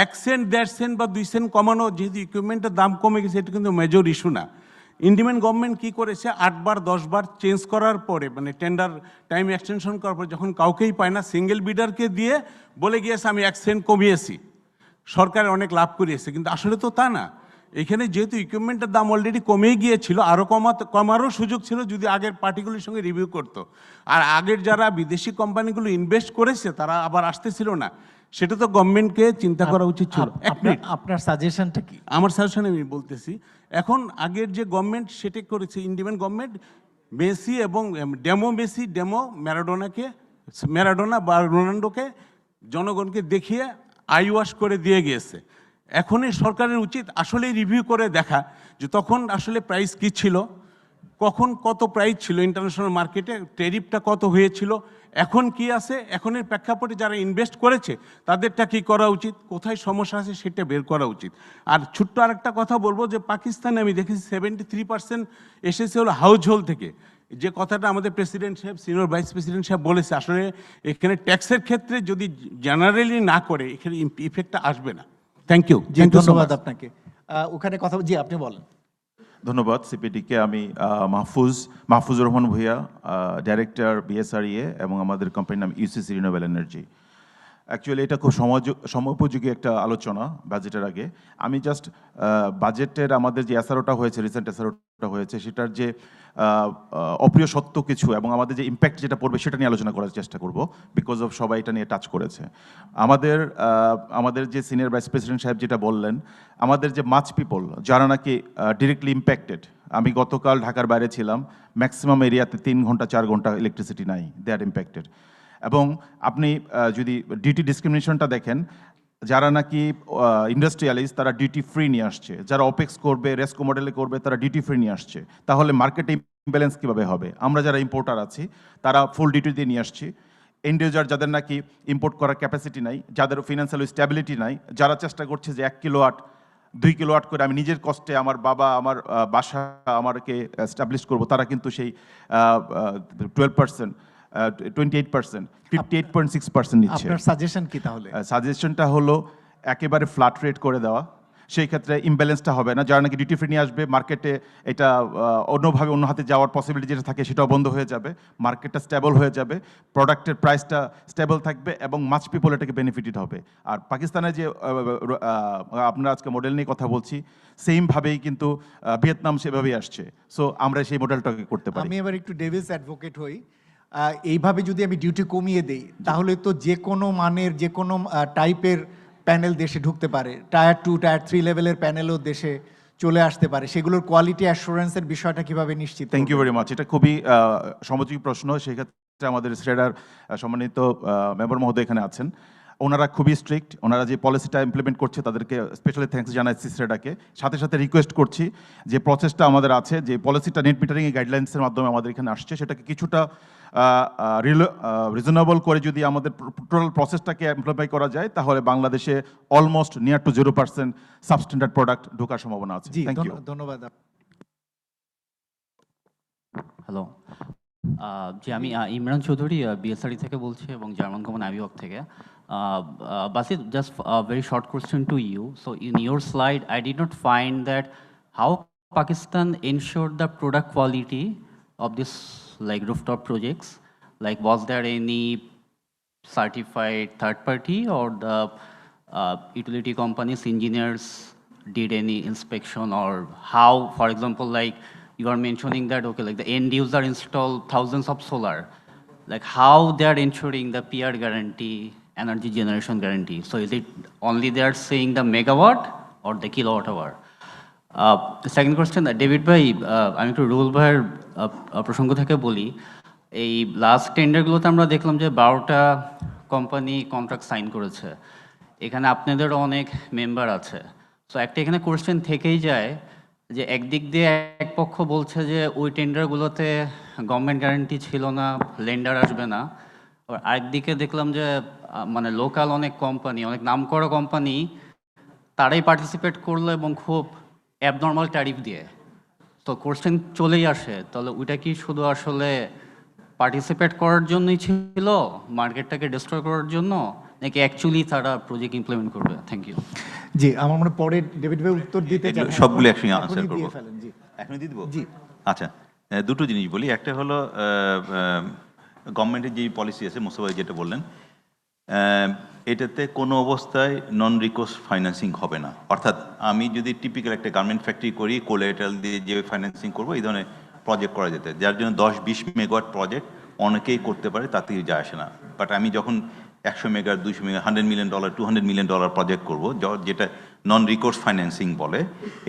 1 cent, 1.5 cent বা 2 সেন্ট কমানো, যেহেতু ইকুইপমেন্টের দাম কমে গেছে, এটা কিন্তু মেজর ইস্যু না। ইন্ডিপেন্ডেন্ট গভর্নমেন্ট কী করেছে, 8 বার 10 বার চেঞ্জ করার পরে, মানে টেন্ডার টাইম এক্সটেনশন করার পরে, যখন কাউকেই পায় না, সিঙ্গেল বিডারকে দিয়ে বলে গিয়েছে আমি 1 সেন্ট কমিয়েছি, সরকার অনেক লাভ করিয়েছে। কিন্তু আসলে তো তা না। এখানে যেহেতু ইকুইপমেন্টের দাম অলরেডি কমে গিয়েছিল, আরও কমারও সুযোগ ছিল যদি আগের পার্টিগুলির সঙ্গে রিভিউ করতো। আর আগের যারা বিদেশি কোম্পানিগুলো ইনভেস্ট করেছে তারা আবার আসতেছিল না, সেটা তো গভর্নমেন্টকে চিন্তা করা উচিত ছিল। আপনার সাজেশনটা কি? আমার সাজেশন আমি বলতেছি, এখন আগের যে গভর্নমেন্ট সেটা করেছে, ইন্ডিপেন্ডেন্ট গভর্নমেন্ট মেসি এবং ডেমো মেসি, ডেমো ম্যারাডোনা বা রোনাল্ডোকে জনগণকে দেখিয়ে আইওয়াশ করে দিয়ে গিয়েছে। এখন এই সরকারের উচিত আসলেই রিভিউ করে দেখা যে তখন আসলে প্রাইস কী ছিল, কখন কত প্রাইস ছিল ইন্টারন্যাশনাল মার্কেটে, ট্যারিফটা কত হয়েছিল, এখন কি আছে, এখনের প্রেক্ষাপটে যারা ইনভেস্ট করেছে তাদেরটা কি করা উচিত, কোথায় সমস্যা আছে সেটা বের করা উচিত। আর ছোট্ট আরেকটা কথা বলবো যে পাকিস্তানে আমি দেখেছি 73% এসেছে হলো হাউস হোল্ড থেকে। যে কথাটা আমাদের প্রেসিডেন্ট সাহেব, সিনিয়র ভাইস প্রেসিডেন্ট সাহেব বলেছে, আসলে এখানে ট্যাক্সের ক্ষেত্রে যদি জেনারেলি না করে এখানে ইফেক্টটা আসবে না। Thank you. জি, ধন্যবাদ আপনাকে। ওখানে কথা, জি আপনি বলেন। ধন্যবাদ সিপিডিকে। আমি মাহফুজুর রহমান ভূঁইয়া, ডাইরেক্টর বিএসআরইএ, এবং আমাদের কোম্পানির নাম ইউসিসি রিনিউয়েবল এনার্জি। অ্যাকচুয়ালি এটা খুব সময়োপযোগী একটা আলোচনা বাজেটের আগে। আমি জাস্ট বাজেটের আমাদের যে এসআরওটা হয়েছে, রিসেন্ট এসআরওটা হয়েছে, সেটার যে অপ্রিয় সত্য কিছু এবং আমাদের যে ইম্প্যাক্ট যেটা পড়বে সেটা নিয়ে আলোচনা করার চেষ্টা করব, বিকজ অফ সবাই এটা নিয়ে টাচ করেছে। আমাদের যে সিনিয়র ভাইস প্রেসিডেন্ট সাহেব যেটা বললেন, আমাদের যে মাচ পিপল যারা নাকি ডিরেক্টলি ইম্প্যাক্টেড, আমি গতকাল ঢাকার বাইরে ছিলাম, ম্যাক্সিমাম এরিয়াতে 3 ঘন্টা 4 ঘন্টা ইলেকট্রিসিটি নাই, দে আর ইম্প্যাক্টেড। এবং আপনি যদি ডিউটি ডিসক্রিমিনেশনটা দেখেন, যারা নাকি ইন্ডাস্ট্রিয়ালিস্ট তারা ডিউটি ফ্রি নিয়ে আসছে, যারা অপেক্স করবে, রেস্কো মডেলে করবে, তারা ডিউটি ফ্রি নিয়ে আসছে। তাহলে মার্কেটে ইমব্যালেন্স কীভাবে হবে? আমরা যারা ইম্পোর্টার আছি তারা ফুল ডিউটি দিয়ে নিয়ে আসছি। এন্ড ইউজার যাদের নাকি ইম্পোর্ট করার ক্যাপাসিটি নাই, যাদের ফিনান্সিয়াল স্ট্যাবিলিটি নাই, যারা চেষ্টা করছে যে 1 কিলোওয়াট 2 কিলোওয়াট করে আমি নিজের কষ্টে আমার বাবা আমার বাসা আমাকে এস্টাবলিশ করবো, তারা কিন্তু সেই 12%, 28%, 58.6% নিচ্ছে। আপনার সাজেশন কি তাহলে? সাজেশনটা হলো একেবারে ফ্ল্যাট রেট করে দেওয়া। সেই ক্ষেত্রে ইমব্যালেন্সটা হবে না। যারা নাকি ডিউটি ফ্রি নিয়ে আসবে, মার্কেটে এটা অন্যভাবে অন্য হাতে যাওয়ার পসিবিলিটি যেটা থাকে সেটাও বন্ধ হয়ে যাবে, মার্কেটটা স্টেবল হয়ে যাবে, প্রোডাক্টের প্রাইসটা স্টেবল থাকবে এবং মাচ পিপল এটাকে বেনিফিটেড হবে। আর পাকিস্তানের যে আপনারা আজকে মডেল নিয়ে কথা বলছি, সেমভাবেই কিন্তু ভিয়েতনাম সেভাবেই আসছে। সো আমরা সেই মডেলটাকে করতে পারি। আমি এবার একটু ডেভিলস অ্যাডভোকেট হই। এইভাবে যদি আমি ডিউটি কমিয়ে দেই, তাহলে তো যে কোনো মানের যে কোনো টাইপের প্যানেল দেশে ঢুকতে পারে, টায়ার 2 টায়ার 3 লেভেলের প্যানেলও দেশে চলে আসতে পারে। সেগুলোর কোয়ালিটি অ্যাসুরেন্সের বিষয়টা কিভাবে নিশ্চিত? Thank you very much. এটা খুবই সমযোগী প্রশ্ন। সেই ক্ষেত্রে আমাদের শ্রেডার সম্মানিত মেম্বার মহোদয় এখানে আছেন, ওনারা খুবই স্ট্রিক্ট। ওনারা যে পলিসিটা ইমপ্লিমেন্ট করছে তাদেরকে স্পেশালি থ্যাঙ্কস জানাচ্ছি শ্রেডাকে। সাথে সাথে রিকোয়েস্ট করছি যে প্রসেসটা আমাদের আছে, যে পলিসিটা নেট মিটারিং গাইডলাইন্সের মাধ্যমে আমাদের এখানে আসছে, সেটাকে কিছুটা রিজনেবল করে যদি আমাদের টোটাল প্রসেসটাকে ইমপ্লিমেন্ট করা যায়, তাহলে বাংলাদেশে almost near to 0% substandard product ঢোকার সম্ভাবনা আছে। জি, থ্যাংক ইউ। ধন্যবাদ। হ্যালো, জি আমি ইমরান চৌধুরী বিএসআরই থেকে বলছি এবং জার্মান কোম্পানি আইবিওক থেকে। Basit, just a very short question to you. So in your slide, I did not find that how Pakistan ensured the product quality of this like rooftop projects. Like, was there any certified third party, or the utility companies engineers did any inspection, or how, for example, like you are mentioning that, okay, like the end user installed thousands of solar, like how they are ensuring the PR guarantee, energy generation guarantee? So is it only they are saying the megawatt or the kilowatt hour? Second question, David ভাই, আমি একটু rule ভাইয়ের প্রসঙ্গ থেকে বলি। এই last টেন্ডারগুলোতে আমরা দেখলাম যে 12টা কোম্পানি কন্ট্রাক্ট সাইন করেছে। এখানে আপনাদেরও অনেক মেম্বার আছে। সো একটা এখানে কোয়েশ্চেন থেকেই যায় যে একদিক দিয়ে এক পক্ষ বলছে যে ওই টেন্ডারগুলোতে গভর্নমেন্ট গ্যারান্টি ছিল না, লেন্ডার আসবে না। আর আরেকদিকে দেখলাম যে মানে লোকাল অনেক কোম্পানি, অনেক নামকরা কোম্পানি, তারাই পার্টিসিপেট করলো এবং খুব অ্যাবনর্মাল ট্যারিফ দিয়ে। তো কোশ্চেন চলেই আসে, তাহলে ওইটা কি শুধু আসলে পার্টিসিপেট করার জন্যই ছিল, মার্কেটটাকে ডিস্ট্রয় করার জন্য, নাকি অ্যাকচুয়ালি তারা প্রজেক্ট ইমপ্লিমেন্ট করবে? Thank you. জি, আমার মনে পরে ডেভিড ভাই উত্তর দিতে চান। সবগুলো একসঙ্গে আনসার করব। জি, এখনই দিয়ে দেবো? জি। আচ্ছা, দুটো জিনিস বলি। একটা হলো গভর্নমেন্টের যে পলিসি আছে, মোস্তফা যেটা বললেন, এটাতে কোনো অবস্থায় নন রিকোর্স ফাইন্যান্সিং হবে না। অর্থাৎ আমি যদি টিপিক্যাল একটা গার্মেন্ট ফ্যাক্টরি করি, কোলাটেরাল দিয়ে যে ফাইন্যান্সিং করবো, এই ধরনের প্রজেক্ট করা যেতে, যার জন্য 10-20 মেগাওয়াট প্রজেক্ট অনেকেই করতে পারে, তাতে যায় আসে না। বাট আমি যখন 100 মেগার, 200 মেগা, $100 মিলিয়ন, $200 মিলিয়ন প্রজেক্ট করবো, যেটা নন রিকোর্স ফাইন্যান্সিং বলে,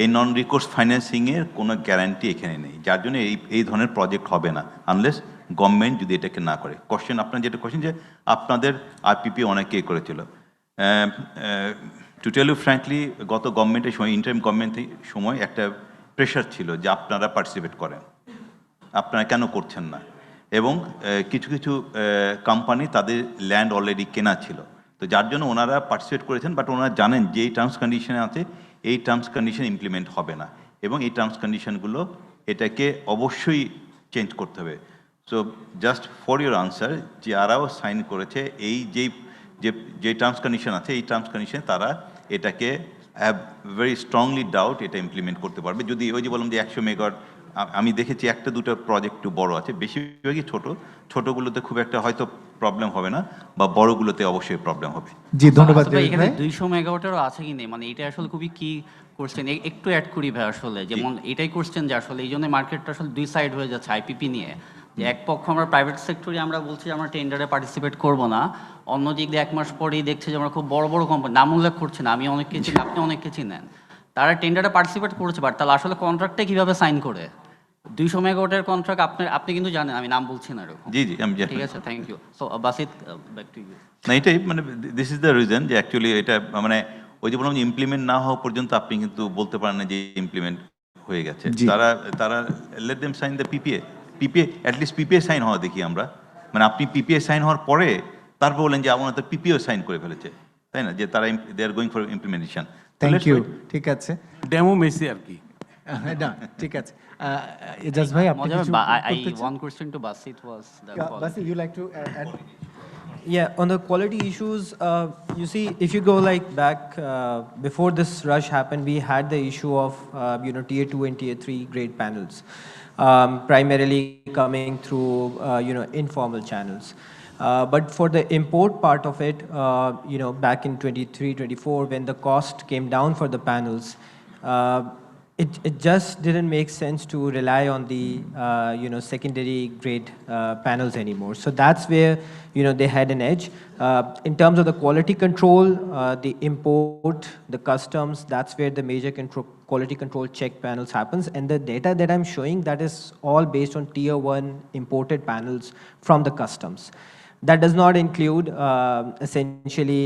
এই নন রিকোর্স ফাইন্যান্সিংয়ের কোনো গ্যারান্টি এখানে নেই, যার জন্য এই ধরনের প্রজেক্ট হবে না আনলেস গভর্নমেন্ট যদি এটাকে না করে। কোশ্চেন আপনার যেটা কোশ্চেন যে আপনাদের আরপিপি অনেকেই করেছিল, টু টেল ইউ ফ্র্যাঙ্কলি, গত গভর্নমেন্টের সময়, ইন্টারিম গভর্নমেন্টের সময় একটা প্রেশার ছিল যে আপনারা পার্টিসিপেট করেন, আপনারা কেন করছেন না? এবং কিছু কিছু কোম্পানি তাদের ল্যান্ড অলরেডি কেনা ছিল, তো যার জন্য ওনারা পার্টিসিপেট করেছেন, বাট ওনারা জানেন যে এই টার্মস কন্ডিশনে আছে, এই টার্মস কন্ডিশন ইমপ্লিমেন্ট হবে না, এবং এই টার্মস কন্ডিশনগুলো এটাকে অবশ্যই চেঞ্জ করতে হবে। So just for your answer, যারাও সাইন করেছে এই যে টার্মস কন্ডিশন আছে, এই টার্মস কন্ডিশনে তারা এটাকে হ্যাভ ভেরি স্ট্রংলি ডাউট এটা ইমপ্লিমেন্ট করতে পারবে। যদি ওই যে বললাম যে 100 মেগাওয়াট, আমি দেখেছি একটা দুটো প্রজেক্ট একটু বড় আছে, বেশিরভাগই ছোটগুলোতে খুব একটা হয়তো প্রবলেম হবে না, বা বড়গুলোতে অবশ্যই প্রবলেম হবে। জি, ধন্যবাদ। এখানে 200 মেগাওয়াটেরও আছে কি নেই, মানে এটা আসলে খুবই কি কোশ্চেন, একটু অ্যাড করি ভাই। আসলে যেমন এটাই কোশ্চেন যে আসলে এই জন্য মার্কেটটা আসলে দুই সাইড হয়ে যাচ্ছে আইপিপি নিয়ে, যে এক পক্ষ আমরা প্রাইভেট সেক্টরে আমরা বলছি যে আমরা টেন্ডারে পার্টিসিপেট করব না, অন্যদিক দিয়ে 1 মাস পরেই দেখছে যে আমরা খুব বড় বড় কোম্পানি, নাম উল্লেখ করছে না, আমি অনেককে চিনি, আপনি অনেককে চিনেন, তারা টেন্ডারে পার্টিসিপেট করেছে, বাট তাহলে আসলে কন্ট্রাক্টে কিভাবে সাইন করে 200 মেগাওয়াটের কন্ট্রাক্ট আপনি কিন্তু জানেন, আমি নাম বলছি না এরকম। জি আমি জানি। ঠিক আছে, thank you. So Basit, back to you. না, এটাই মানে দিস ইজ দ্য রিজন যে অ্যাকচুয়ালি এটা মানে ওই যে বললাম যে ইমপ্লিমেন্ট না হওয়া পর্যন্ত আপনি কিন্তু বলতে পারেন না যে ইমপ্লিমেন্ট হয়ে গেছে। তারা let them sign the PPA at least PPA sign হওয়া দেখি আমরা, মানে আপনি পিপিএ সাইন হওয়ার পরে তারপর বলেন যে আমার তো পিপিও সাইন করে ফেলেছে, তাই না, যে তারা they are going for implementation. Thank you, ঠিক আছে, ডেমো মেসি আর কি। না ঠিক আছে। এজাজ ভাই, আপনি কিছু one question to Basit was the Basit, you like to add? Yeah, on the quality issues, you see, if you go like back before this rush happened, we had the issue of tier 2 and tier 3 grade panels, primarily coming through informal channels. But for the import part of it, back in 23-24, when the cost came down for the panels, it just didn't make sense to rely on the secondary grade panels anymore. So that's where they had an edge in terms of the quality control, the import, the customs. That's where the major quality control check panels happens, and the data that I'm showing, that is all based on tier 1 imported panels from the customs. That does not include essentially,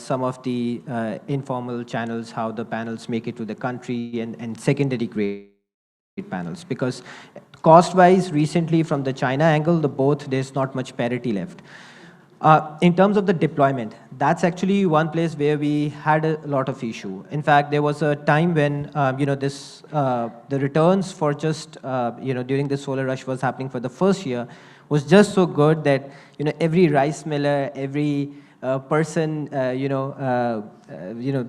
some of the informal channels, how the panels make it to the country, and secondary grade panels. Because cost-wise, recently from the China angle, there's not much parity left. In terms of the deployment, that's actually one place where we had a lot of issue. In fact, there was a time when the returns for just during the solar rush was happening for the first year was just so good that every rice miller, every person,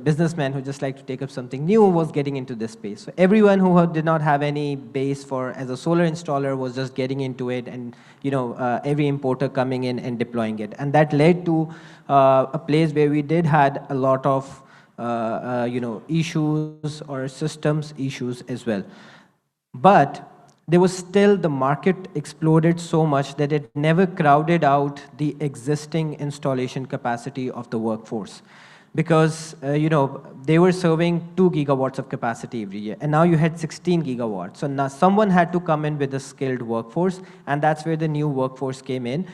businessman who just like to take up something new was getting into this space. So everyone who did not have any base as a solar installer was just getting into it, and every importer coming in and deploying it, and that led to a place where we did had a lot of issues or systems issues as well. But there was still, the market exploded so much that it never crowded out the existing installation capacity of the workforce. Because, they were serving 2 gigawatts of capacity every year, and now you had 16 gigawatts. So now someone had to come in with a skilled workforce, and that's where the new workforce came in.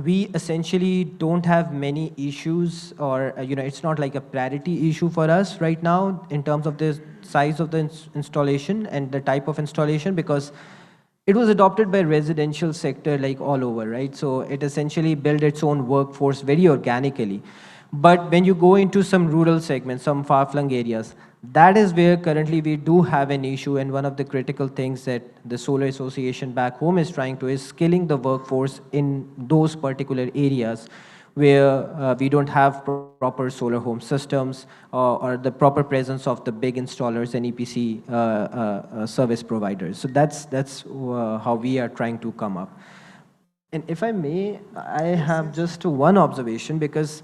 We essentially don't have many issues, or, it's not like a priority issue for us right now in terms of the size of the installation and the type of installation, because it was adopted by residential sector like all over, right? So it essentially built its own workforce very organically. But when you go into some rural segments, some far-flung areas, that is where currently we do have an issue, and one of the critical things that the Solar Association back home is trying to is skilling the workforce in those particular areas where we don't have proper solar home systems, or the proper presence of the big installers and EPC service providers. So that's how we are trying to come up. And if I may, I have just one observation, because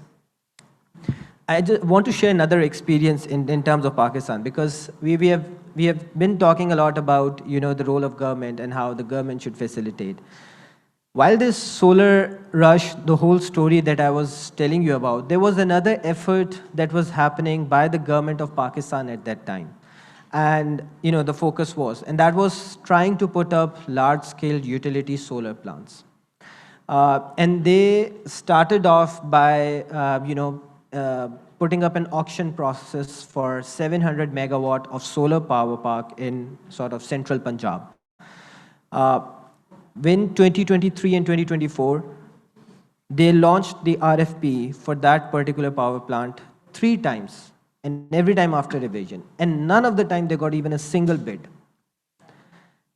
I just want to share another experience in terms of Pakistan, because we have been talking a lot about the role of government and how the government should facilitate. While this solar rush, the whole story that I was telling you about, there was another effort that was happening by the government of Pakistan at that time. And the focus was, and that was trying to put up large-scale utility solar plants. And they started off by putting up an auction process for 700 megawatt of solar power park in sort of central Punjab. when 2023 and 2024, they launched the RFP for that particular power plant 3 times, and every time after revision. And none of the time they got even a single bid.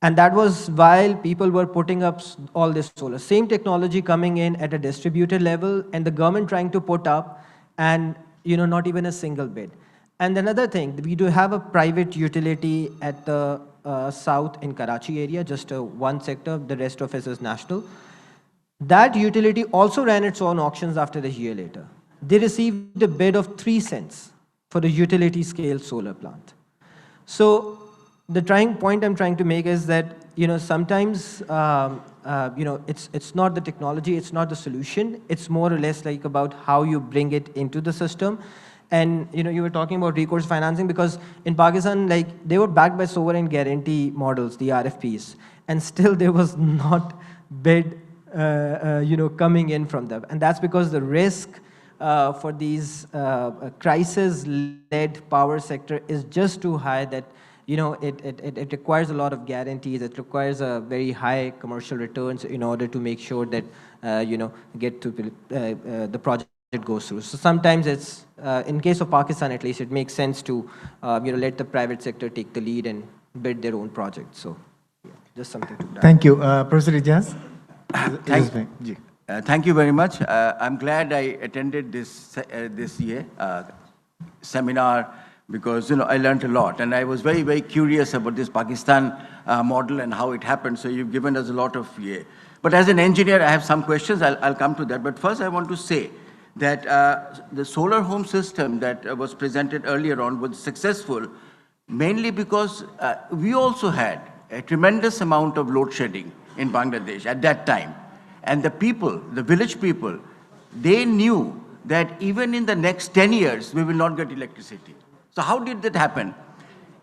And that was while people were putting up all this solar. Same technology coming in at a distributed level, and the government trying to put up, and not even a single bid. And another thing, we do have a private utility at the south in Karachi area, just one sector, the rest of it is national. That utility also ran its own auctions after a year later. They received a bid of 3 cents for a utility scale solar plant. So the point I'm trying to make is that, sometimes, it's not the technology, it's not the solution, it's more or less like about how you bring it into the system. And, you were talking about recourse financing, because in Pakistan, like, they were backed by sovereign guarantee models, the RFPs, and still there was not bid, coming in from them. And that's because the risk for these crisis-led power sector is just too high that, it requires a lot of guarantees. It requires a very high commercial returns in order to make sure that, get to the project goes through. So sometimes it's, in case of Pakistan at least, it makes sense to, let the private sector take the lead and bid their own project. So, yeah, just something to that. Thank you. Professor Ijaz? Thank you very much. I'm glad I attended this year seminar, because I learned a lot, and I was very, very curious about this Pakistan model and how it happened. So you've given us a lot of But as an engineer, I have some questions. I'll come to that. But first, I want to say that the solar home system that was presented earlier on was successful, mainly because we also had a tremendous amount of load shedding in Bangladesh at that time. And the people, the village people, they knew that even in the next 10 years, we will not get electricity. So how did that happen?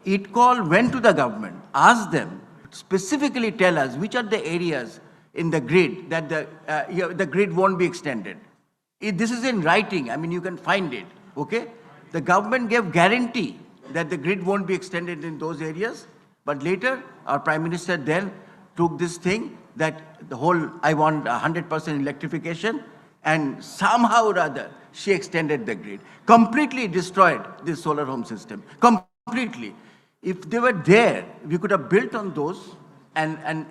ITCOL went to the government, asked them, specifically tell us which are the areas in the grid that the grid won't be extended. This is in writing. I mean, you can find it, okay? The government gave guarantee that the grid won't be extended in those areas. But later, our Prime Minister then took this thing that the whole, I want 100% electrification, and somehow or other, she extended the grid. Completely destroyed this solar home system. Completely. If they were there, we could have built on those. And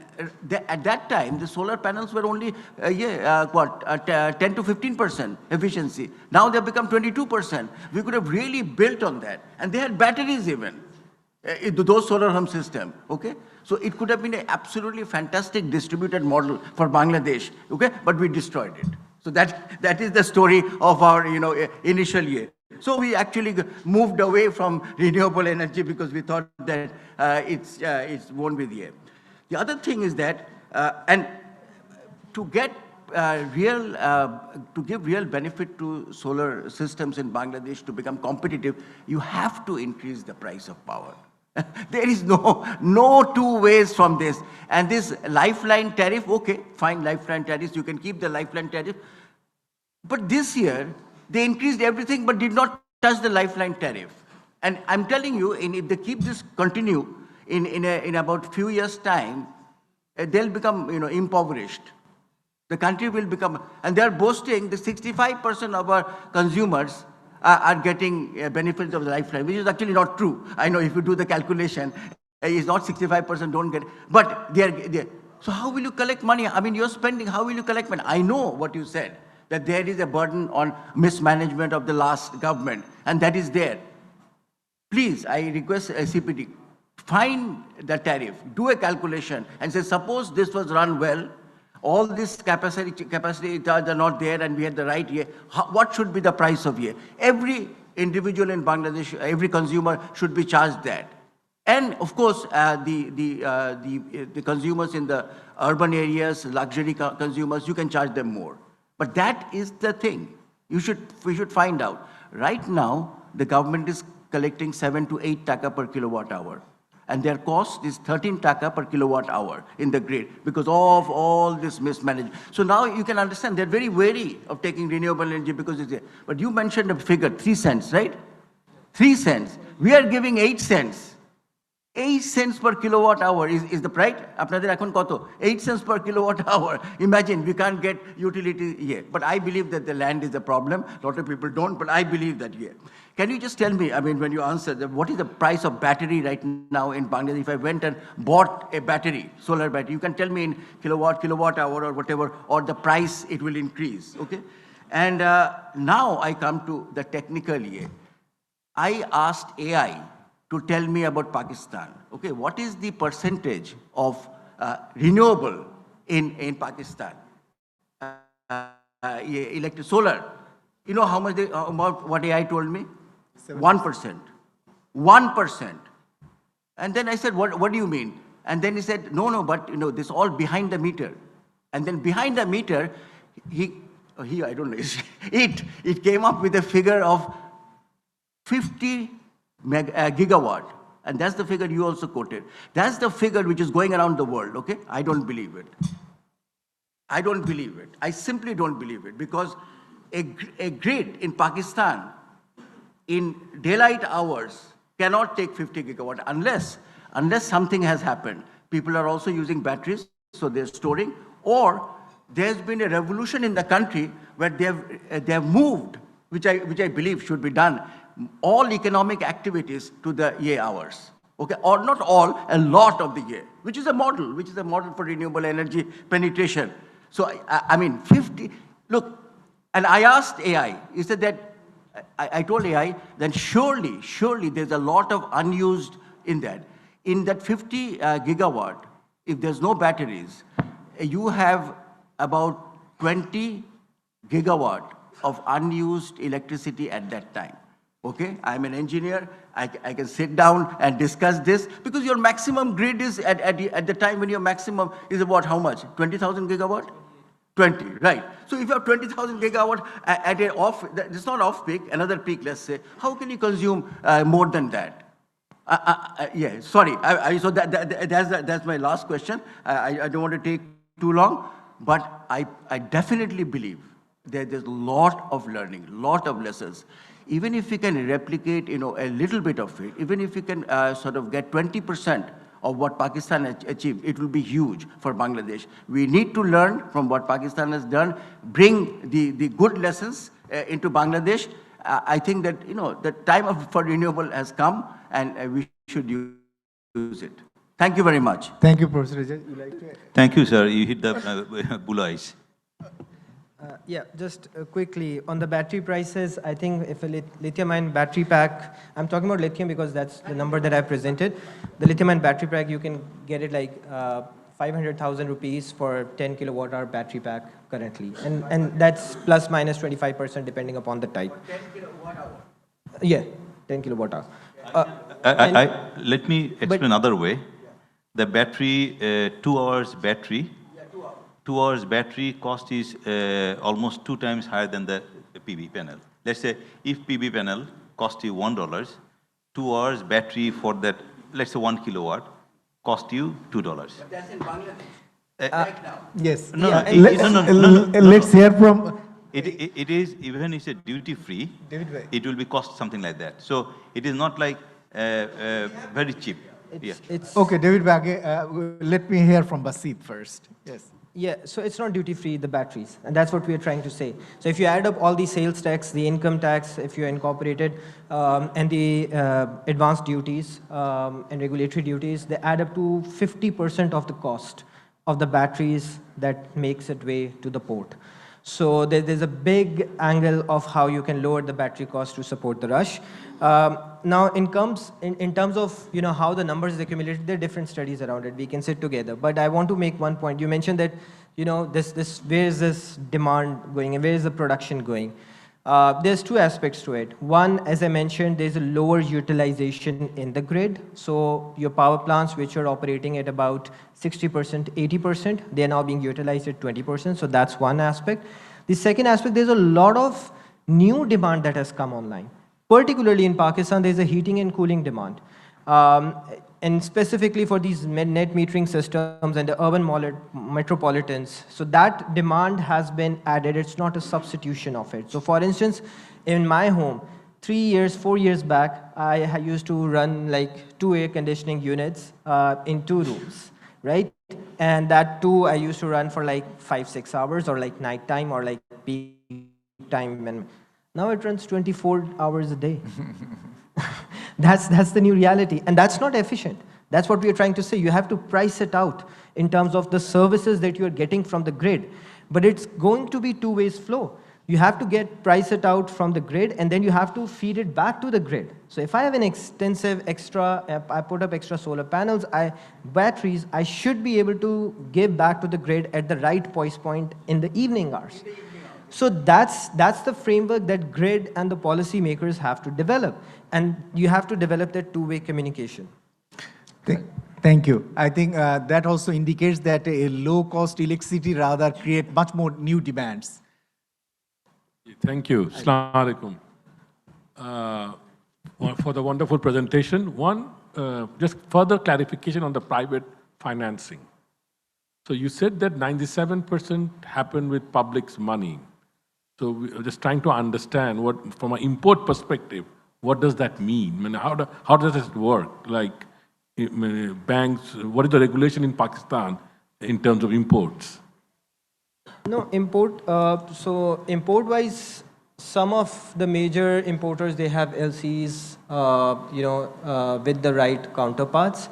at that time, the solar panels were only 10 to 15% efficiency. Now they've become 22%. We could have really built on that. And they had batteries even, those solar home system, okay? So it could have been an absolutely fantastic distributed model for Bangladesh, okay? But we destroyed it. So that is the story of our initial year. So we actually moved away from renewable energy because we thought that it won't be there. The other thing is that, and to get to give real benefit to solar systems in Bangladesh to become competitive, you have to increase the price of power. There is no two ways from this. And this lifeline tariff, okay, fine, lifeline tariffs, you can keep the lifeline tariff. But this year, they increased everything but did not touch the lifeline tariff. And I'm telling you, if they keep this continue, in about few years' time, they'll become impoverished. The country will become, and they're boasting that 65% of our consumers are getting benefits of the lifeline, which is actually not true. I know if you do the calculation, it's not 65% don't get it, but they're. So how will you collect money? I mean, you're spending, how will you collect money? I know what you said, that there is a burden on mismanagement of the last government, and that is there. Please, I request CPD, find the tariff, do a calculation, and say, suppose this was run well, all this capacity charge are not there, and we had the right year. What should be the price of year? Every individual in Bangladesh, every consumer should be charged that. And of course, the consumers in the urban areas, luxury consumers, you can charge them more. But that is the thing. We should find out. Right now, the government is collecting 7 to 8 taka per kilowatt hour. And their cost is 13 taka per kilowatt hour in the grid because of all this mismanagement. So now you can understand they're very wary of taking renewable energy because it's there. But you mentioned a figure, 3 cents, right? 3 cents. We are giving 8 cents. 8 cents per kilowatt hour is the price. আপনাদের এখন কত? 8 cents per kilowatt hour. Imagine, we can't get utility here. But I believe that the land is the problem. A lot of people don't, but I believe that here. Can you just tell me, I mean, when you answer, what is the price of battery right now in Bangladesh? If I went and bought a battery, solar battery, you can tell me in kilowatt hour or whatever, or the price it will increase, okay? And now I come to the technical here. I asked AI to tell me about Pakistan. Okay, what is the percentage of renewable in Pakistan? Electric solar. You know how much about what AI told me? 1%. 1%. And then I said, what do you mean? And then he said, no, but you know, this all behind the meter. And then behind the meter, I don't know, it came up with a figure of 50 gigawatt, and that's the figure you also quoted. That's the figure which is going around the world, okay? I don't believe it. I don't believe it. I simply don't believe it, because a grid in Pakistan in daylight hours cannot take 50 gigawatt unless something has happened. People are also using batteries, so they're storing, or there's been a revolution in the country where they have moved, which I believe should be done, all economic activities to the year hours, okay? Or not all, a lot of the year, which is a model for renewable energy penetration. So, I mean, 50, look, and I asked AI, he said that, I told AI, then surely there's a lot of unused in that. In that 50 gigawatt, if there's no batteries, you have about 20 gigawatt of unused electricity at that time. Okay, I'm an engineer, I can sit down and discuss this, because your maximum grid is at the time when your maximum is about how much? 20,000 gigawatt? 20, right. So if you have 20,000 gigawatt at a off, it's not off peak, another peak, let's say, how can you consume more than that? Yeah, sorry, so that's my last question. I don't want to take too long, but I definitely believe that there's a lot of learning, lot of lessons. Even if we can replicate, you know, a little bit of it, even if we can sort of get 20% of what Pakistan achieved, it will be huge for Bangladesh. We need to learn from what Pakistan has done, bring the good lessons into Bangladesh. I think that, you know, the time for renewable has come, and we should use it. Thank you very much. Thank you, Professor Rijal. You like to... Thank you, sir. You hit the bullseye. Yeah, just quickly, on the battery prices, I think if a lithium-ion battery pack, I'm talking about lithium because that's the number that I presented. The lithium-ion battery pack, you can get it like 500,000 rupees for 10 kilowatt-hour battery pack currently. And that's plus minus 25% depending upon the type. 10 kilowatt-hour? Yeah, 10 kilowatt-hour. Let me explain another way. The battery, 2 hours battery, 2 hours battery cost is almost 2 times higher than the PV panel. Let's say if PV panel cost you $1, 2 hours battery for that, let's say 1 kilowatt, cost you $2. But that's in Bangladesh, right now. Yes. Let's hear from... It is, even if it's duty-free, it will be cost something like that. So it is not like very cheap. Okay, David Bagge, let me hear from Basit first. Yes. Yeah, so it's not duty-free, the batteries, and that's what we are trying to say. So if you add up all the sales tax, the income tax, if you incorporate it, and the advanced duties and regulatory duties, they add up to 50% of the cost of the batteries that makes its way to the port. So there's a big angle of how you can lower the battery cost to support the rush. Now, in terms of, you know, how the numbers is accumulated, there are different studies around it. We can sit together. But I want to make one point. You mentioned that, you know, where is this demand going and where is the production going? There's 2 aspects to it. One, as I mentioned, there's a lower utilization in the grid. So your power plants, which are operating at about 60%, 80%, they're now being utilized at 20%. So that's one aspect. The second aspect, there's a lot of new demand that has come online. Particularly in Pakistan, there's a heating and cooling demand. And specifically for these net metering systems and the urban metropolitans. So that demand has been added. It's not a substitution of it. So for instance, in my home, 3 years, 4 years back, I used to run like 2 air conditioning units in 2 rooms, right? And that 2 I used to run for like 5-6 hours, or like nighttime, or like peak time. And now it runs 24 hours a day. That's the new reality, and that's not efficient. That's what we are trying to say. You have to price it out in terms of the services that you are getting from the grid. But it's going to be two-way flow. You have to price it out from the grid, and then you have to feed it back to the grid. So if I have an extensive I put up extra solar panels, batteries, I should be able to give back to the grid at the right price point in the evening hours. So that's the framework that grid and the policymakers have to develop. And you have to develop that two-way communication. Thank you. I think that also indicates that a low-cost electricity rather create much more new demands. Thank you. Assalamu alaikum. For the wonderful presentation. One, just further clarification on the private financing. So you said that 97% happened with public's money. So we're just trying to understand what, from an import perspective, what does that mean? I mean, how does it work? Like banks, what is the regulation in Pakistan in terms of imports? No, so import-wise, some of the major importers, they have LCs, with the right counterparts.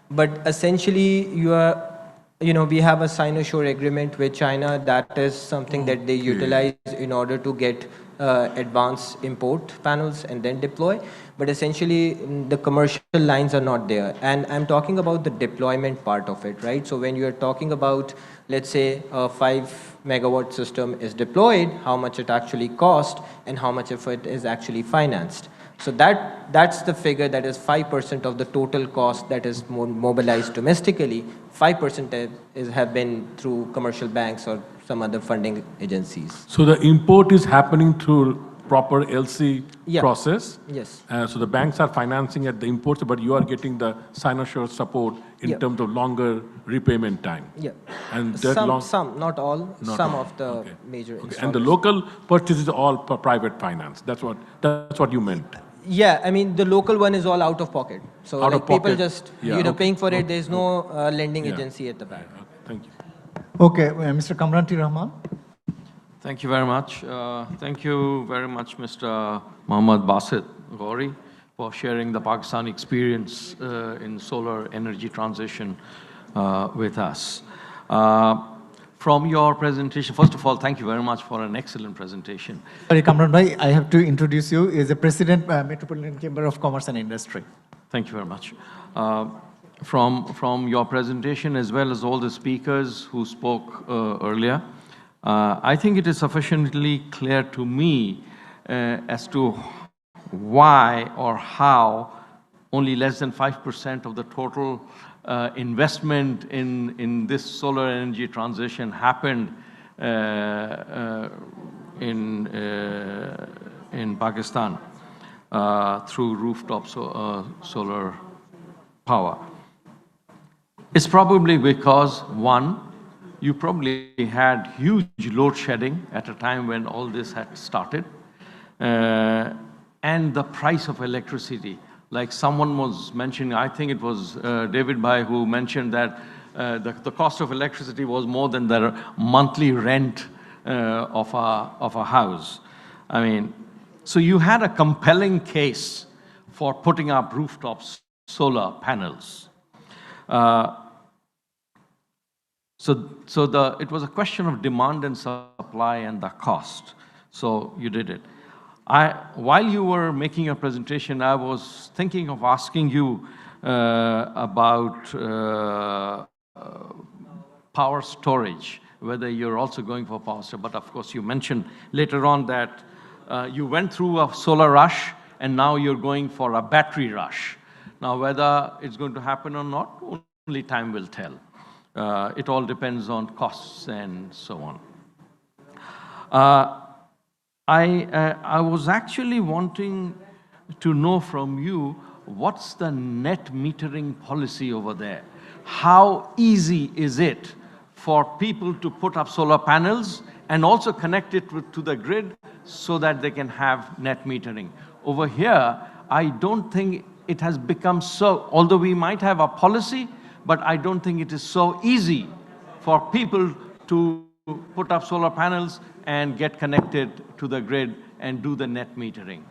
But essentially, we have a Sino-Shore agreement with China. That is something that they utilize in order to get advanced import panels and then deploy. But essentially, the commercial lines are not there. And I'm talking about the deployment part of it, right? So when you're talking about, let's say, a 5-megawatt system is deployed, how much it actually cost and how much of it is actually financed. So that's the figure, that is 5% of the total cost that is mobilized domestically. 5% have been through commercial banks or some other funding agencies. So the import is happening through proper LC process? Yes. So the banks are financing at the imports, but you are getting the Sino-Shore support in terms of longer repayment time? Yeah. And some, not all, some of the major installers. And the local purchase is all private finance. That's what you meant. Yeah, I mean, the local one is all out of pocket. So out like of pocket. People just, paying for it. There's no lending agency at the back. Thank you. Okay, Mr. Kamranti Rahman. Thank you very much. Thank you very much, Mr. Mohammad Basit Ghori, for sharing the Pakistan experience in solar energy transition with us. From your presentation, first of all, thank you very much for an excellent presentation. Sorry, Kamran Bhai, I have to introduce you as the President, Metropolitan Chamber of Commerce and Industry. Thank you very much. From your presentation, as well as all the speakers who spoke earlier, I think it is sufficiently clear to me as to why or how only less than 5% of the total investment in this solar energy transition happened in Pakistan through rooftop solar power. It's probably because, one, you probably had huge load shedding at a time when all this had started, and the price of electricity. Like someone was mentioning, I think it was David Bhai who mentioned that the cost of electricity was more than the monthly rent of a house. I mean, so you had a compelling case for putting up rooftop solar panels. It was a question of demand and supply and the cost. So you did it. While you were making your presentation, I was thinking of asking you about power storage, whether you're also going for power storage. But of course, you mentioned later on that you went through a solar rush, and now you're going for a battery rush. Now, whether it's going to happen or not, only time will tell. It all depends on costs and so on. I was actually wanting to know from you, what's the net metering policy over there? How easy is it for people to put up solar panels and also connect it to the grid so that they can have net metering? over here, I don't think it has become so, although we might have a policy, but I don't think it is so easy for people to put up solar panels and get connected to the grid and do the net metering.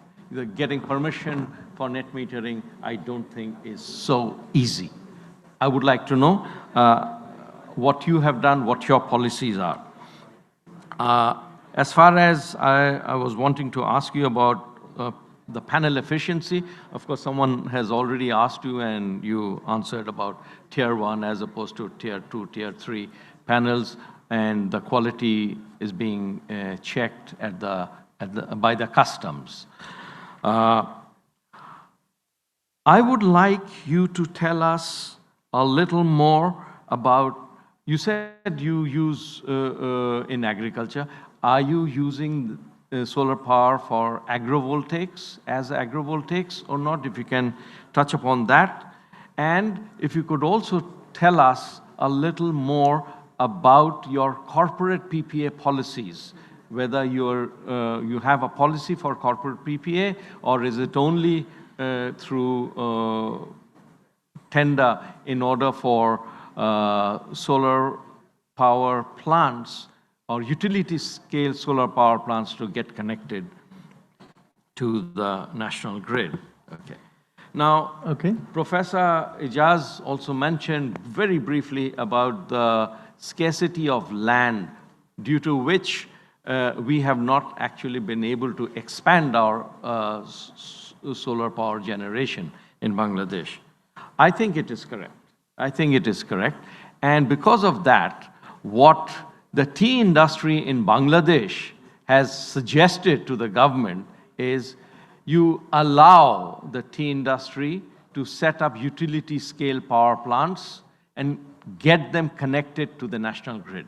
Getting permission for net metering, I don't think is so easy. I would like to know what you have done, what your policies are. As far as I was wanting to ask you about the panel efficiency, of course, someone has already asked you and you answered about tier 1 as opposed to tier 2, tier 3 panels, and the quality is being checked by the customs. I would like you to tell us a little more about, you said you use in agriculture, are you using solar power for agrivoltaics as agrivoltaics or not? If you can touch upon that. And if you could also tell us a little more about your corporate PPA policies, whether you have a policy for corporate PPA, or is it only through tender in order for solar power plants or utility scale solar power plants to get connected to the national grid. Okay. Now, Professor Ijaz also mentioned very briefly about the scarcity of land, due to which we have not actually been able to expand our solar power generation in Bangladesh. I think it is correct. I think it is correct. And because of that, what the tea industry in Bangladesh has suggested to the government is you allow the tea industry to set up utility scale power plants and get them connected to the national grid.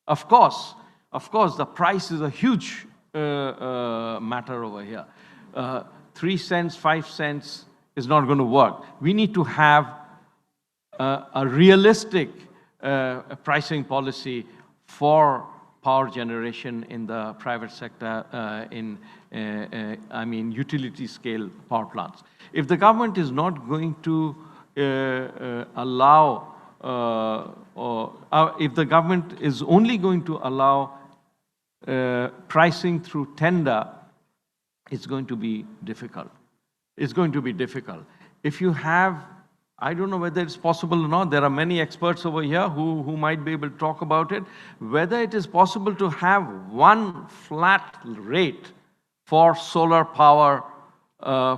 Of course, the price is a huge matter over here. 3 cents, 5 cents is not going to work. We need to have a realistic pricing policy for power generation in the private sector, I mean, utility scale power plants. If the government is not going to allow, if the government is only going to allow pricing through tender, it's going to be difficult. It's going to be difficult. If you have, I don't know whether it's possible or not, there are many experts over here who might be able to talk about it, whether it is possible to have one flat rate for solar power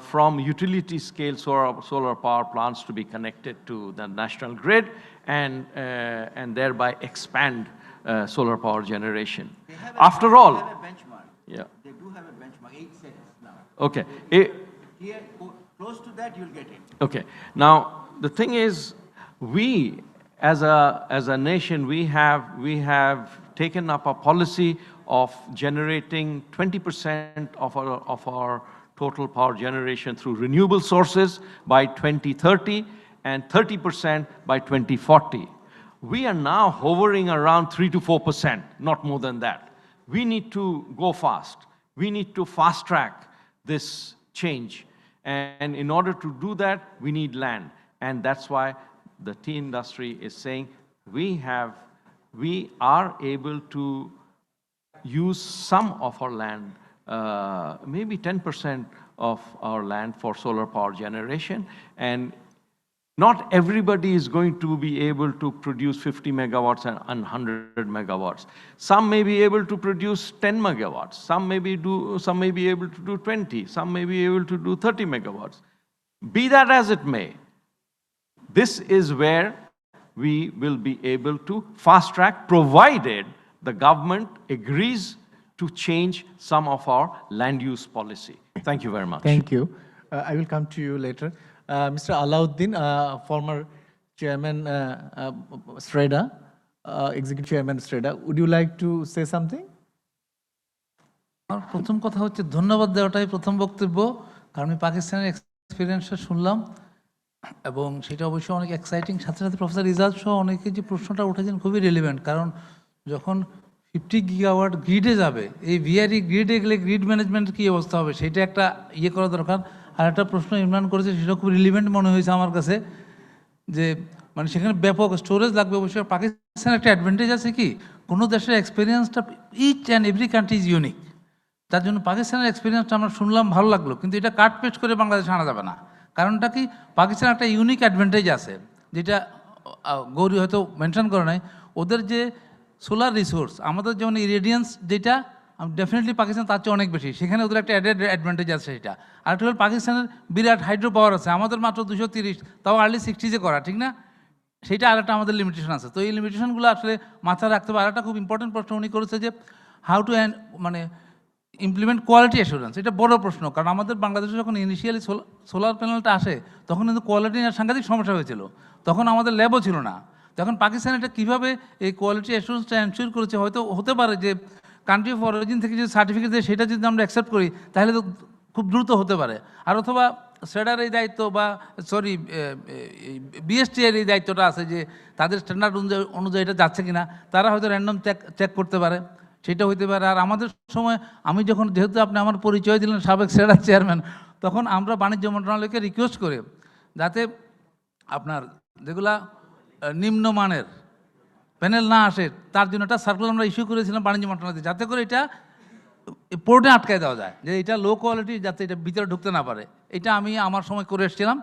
from utility scale solar power plants to be connected to the national grid and thereby expand solar power generation. After all, they have a benchmark. Yeah. They do have a benchmark, 8 cents now. Okay. Here, close to that, you'll get it. Okay. Now, the thing is, we as a nation, we have taken up a policy of generating 20% of our total power generation through renewable sources by 2030 and 30% by 2040. We are now hovering around 3 to 4%, not more than that. We need to go fast. We need to fast track this change. And in order to do that, we need land. And that's why the tea industry is saying we are able to use some of our land, maybe 10% of our land for solar power generation. And not everybody is going to be able to produce 50 megawatts and 100 megawatts. Some may be able to produce 10 megawatts. Some may be able to do 20. Some may be able to do 30 megawatts. Be that as it may, this is where we will be able to fast track, provided the government agrees to change some of our land use policy. Thank you very much. Thank you. I will come to you later. Mr. Alauddin, former chairman SREDA, executive chairman SREDA, would you like to say something? প্রথম কথা হচ্ছে ধন্যবাদ দেওয়াটাই প্রথম বক্তব্য, কারণ আমি পাকিস্তানের এক্সপিরিয়েন্সটা শুনলাম এবং সেটা অবশ্যই অনেক এক্সাইটিং। সাথে সাথে প্রফেসর ইজাজ সহ অনেকে যে প্রশ্নটা উঠেছেন খুবই রিলেভেন্ট, কারণ যখন 50 গিগাওয়াট গ্রিডে যাবে, এই ভিআরই গ্রিডে গেলে গ্রিড ম্যানেজমেন্টের কী অবস্থা হবে সেটা একটা ইয়ে করা দরকার। আর একটা প্রশ্ন ইমরান করেছে, সেটা খুব রিলিভেন্ট মনে হয়েছে আমার কাছে, যে মানে সেখানে ব্যাপক স্টোরেজ লাগবে। অবশ্যই পাকিস্তানের একটা অ্যাডভান্টেজ আছে কি, কোনো দেশের এক্সপিরিয়েন্সটা each and every country is unique. তার জন্য পাকিস্তানের এক্সপিরিয়েন্সটা আমরা শুনলাম, ভালো লাগলো, কিন্তু এটা কাট পেস্ট করে বাংলাদেশে আনা যাবে না। কারণটা কি, পাকিস্তানের একটা ইউনিক অ্যাডভান্টেজ আছে, যেটা গৌরী হয়তো মেনশন করে নাই। ওদের যে সোলার রিসোর্স, আমাদের যেমন ইরেডিয়েন্স যেটা ডেফিনেটলি পাকিস্তান তার চেয়ে অনেক বেশি, সেখানে ওদের একটা অ্যাডেড অ্যাডভান্টেজ আছে সেটা। আর একটা হল পাকিস্তানের বিরাট হাইড্রো পাওয়ার আছে, আমাদের মাত্র 230, তাও আর্লি 60s করা, ঠিক না? সেটা আর একটা আমাদের লিমিটেশন আছে। তো এই লিমিটেশনগুলো আসলে মাথায় রাখতে হবে। আর একটা খুব ইম্পর্টেন্ট প্রশ্ন উনি করেছে যে হাউ টু মানে ইমপ্লিমেন্ট কোয়ালিটি অ্যাসুরেন্স, এটা বড় প্রশ্ন। কারণ আমাদের বাংলাদেশে যখন ইনিশিয়ালি সোলার প্যানেলটা আসে তখন কিন্তু কোয়ালিটি নিয়ে সাংঘাতিক সমস্যা হয়েছিল, তখন আমাদের ল্যাবও ছিল না। তখন পাকিস্তান এটা কীভাবে এই কোয়ালিটি অ্যাসুরেন্সটা এনশিওর করেছে, হয়তো হতে পারে যে কান্ট্রি অফ অরিজিন থেকে যদি সার্টিফিকেট দেয় সেটা যদি আমরা অ্যাকসেপ্ট করি তাহলে তো খুব দ্রুত হতে পারে। আর অথবা সেডার এই দায়িত্ব বা বিএসটিআর এই দায়িত্বটা আছে যে তাদের স্ট্যান্ডার্ড অনুযায়ী এটা যাচ্ছে কিনা, তারা হয়তো র্যান্ডম চেক করতে পারে, সেটা হইতে পারে। আর আমাদের সময় আমি যখন, যেহেতু আপনি আমার পরিচয় দিলেন সাবেক সেডার চেয়ারম্যান, তখন আমরা বাণিজ্য মন্ত্রণালয়কে রিকোয়েস্ট করে যাতে আপনার যেগুলা নিম্নমানের প্যানেল না আসে তার জন্য একটা সার্কুলার আমরা ইস্যু করেছিলাম বাণিজ্য মন্ত্রণালয়ে, যাতে করে এটা পোর্টে আটকায় দেওয়া যায়, যে এটা লো কোয়ালিটি, যাতে এটা ভিতরে ঢুকতে না পারে। এটা আমি আমার সময় করে এসেছিলাম।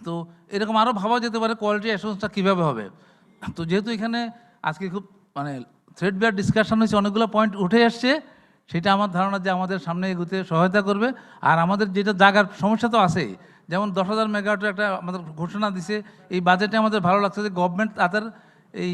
তো এরকম আরও ভাবা যেতে পারে কোয়ালিটি অ্যাসুরেন্সটা কীভাবে হবে। তো যেহেতু এখানে আজকে খুব মানে থ্রেড বিয়ার ডিসকাশন হয়েছে, অনেকগুলো পয়েন্ট উঠে আসছে, সেটা আমার ধারণা যে আমাদের সামনে এগুতে সহায়তা করবে। আর আমাদের যেটা জায়গার সমস্যা তো আছেই, যেমন 10,000 মেগাওয়াটের একটা আমাদের ঘোষণা দিছে, এই বাজেটে আমাদের ভালো লাগছে যে গভর্নমেন্ট তাদের এই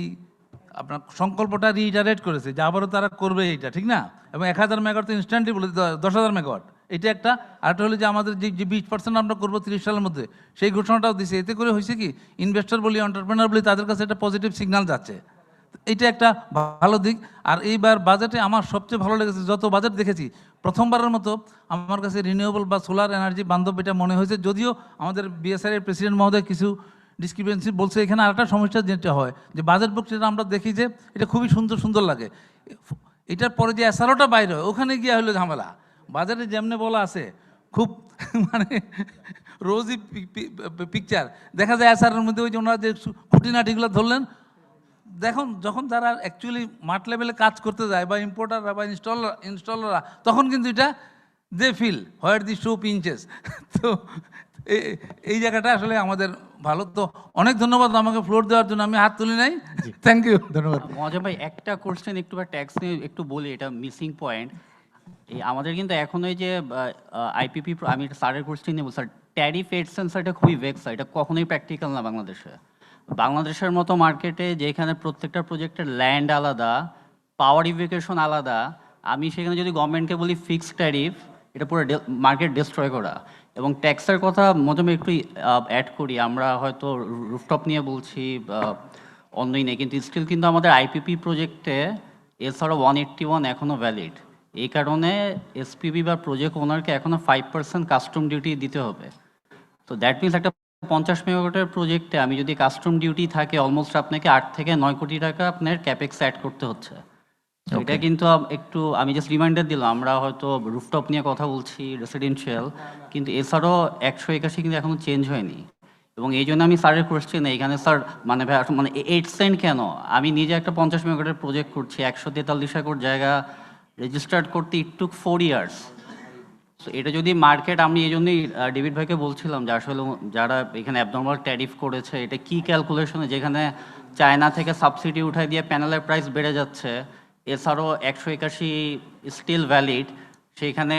আপনার সংকল্পটা রিইটারেট করেছে যে আবারও তারা করবে এইটা, ঠিক না? এবং 1,000 মেগাওয়াট তো ইনস্ট্যান্টলি বলে 10,000 মেগাওয়াট, এটা একটা। আরেকটা হলো যে আমাদের যে 20% আমরা করবো 30 সালের মধ্যে, সেই ঘোষণাটাও দিছে। এতে করে হয়েছে কি, ইনভেস্টর বলি, এন্টারপ্রেনার বলি, তাদের কাছে একটা পজিটিভ সিগন্যাল যাচ্ছে, এটা একটা ভালো দিক। আর এইবার বাজেটে আমার সবচেয়ে ভালো লেগেছে, যত বাজেট দেখেছি প্রথমবারের মতো আমার কাছে রিনিউয়েবল বা সোলার এনার্জি বান্ধব এটা মনে হয়েছে। যদিও আমাদের বিএসআর প্রেসিডেন্ট মহোদয় কিছু ডিসক্রিপেন্সি বলছে, এখানে আরেকটা সমস্যা যেটা হয় যে বাজেট বুক যেটা আমরা দেখি যে এটা খুবই সুন্দর সুন্দর লাগে, এটার পরে যে এসআরওটা বাইরে হয় ওখানে গিয়ে হলো ঝামেলা। বাজারে যেমনে বলা আছে খুব মানে রোজই পিকচার দেখা যায় এসআরের মধ্যে, ওই যে ওনারা যে খুঁটিনাটিগুলো ধরলেন, দেখুন যখন যারা অ্যাকচুয়ালি মাঠ লেভেলে কাজ করতে যায় বা ইম্পোর্টাররা বা ইনস্টলাররা, তখন কিন্তু এটা they feel where the shoe pinches. তো এই জায়গাটা আসলে আমাদের ভালো। তো অনেক ধন্যবাদ আমাকে ফ্লোর দেওয়ার জন্য, আমি হাত তুলি নাই। থ্যাংক ইউ, ধন্যবাদ। মজা ভাই, একটা কোশ্চেন একটু বা ট্যাক্স নিয়ে একটু বলি, এটা মিসিং পয়েন্ট। এই আমাদের কিন্তু এখন ওই যে আইপিপি, আমি স্যারের কোশ্চেন নেব স্যার, ট্যারিফ এড সেন্সারটা খুবই ভেক্স, এটা কখনোই প্র্যাকটিক্যাল না বাংলাদেশে। বাংলাদেশের মতো মার্কেটে যেখানে প্রত্যেকটা প্রজেক্টের ল্যান্ড আলাদা, পাওয়ার ইভেকুয়েশন আলাদা, আমি সেখানে যদি গভর্নমেন্টকে বলি ফিক্সড ট্যারিফ, এটা পুরো মার্কেট ডিস্ট্রয় করা। এবং ট্যাক্সের কথা মধ্যে একটু অ্যাড করি, আমরা হয়তো রুফটপ নিয়ে বলছি অন্যই নেই, কিন্তু স্টিল কিন্তু আমাদের আইপিপি প্রজেক্টে এছাড়া 181 এখনও ভ্যালিড। এই কারণে এসপিবি বা প্রজেক্ট ওনারকে এখনও 5% কাস্টম ডিউটি দিতে হবে। তো দ্যাট মিনস একটা 50 মেগাওয়াটের প্রজেক্টে আমি যদি কাস্টম ডিউটি থাকে, অলমোস্ট আপনাকে 8 থেকে 9 কোটি টাকা আপনার ক্যাপেক্স অ্যাড করতে হচ্ছে। এটা কিন্তু একটু আমি জাস্ট রিমাইন্ডার দিলাম, আমরা হয়তো রুফটপ নিয়ে কথা বলছি রেসিডেন্সিয়াল, কিন্তু এছাড়াও 181 কিন্তু এখনও চেঞ্জ হয়নি। এবং এই জন্য আমি স্যারের কোশ্চেন, এখানে স্যার মানে মানে 8 সেন্ট কেন? আমি নিজে একটা 50 মেগাওয়াটের প্রজেক্ট করছি, 143 একর জায়গা রেজিস্টার্ড করতে ইট টুক 4 ইয়ার্স। সো এটা যদি মার্কেট, আমি এই জন্যই ডেভিড ভাইকে বলছিলাম যে আসলে যারা এখানে অ্যাবনর্মাল ট্যারিফ করেছে এটা কি ক্যালকুলেশনে, যেখানে চায়না থেকে সাবসিডি উঠাই দিয়ে প্যানেলের প্রাইস বেড়ে যাচ্ছে, এছাড়াও 181 স্টিল ভ্যালিড, সেইখানে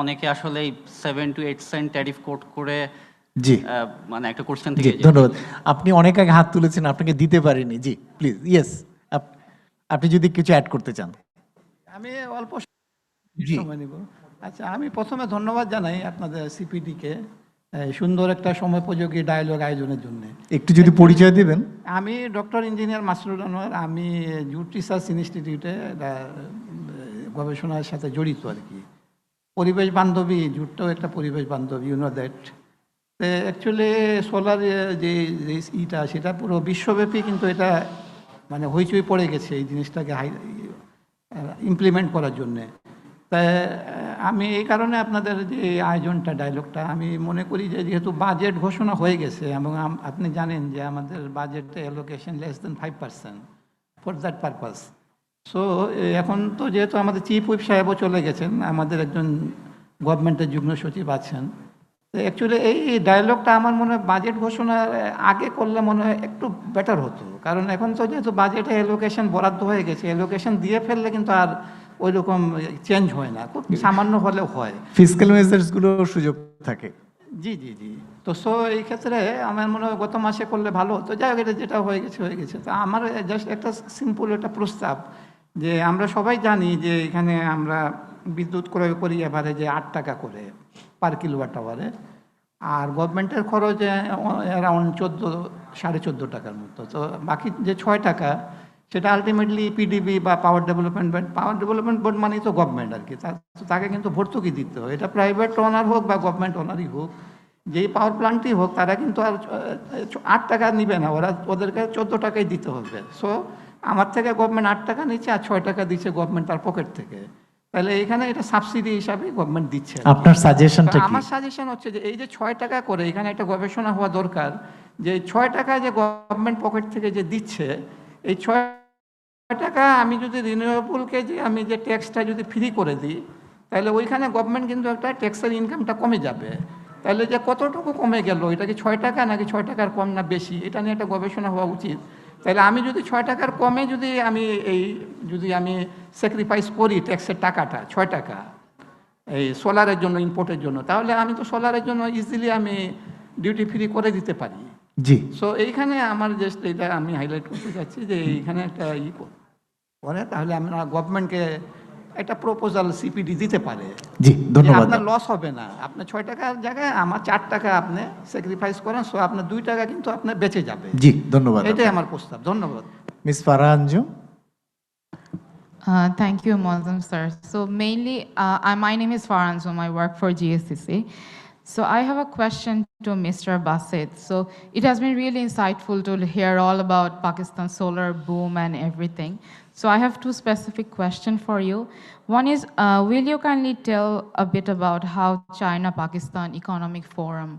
অনেকে আসলে 7 to 8 সেন্ট ট্যারিফ কোট করে। জি, মানে একটা কোশ্চেন থেকে। ধন্যবাদ। আপনি অনেক আগে হাত তুলেছেন, আপনাকে দিতে পারিনি। জি প্লিজ, ইয়েস, আপনি যদি কিছু অ্যাড করতে চান। আমি অল্প সময় নিব। আচ্ছা, আমি প্রথমে ধন্যবাদ জানাই আপনাদের সিপিডিকে সুন্দর একটা সময়োপযোগী ডায়ালগ আয়োজনের জন্য। একটু যদি পরিচয় দেবেন। আমি ডক্টর ইঞ্জিনিয়ার মাসরুর আনোয়ার, আমি জুট রিসার্চ ইনস্টিটিউটে গবেষণার সাথে জড়িত আর কি। পরিবেশ বান্ধবী, জুটটাও একটা পরিবেশ বান্ধবী, you know that. Actually solar যে ইটা, সেটা পুরো বিশ্বব্যাপী কিন্তু এটা মানে হইচই পড়ে গেছে এই জিনিসটাকে ইমপ্লিমেন্ট করার জন্যে। তাই আমি এই কারণে আপনাদের যে এই আয়োজনটা, ডায়লগটা, আমি মনে করি যে যেহেতু বাজেট ঘোষণা হয়ে গেছে এবং আপনি জানেন যে আমাদের বাজেটে allocation less than 5% for that purpose. So এখন তো যেহেতু আমাদের চিফ হুইপ সাহেবও চলে গেছেন, আমাদের একজন গভর্নমেন্টের যুগ্ম সচিব আছেন, তো অ্যাকচুয়ালি এই ডায়লগটা আমার মনে হয় বাজেট ঘোষণার আগে করলে মনে হয় একটু বেটার হতো। কারণ এখন তো যেহেতু বাজেটে অ্যালোকেশন বরাদ্দ হয়ে গেছে, অ্যালোকেশন দিয়ে ফেললে কিন্তু আর ওই রকম চেঞ্জ হয় না, খুব সামান্য হলেও হয়, ফিসক্যাল মেজার্সগুলো সুযোগ থাকে। জি জি জি। তো সো এই ক্ষেত্রে আমার মনে হয় গত মাসে করলে ভালো হতো। যাই হোক, এটা যেটা হয়ে গেছে হয়ে গেছে। তো আমার জাস্ট একটা সিম্পল একটা প্রস্তাব, যে আমরা সবাই জানি যে এখানে আমরা বিদ্যুৎ ক্রয় করি এভারেজে 8 টাকা করে পার কিলোওয়াট আওয়ারে, আর গভর্নমেন্টের খরচ অ্যারাউন্ড 14-14.5 টাকার মতো। তো বাকি যে 6 টাকা, সেটা আলটিমেটলি পিডিবি বা পাওয়ার ডেভেলপমেন্ট বোর্ড মানেই তো গভর্নমেন্ট আর কি, তাকে কিন্তু ভর্তুকি দিতে হয়। এটা প্রাইভেট ওনার হোক বা গভর্নমেন্ট ওনারই হোক, যেই পাওয়ার প্ল্যান্টই হোক, তারা কিন্তু আর 8 টাকা নিবে না, ওদেরকে 14 টাকাই দিতে হবে। সো আমার থেকে গভর্নমেন্ট 8 টাকা নিচ্ছে আর 6 টাকা দিচ্ছে গভর্নমেন্ট তার পকেট থেকে। তাহলে এখানে এটা সাবসিডি হিসাবে গভর্নমেন্ট দিচ্ছে। আপনার সাজেশনটা কি? আমার সাজেশন হচ্ছে যে এই যে 6 টাকা করে, এখানে একটা গবেষণা হওয়া দরকার যে 6 টাকা যে গভর্নমেন্ট পকেট থেকে যে দিচ্ছে, এই 6 টাকা আমি যদি রিনিউয়েবলকে যে আমি যে ট্যাক্সটা যদি ফ্রি করে দিই, তাহলে ওইখানে গভর্নমেন্ট কিন্তু একটা ট্যাক্সের ইনকামটা কমে যাবে। তাহলে যে কতটুকু কমে গেল, এটা কি 6 টাকা নাকি 6 টাকার কম না বেশি, এটা নিয়ে একটা গবেষণা হওয়া উচিত। তাহলে আমি যদি 6 টাকার কমে যদি আমি স্যাক্রিফাইস করি ট্যাক্সের টাকাটা 6 টাকা এই সোলারের জন্য, ইম্পোর্টের জন্য, তাহলে আমি তো সোলারের জন্য ইজিলি আমি ডিউটি ফ্রি করে দিতে পারি। জি। সো এইখানে আমার জাস্ট এটা আমি হাইলাইট করতে চাচ্ছি যে এইখানে একটা করে, তাহলে আমরা গভর্নমেন্টকে একটা প্রপোজাল সিপিডি দিতে পারে। জি, ধন্যবাদ। আপনার লস হবে না, আপনার 6 টাকার জায়গায় আমার 4 টাকা আপনি স্যাক্রিফাইস করেন, সো আপনার 2 টাকা কিন্তু আপনার বেঁচে যাবে। জি, ধন্যবাদ। এটাই আমার প্রস্তাব। ধন্যবাদ। Miss Farah Anjum. Thank you, Moazzem sir. So mainly, my name is Farah Anjum. I work for GSCC. So I have a question to Mr. Basit. So it has been really insightful to hear all about Pakistan's solar boom and everything. So I have two specific questions for you. One is, will you kindly tell a bit about how China-Pakistan Economic Forum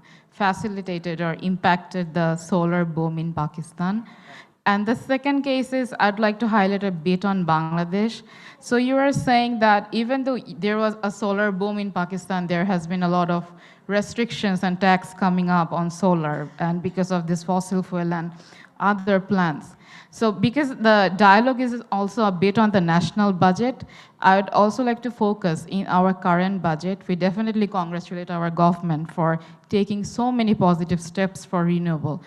facilitated or impacted the solar boom in Pakistan? And the second case is, I'd like to highlight a bit on Bangladesh. So you are saying that even though there was a solar boom in Pakistan, there has been a lot of restrictions and tax coming up on solar, and because of this fossil fuel and other plants. So because the dialogue is also a bit on the national budget, I would also like to focus in our current budget. We definitely congratulate our government for taking so many positive steps for renewable.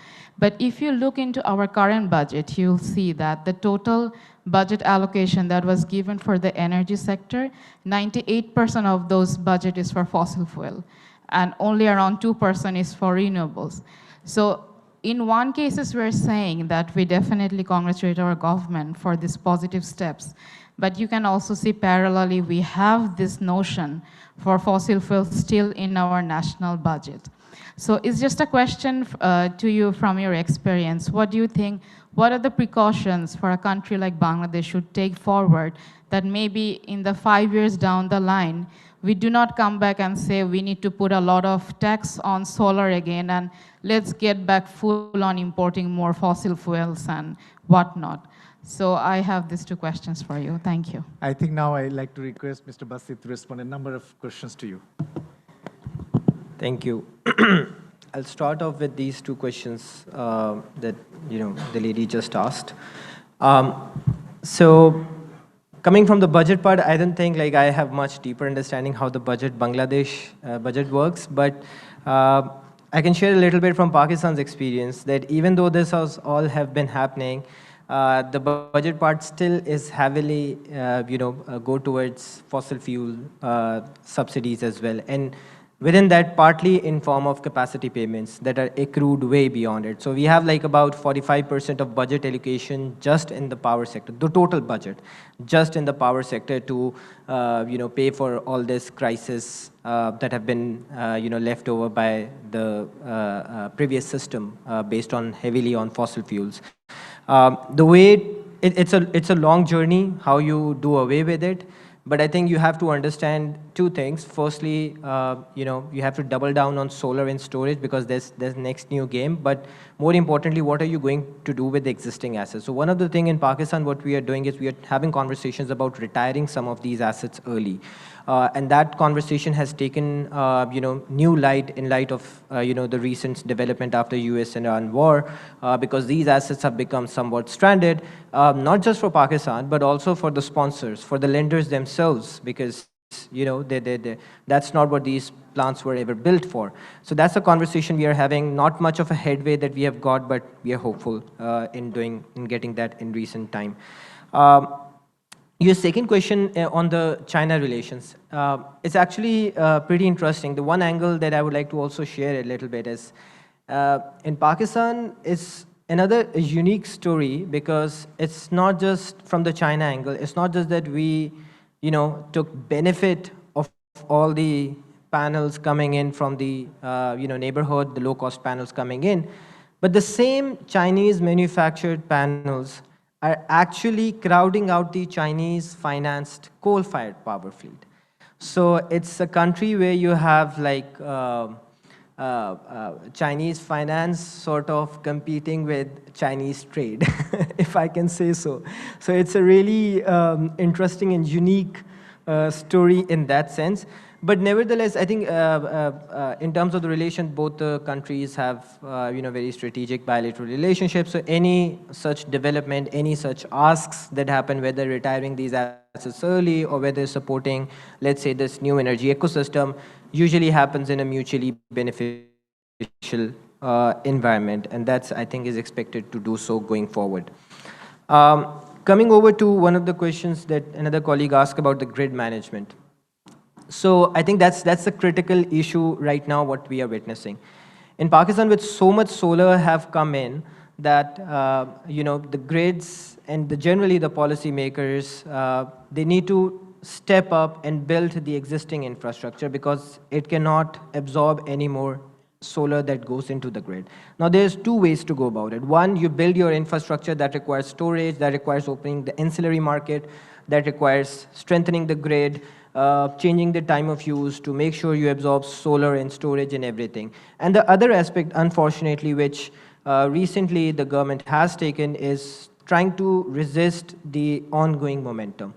But if you look into our current budget, you'll see that the total budget allocation that was given for the energy sector, 98% of those budget is for fossil fuel, and only around 2% is for renewables. So in one cases, we're saying that we definitely congratulate our government for these positive steps. But you can also see parallelly, we have this notion for fossil fuels still in our national budget. So it's just a question to you from your experience. What do you think, what are the precautions for a country like Bangladesh should take forward that maybe in the 5 years down the line, we do not come back and say we need to put a lot of tax on solar again and let's get back full on importing more fossil fuels and whatnot. So I have these two questions for you. Thank you. I think now I'd like to request Mr. Basit to respond a number of questions to you. Thank you. I'll start off with these two questions that the lady just asked. So coming from the budget part, I don't think I have much deeper understanding how the Bangladesh budget works, but I can share a little bit from Pakistan's experience that even though this has all have been happening, the budget part still is heavily, go towards fossil fuel subsidies as well. And within that, partly in form of capacity payments that are accrued way beyond it. So we have about 45% of budget allocation just in the power sector, the total budget, just in the power sector to, pay for all this crisis that have been, left over by the previous system based on heavily on fossil fuels. The way it's a long journey how you do away with it. But I think you have to understand two things. Firstly, you have to double down on solar and storage because there's next new game. But more importantly, what are you going to do with the existing assets? So one of the things in Pakistan, what we are doing is we are having conversations about retiring some of these assets early. And that conversation has taken, new light in light of, the recent development after US and Iran war, because these assets have become somewhat stranded, not just for Pakistan, but also for the sponsors, for the lenders themselves, because, that's not what these plants were ever built for. So that's a conversation we are having, not much of a headway that we have got, but we are hopeful in getting that in recent time. Your second question on the China relations, it's actually pretty interesting. The one angle that I would like to also share a little bit is, in Pakistan, it's another unique story because it's not just from the China angle. It's not just that we, took benefit of all the panels coming in from the, neighborhood, the low-cost panels coming in, but the same Chinese manufactured panels are actually crowding out the Chinese-financed coal-fired power fleet. So it's a country where you have like Chinese finance sort of competing with Chinese trade, if I can say so. So it's a really interesting and unique story in that sense. But nevertheless, I think in terms of the relation, both the countries have very strategic bilateral relationships. So any such development, any such asks that happen, whether retiring these assets early or whether supporting, let's say, this new energy ecosystem, usually happens in a mutually beneficial environment. And that's, I think, is expected to do so going forward. Coming over to one of the questions that another colleague asked about the grid management. So I think that's a critical issue right now, what we are witnessing. In Pakistan, with so much solar have come in that, the grids and generally the policymakers, they need to step up and build the existing infrastructure because it cannot absorb any more solar that goes into the grid. Now, there's two ways to go about it. One, you build your infrastructure that requires storage, that requires opening the ancillary market, that requires strengthening the grid, changing the time of use to make sure you absorb solar and storage and everything. And the other aspect, unfortunately, which recently the government has taken is trying to resist the ongoing momentum.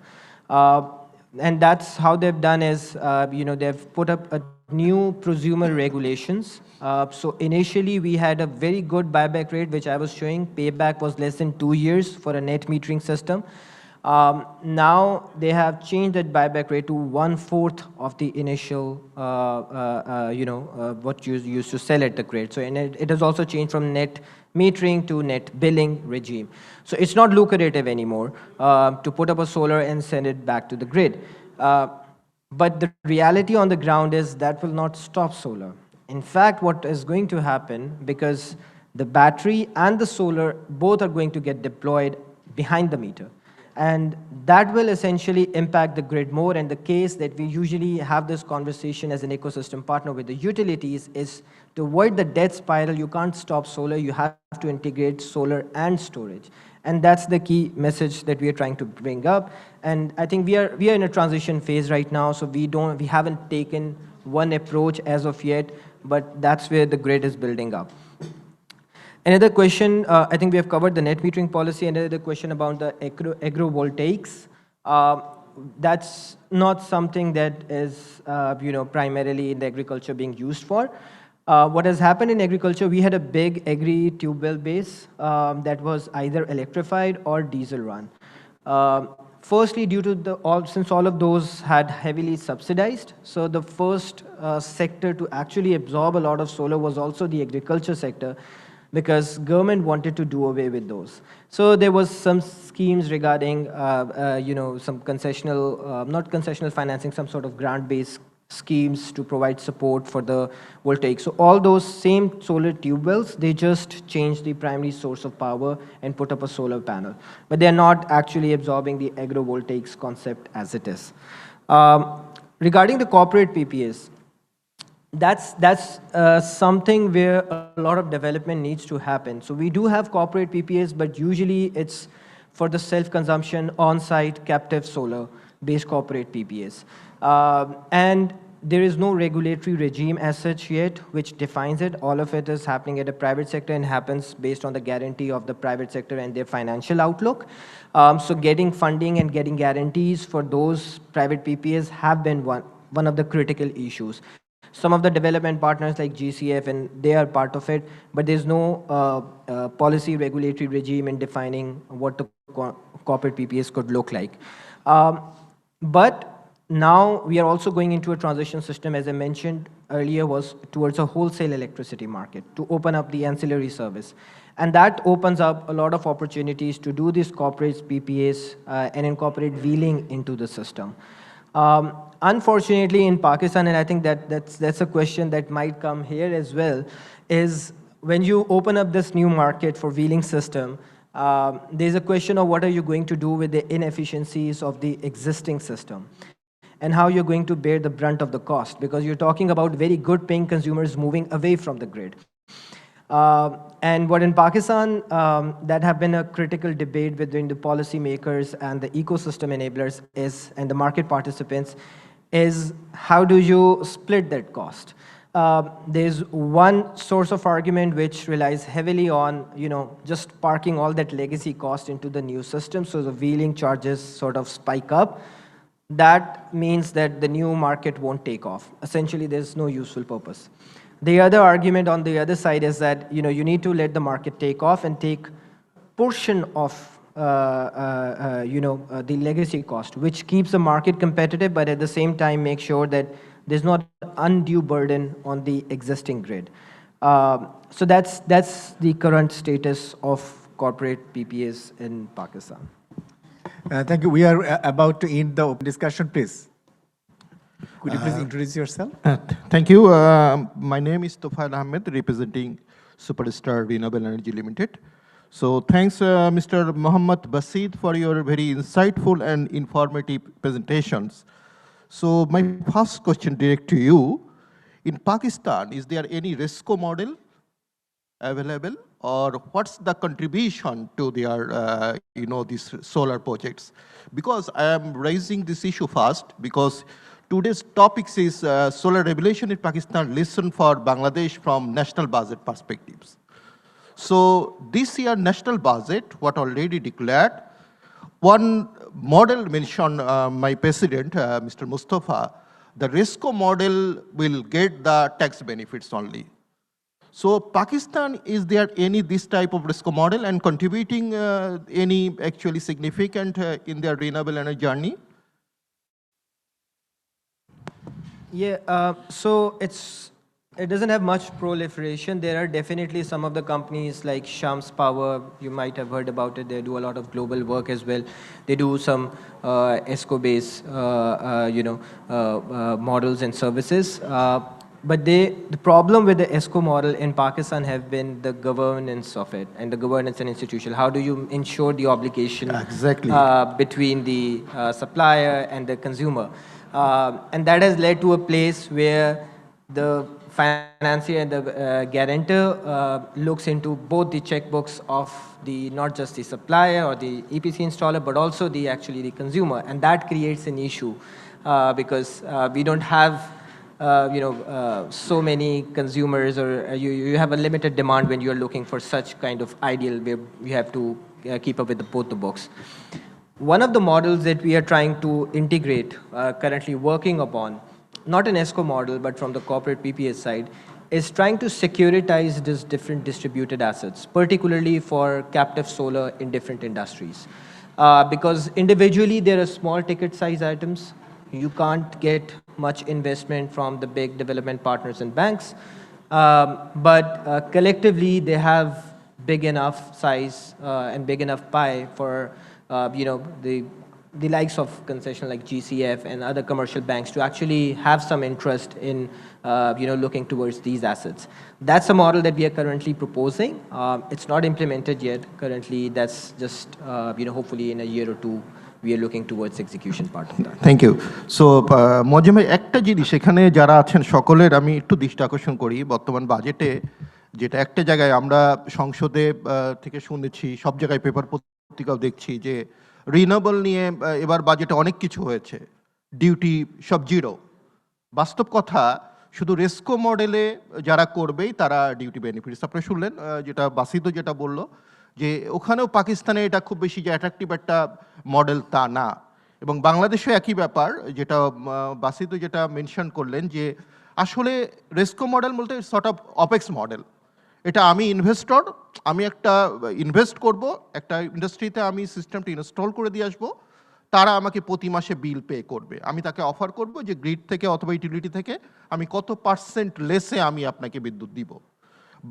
And that's how they've done is, they've put up a new prosumer regulations. So initially, we had a very good buyback rate, which I was showing. Payback was less than 2 years for a net metering system. Now they have changed that buyback rate to 1/4 of the initial, what you used to sell at the grid. So it has also changed from net metering to net billing regime. So it's not lucrative anymore to put up a solar and send it back to the grid. But the reality on the ground is that will not stop solar. In fact, what is going to happen, because the battery and the solar both are going to get deployed behind the meter. And that will essentially impact the grid more. And the case that we usually have this conversation as an ecosystem partner with the utilities is to avoid the death spiral. You can't stop solar. You have to integrate solar and storage. And that's the key message that we are trying to bring up. And I think we are in a transition phase right now. So we haven't taken one approach as of yet, but that's where the grid is building up. Another question, I think we have covered the net metering policy. Another question about the agrovoltaics. That's not something that is, primarily in the agriculture being used for. What has happened in agriculture, we had a big agri tube well base that was either electrified or diesel run. Firstly, due to since all of those had heavily subsidized, so the first sector to actually absorb a lot of solar was also the agriculture sector, because government wanted to do away with those. So there was some schemes regarding, some concessional, not concessional financing, some sort of grant-based schemes to provide support for the voltaic. So all those same solar tube wells, they just changed the primary source of power and put up a solar panel. But they're not actually absorbing the agrovoltaics concept as it is. Regarding the corporate PPAs, that's something where a lot of development needs to happen. So we do have corporate PPAs, but usually it's for the self-consumption on-site captive solar-based corporate PPAs. And there is no regulatory regime as such yet which defines it. All of it is happening at a private sector and happens based on the guarantee of the private sector and their financial outlook. So getting funding and getting guarantees for those private PPAs have been one of the critical issues. Some of the development partners like GCF, and they are part of it, but there's no policy regulatory regime in defining what the corporate PPAs could look like. But now we are also going into a transition system, as I mentioned earlier, was towards a wholesale electricity market to open up the ancillary service. And that opens up a lot of opportunities to do these corporate PPAs and incorporate wheeling into the system. Unfortunately, in Pakistan, and I think that's a question that might come here as well, is when you open up this new market for wheeling system, there's a question of what are you going to do with the inefficiencies of the existing system, and how you're going to bear the brunt of the cost, because you're talking about very good paying consumers moving away from the grid. And what in Pakistan, that have been a critical debate between the policymakers and the ecosystem enablers and the market participants is how do you split that cost? There's one source of argument which relies heavily on, just parking all that legacy cost into the new system, so the wheeling charges sort of spike up. That means that the new market won't take off. Essentially, there's no useful purpose. The other argument on the other side is that you need to let the market take off and take portion of the legacy cost, which keeps the market competitive, but at the same time make sure that there's not undue burden on the existing grid. So that's the current status of corporate PPAs in Pakistan. Thank you. We are about to end the discussion, please. Could you please introduce yourself? Thank you. My name is Tufail Ahmed, representing Superstar Renewable Energy Limited. So thanks, Mr. Mohammad Basid, for your very insightful and informative presentations. So my first question direct to you. In Pakistan, is there any RESCO model available, or what's the contribution to their, these solar projects? Because I am raising this issue first because today's topics is solar regulation in Pakistan, listen for Bangladesh from national budget perspectives. So this year national budget, what already declared, one model mentioned my president, Mr. Mustafa, the RESCO model will get the tax benefits only. So Pakistan, is there any this type of RESCO model and contributing any actually significant in their renewable energy journey? Yeah, so it doesn't have much proliferation. There are definitely some of the companies like Shams Power, you might have heard about it. They do a lot of global work as well. They do some ESCO-based, models and services. But the problem with the ESCO model in Pakistan have been the governance of it and the governance and institution. How do you ensure the obligation between the supplier and the consumer? And that has led to a place where the financier and the guarantor looks into both the checkbooks of not just the supplier or the EPC installer, but also the consumer. And that creates an issue because we don't have so many consumers, or you have a limited demand when you're looking for such kind of ideal where you have to keep up with both the books. One of the models that we are trying to integrate, currently working upon, not an ESCO model, but from the corporate PPA side, is trying to securitize these different distributed assets, particularly for captive solar in different industries. Because individually, there are small ticket size items. You can't get much investment from the big development partners and banks. But collectively, they have big enough size and big enough pie for the likes of concession like GCF and other commercial banks to actually have some interest in looking towards these assets. That's a model that we are currently proposing. It's not implemented yet. Currently, that's just hopefully in a year or two we are looking towards execution part of that. Thank you. So Moazzem ভাই, একটা জিনিস এখানে যারা আছেন সকলের আমি একটু দৃষ্টি আকর্ষণ করি, বর্তমান বাজেটে যেটা একটা জায়গায় আমরা সংসদে থেকে শুনেছি, সব জায়গায় পেপার পত্রিকাও দেখছি যে রিনিউয়েবল নিয়ে এবার বাজেটে অনেক কিছু হয়েছে, ডিউটি সব জিরো। বাস্তব কথা, শুধু রেস্কো মডেলে যারা করবেই তারা ডিউটি বেনিফিটস। আপনি শুনলেন যেটা বাসিদও যেটা বললো যে ওখানেও পাকিস্তানে এটা খুব বেশি যে অ্যাট্রাকটিভ একটা মডেল তা না, এবং বাংলাদেশেও একই ব্যাপার, যেটা বাসিদও যেটা মেনশন করলেন যে আসলে রেস্কো মডেল বলতে সর্ট অফ অপেক্স মডেল। এটা আমি ইনভেস্টর, আমি একটা ইনভেস্ট করব একটা ইন্ডাস্ট্রিতে, আমি সিস্টেমটা ইনস্টল করে দিয়ে আসবো, তারা আমাকে প্রতি মাসে বিল পে করবে, আমি তাকে অফার করব যে গ্রিড থেকে অথবা ইউটিলিটি থেকে আমি কত পার্সেন্ট লেসে আমি আপনাকে বিদ্যুৎ দিব।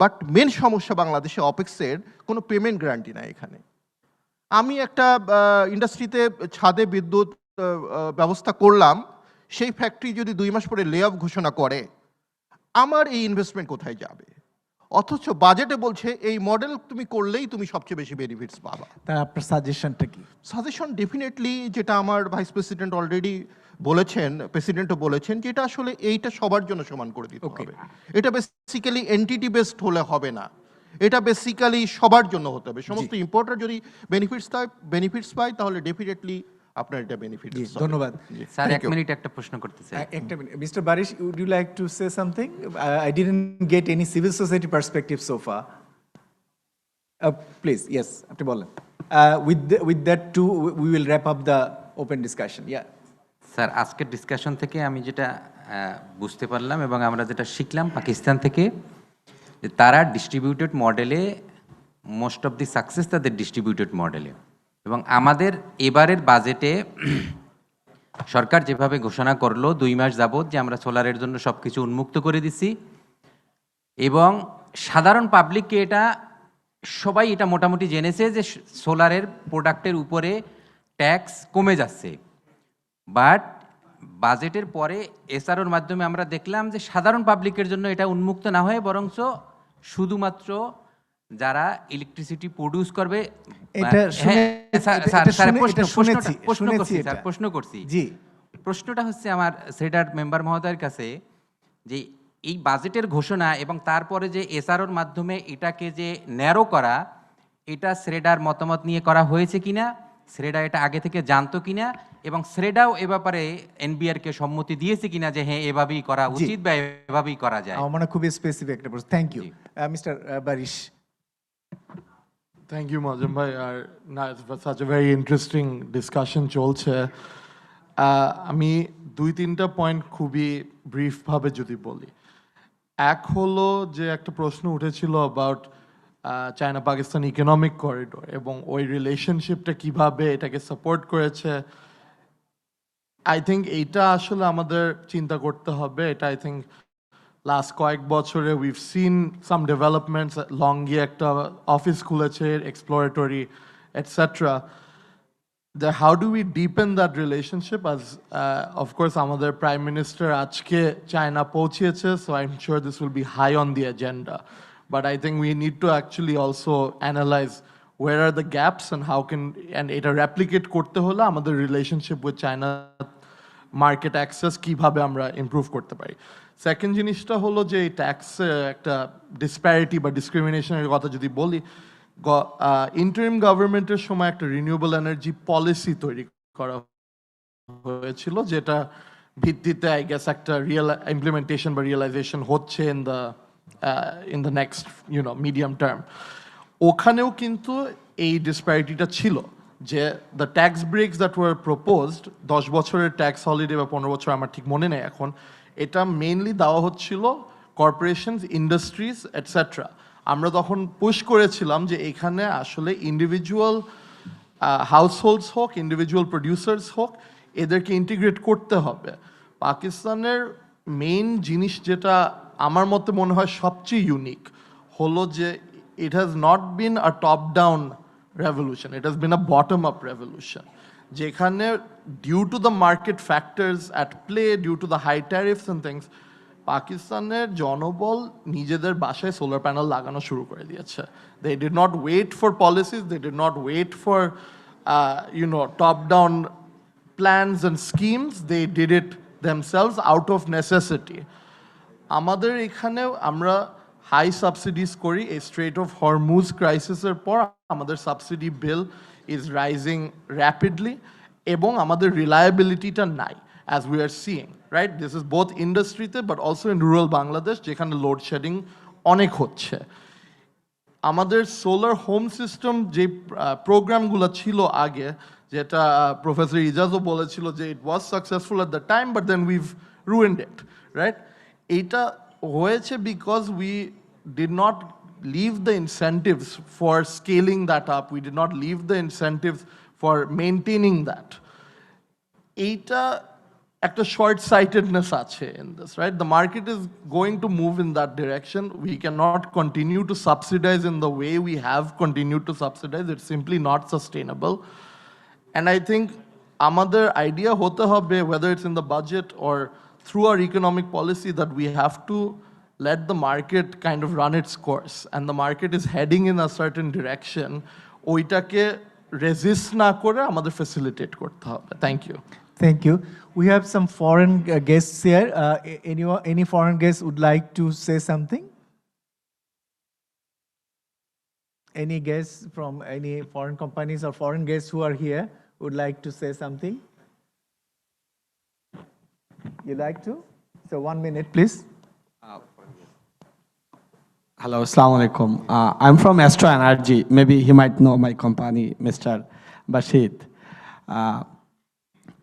বাট মেন সমস্যা বাংলাদেশে অপেক্সের কোনো পেমেন্ট গ্যারান্টি নাই এখানে। আমি একটা ইন্ডাস্ট্রিতে ছাদে বিদ্যুৎ ব্যবস্থা করলাম, সেই ফ্যাক্টরি যদি 2 মাস পরে লে অফ ঘোষণা করে, আমার এই ইনভেস্টমেন্ট কোথায় যাবে? অথচ বাজেটে বলছে এই মডেল তুমি করলেই তুমি সবচেয়ে বেশি বেনিফিটস পাবা। তা আপনার সাজেশনটা কি? সাজেশন ডেফিনেটলি যেটা আমার ভাইস প্রেসিডেন্ট অলরেডি বলেছেন, প্রেসিডেন্টও বলেছেন, যে এটা আসলে এইটা সবার জন্য সমান করে দিতে হবে। এটা বেসিক্যালি এন্টিটি বেসড হলে হবে না, এটা বেসিক্যালি সবার জন্য হতে হবে। সমস্ত ইম্পোর্টার যদি বেনিফিটস পায় তাহলে ডেফিনেটলি আপনার এটা বেনিফিট। ধন্যবাদ স্যার। 1 মিনিট একটা প্রশ্ন করতে চাই। একটা minute, mister Barish, would you like to say something? I didn't get any civil society perspective so far. Please, yes, আপনি বলেন। With that too we will wrap up the open discussion. Yeah sir, আজকের discussion থেকে আমি যেটা বুঝতে পারলাম এবং আমরা যেটা শিখলাম পাকিস্তান থেকে, যে তারা ডিস্ট্রিবিউটেড মডেলে, মোস্ট অফ দি সাকসেস তাদের ডিস্ট্রিবিউটেড মডেলে। এবং আমাদের এবারের বাজেটে সরকার যেভাবে ঘোষণা করলো 2 মাস যাবত যে আমরা সোলারের জন্য সব কিছু উন্মুক্ত করে দিছি, এবং সাধারণ পাবলিককে এটা সবাই এটা মোটামুটি জেনেছে যে সোলারের প্রোডাক্টের উপরে ট্যাক্স কমে যাচ্ছে। বাট বাজেটের পরে এসআরওর মাধ্যমে আমরা দেখলাম যে সাধারণ পাবলিকের জন্য এটা উন্মুক্ত না হয়ে বরঞ্চ শুধুমাত্র যারা ইলেকট্রিসিটি প্রডিউস করবে। প্রশ্ন করছি, প্রশ্নটা হচ্ছে আমার সেডার মেম্বার মহোদয়ের কাছে, যে এই বাজেটের ঘোষণা এবং তারপরে যে এসআরওর মাধ্যমে এটাকে যে ন্যারো করা, এটা শ্রেডার মতামত নিয়ে করা হয়েছে কিনা, শ্রেডা এটা আগে থেকে জানতো কিনা, এবং শ্রেডাও এ ব্যাপারে এনবিআর কে সম্মতি দিয়েছে কিনা যে হ্যাঁ এভাবেই করা উচিত বা এভাবেই করা যায়। আমার মনে খুবই স্পেসিফিক একটা প্রশ্ন। Thank you mister Barish. Thank you Moazzem ভাই, আর such a very interesting discussion চলছে। আমি 2-3টা পয়েন্ট খুবই ব্রিফভাবে যদি বলি। এক হলো যে একটা প্রশ্ন উঠেছিল about China Pakistan economic corridor এবং ওই রিলেশনশিপটা কিভাবে এটাকে সাপোর্ট করেছে। আই থিঙ্ক এইটা আসলে আমাদের চিন্তা করতে হবে। এটা আই থিঙ্ক লাস্ট কয়েক বছরে উইভ সিন সাম ডেভেলপমেন্টস। লংগি একটা অফিস খুলেছে, exploratory etcetera. How do we deepen that relationship? As of course, আমাদের Prime Minister আজকে China পৌঁছেছে, so I'm sure this will be high on the agenda. But I think we need to actually also analyze where are the gaps and how can, and এটা replicate করতে হলে আমাদের relationship with China market access কিভাবে আমরা improve করতে পারি। Second জিনিসটা হলো যে এই ট্যাক্সে একটা ডিসপ্যারিটি বা ডিসক্রিমিনেশনের কথা যদি বলি, ইন্টারিম গভর্নমেন্টের সময় একটা রিনিউয়েবল এনার্জি পলিসি তৈরি করা হয়েছিল, যেটা ভিত্তিতে আই গেস একটা ইমপ্লিমেন্টেশন বা রিয়েলাইজেশন হচ্ছে in the next medium term. ওখানেও কিন্তু এই ডিসপ্যারিটিটা ছিল যে the tax breaks that were proposed, 10 বছরের ট্যাক্স হলিডে বা 15 বছর, আমার ঠিক মনে নেই এখন, এটা মেইনলি দেওয়া হচ্ছিল কর্পোরেশনস, ইন্ডাস্ট্রিজ এটসেট্রা। আমরা তখন পুশ করেছিলাম যে এখানে আসলে ইন্ডিভিজুয়াল হাউসহোল্ডস হোক, ইন্ডিভিজুয়াল প্রডিউসার্স হোক, এদেরকে ইন্টিগ্রেট করতে হবে। পাকিস্তানের মেইন জিনিস যেটা আমার মতে মনে হয় সবচেয়ে ইউনিক হলো যে it has not been a top down revolution, it has been a bottom up revolution, যেখানে due to the market factors at play, due to the high tariffs and things, পাকিস্তানের জনবল নিজেদের বাসায় সোলার প্যানেল লাগানো শুরু করে দিয়েছে। They did not wait for policies, they did not wait for top down plans and schemes, they did it themselves out of necessity. আমাদের এখানে আমরা হাই সাবসিডিজ করি এই স্ট্রেট অফ হরমুজ ক্রাইসিসের পর আমাদের subsidy bill is rising rapidly এবং আমাদের রিলায়েবিলিটিটা নাই as we are seeing, right? This is both industry-তে but also in rural Bangladesh যেখানে লোডশেডিং অনেক হচ্ছে। আমাদের সোলার হোম সিস্টেম যে প্রোগ্রামগুলো ছিল আগে, যেটা প্রফেসর ইজাজও বলেছিল যে it was successful at the time but then we've ruined it, right? এইটা হয়েছে because we did not leave the incentives for scaling that up. We did not leave the incentives for maintaining that. Eta একটা short-sightedness আছে in this, right? The market is going to move in that direction. We cannot continue to subsidize in the way we have continued to subsidize. It's simply not sustainable. And I think আমাদের idea হতে হবে, whether it's in the budget or through our economic policy, that we have to let the market kind of run its course. And the market is heading in a certain direction. ওইটাকে resist না করে আমাদের facilitate করতে হবে. Thank you. Thank you. We have some foreign guests here. Any foreign guests would like to say something? Any guests from any foreign companies or foreign guests who are here would like to say something? You like to? So 1 minute, please. Hello, Assalamu alaikum. I'm from Astro Energy. Maybe he might know my company, Mr. Bashid.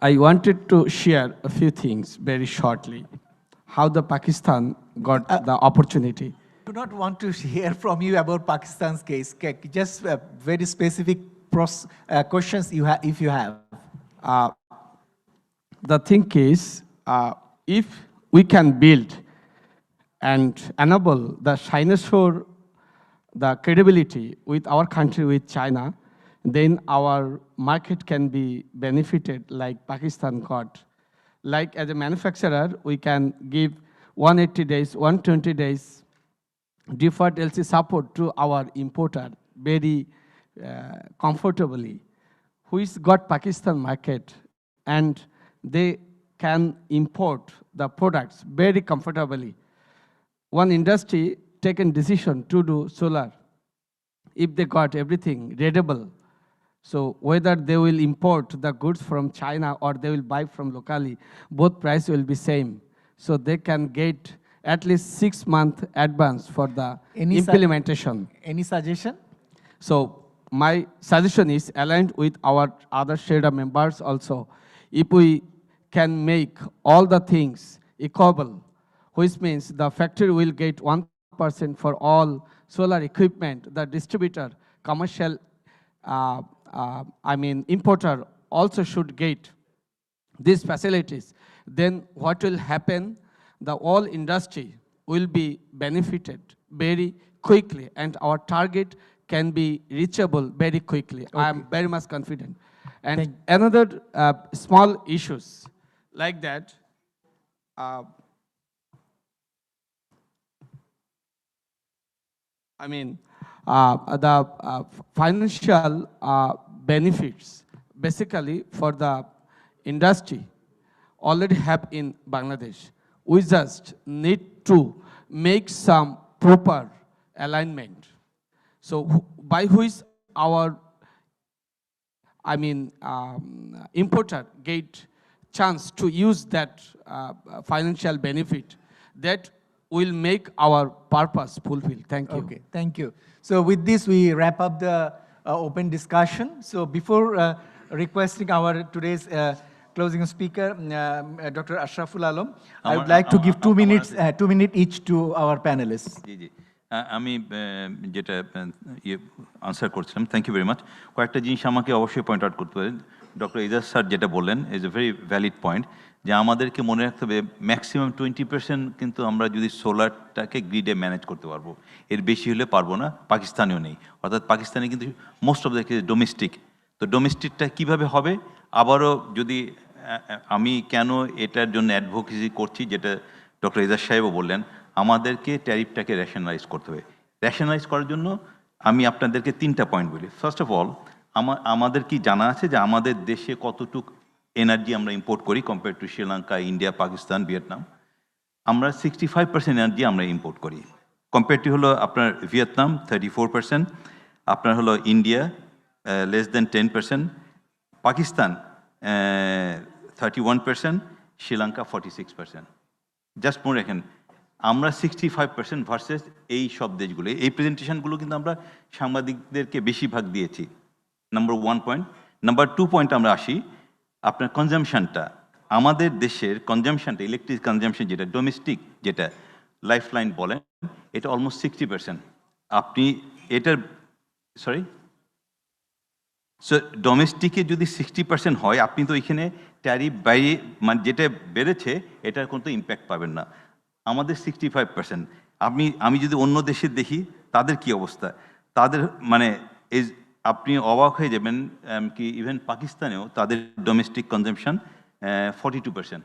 I wanted to share a few things very shortly. How the Pakistan got the opportunity. I do not want to hear from you about Pakistan's case. Just very specific questions you have, if you have. The thing is, if we can build and enable the China-shore, the credibility with our country, with China, then our market can be benefited like Pakistan got. Like as a manufacturer, we can give 180 days, 120 days deferred LC support to our importer very comfortably, who is got Pakistan market, and they can import the products very comfortably. One industry taken decision to do solar, if they got everything readable, so whether they will import the goods from China or they will buy from locally, both price will be same. So they can get at least 6 month advance for the implementation. Any suggestion? So my suggestion is aligned with our other shareholder members also. If we can make all the things equable, which means the factory will get 1% for all solar equipment, the distributor, commercial, importer also should get these facilities. Then what will happen? The whole industry will be benefited very quickly and our target can be reachable very quickly. Okay. I am very much confident. And another small issues like that, the financial benefits basically for the industry already have in Bangladesh. We just need to make some proper alignment. So by which our, importer get chance to use that financial benefit, that will make our purpose fulfill. Thank you. Okay, thank you. So with this, we wrap up the open discussion. So before requesting our today's closing speaker, Dr. Ashraful Alam, I would like to give 2 minutes, 2 minutes each to our panelists. আমি যেটা answer করছিলাম, thank you very much. কয়েকটা জিনিস আমাকে অবশ্যই point out করতে পারেন। Doctor Ejaz sir যেটা বললেন is a very valid point, যে আমাদেরকে মনে রাখতে হবে ম্যাক্সিমাম 20% কিন্তু আমরা যদি সোলারটাকে গ্রিডে ম্যানেজ করতে পারবো, এর বেশি হলে পারবো না। পাকিস্তানেও নেই, অর্থাৎ পাকিস্তানে কিন্তু most of the case domestic. তো ডোমেস্টিকটা কীভাবে হবে? আবারও যদি আমি কেন এটার জন্য অ্যাডভোকেসি করছি, যেটা ডক্টর এজাজ সাহেবও বললেন, আমাদেরকে ট্যারিফটাকে রেশনালাইজ করতে হবে। রেশনালাইজ করার জন্য আমি আপনাদেরকে 3টা পয়েন্ট বলি। ফার্স্ট অফ অল, আমাদের কি জানা আছে যে আমাদের দেশে কতটুকু এনার্জি আমরা ইম্পোর্ট করি compare to Sri Lanka, India, Pakistan, Vietnam? আমরা 65% এনার্জি আমরা ইম্পোর্ট করি কম্পেয়ারটি হলো আপনার ভিয়েতনাম 34%, আপনার হলো India less than 10%, Pakistan 31%, Sri Lanka 46%। Just মনে রাখেন আমরা 65% ভার্সেস এই সব দেশগুলো। এই প্রেজেন্টেশনগুলো কিন্তু আমরা সাংবাদিকদেরকে বেশিরভাগ দিয়েছি, নাম্বার 1 পয়েন্ট। নাম্বার 2 পয়েন্ট আমরা আসি, আপনার কনজামশনটা, আমাদের দেশের কনজামশনটা, ইলেকট্রিক কনজামশন যেটা ডোমেস্টিক, যেটা লাইফলাইন বলেন, এটা অলমোস্ট 60%। আপনি এটার সরি সো ডোমেস্টিকে যদি 60% হয়, আপনি তো এখানে ট্যারিফ বাইরে মানে যেটা বেড়েছে এটার কোনো ইম্প্যাক্ট পাবেন না। আমাদের 65%। আমি যদি অন্য দেশে দেখি তাদের কি অবস্থা, তাদের মানে আপনি অবাক হয়ে যাবেন কি ইভেন পাকিস্তানেও তাদের ডোমেস্টিক কনজামশন 42%,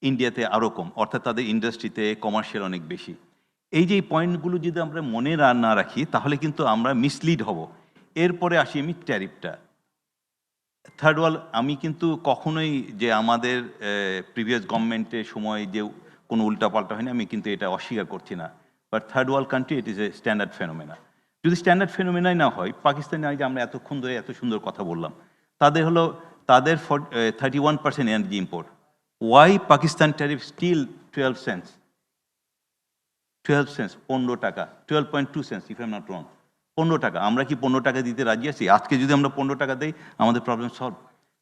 ইন্ডিয়াতে আরও কম, অর্থাৎ তাদের ইন্ডাস্ট্রিতে কমার্শিয়াল অনেক বেশি। এই যে এই পয়েন্টগুলো যদি আমরা মনে না রাখি তাহলে কিন্তু আমরা মিসলিড হব। এরপরে আসি আমি ট্যারিফটা, থার্ড ওয়ার্ল্ড। আমি কিন্তু কখনোই যে আমাদের প্রিভিয়াস গভর্নমেন্টের সময় যে কোনো উল্টাপাল্টা হয়নি, আমি কিন্তু এটা অস্বীকার করছি না। But third world country it is a standard phenomena. যদি স্ট্যান্ডার্ড ফেনোমেনাই না হয়, পাকিস্তানে যে আমরা এতক্ষণ ধরে এত সুন্দর কথা বললাম, তাদের 31% energy import. Why Pakistan tariff steel 12 cents, 15 টাকা, 12.2 cents if I am not wrong, 15 টাকা। আমরা কি 15 টাকা দিতে রাজি আছি? আজকে যদি আমরা 15 টাকা দিই আমাদের প্রবলেম সলভ।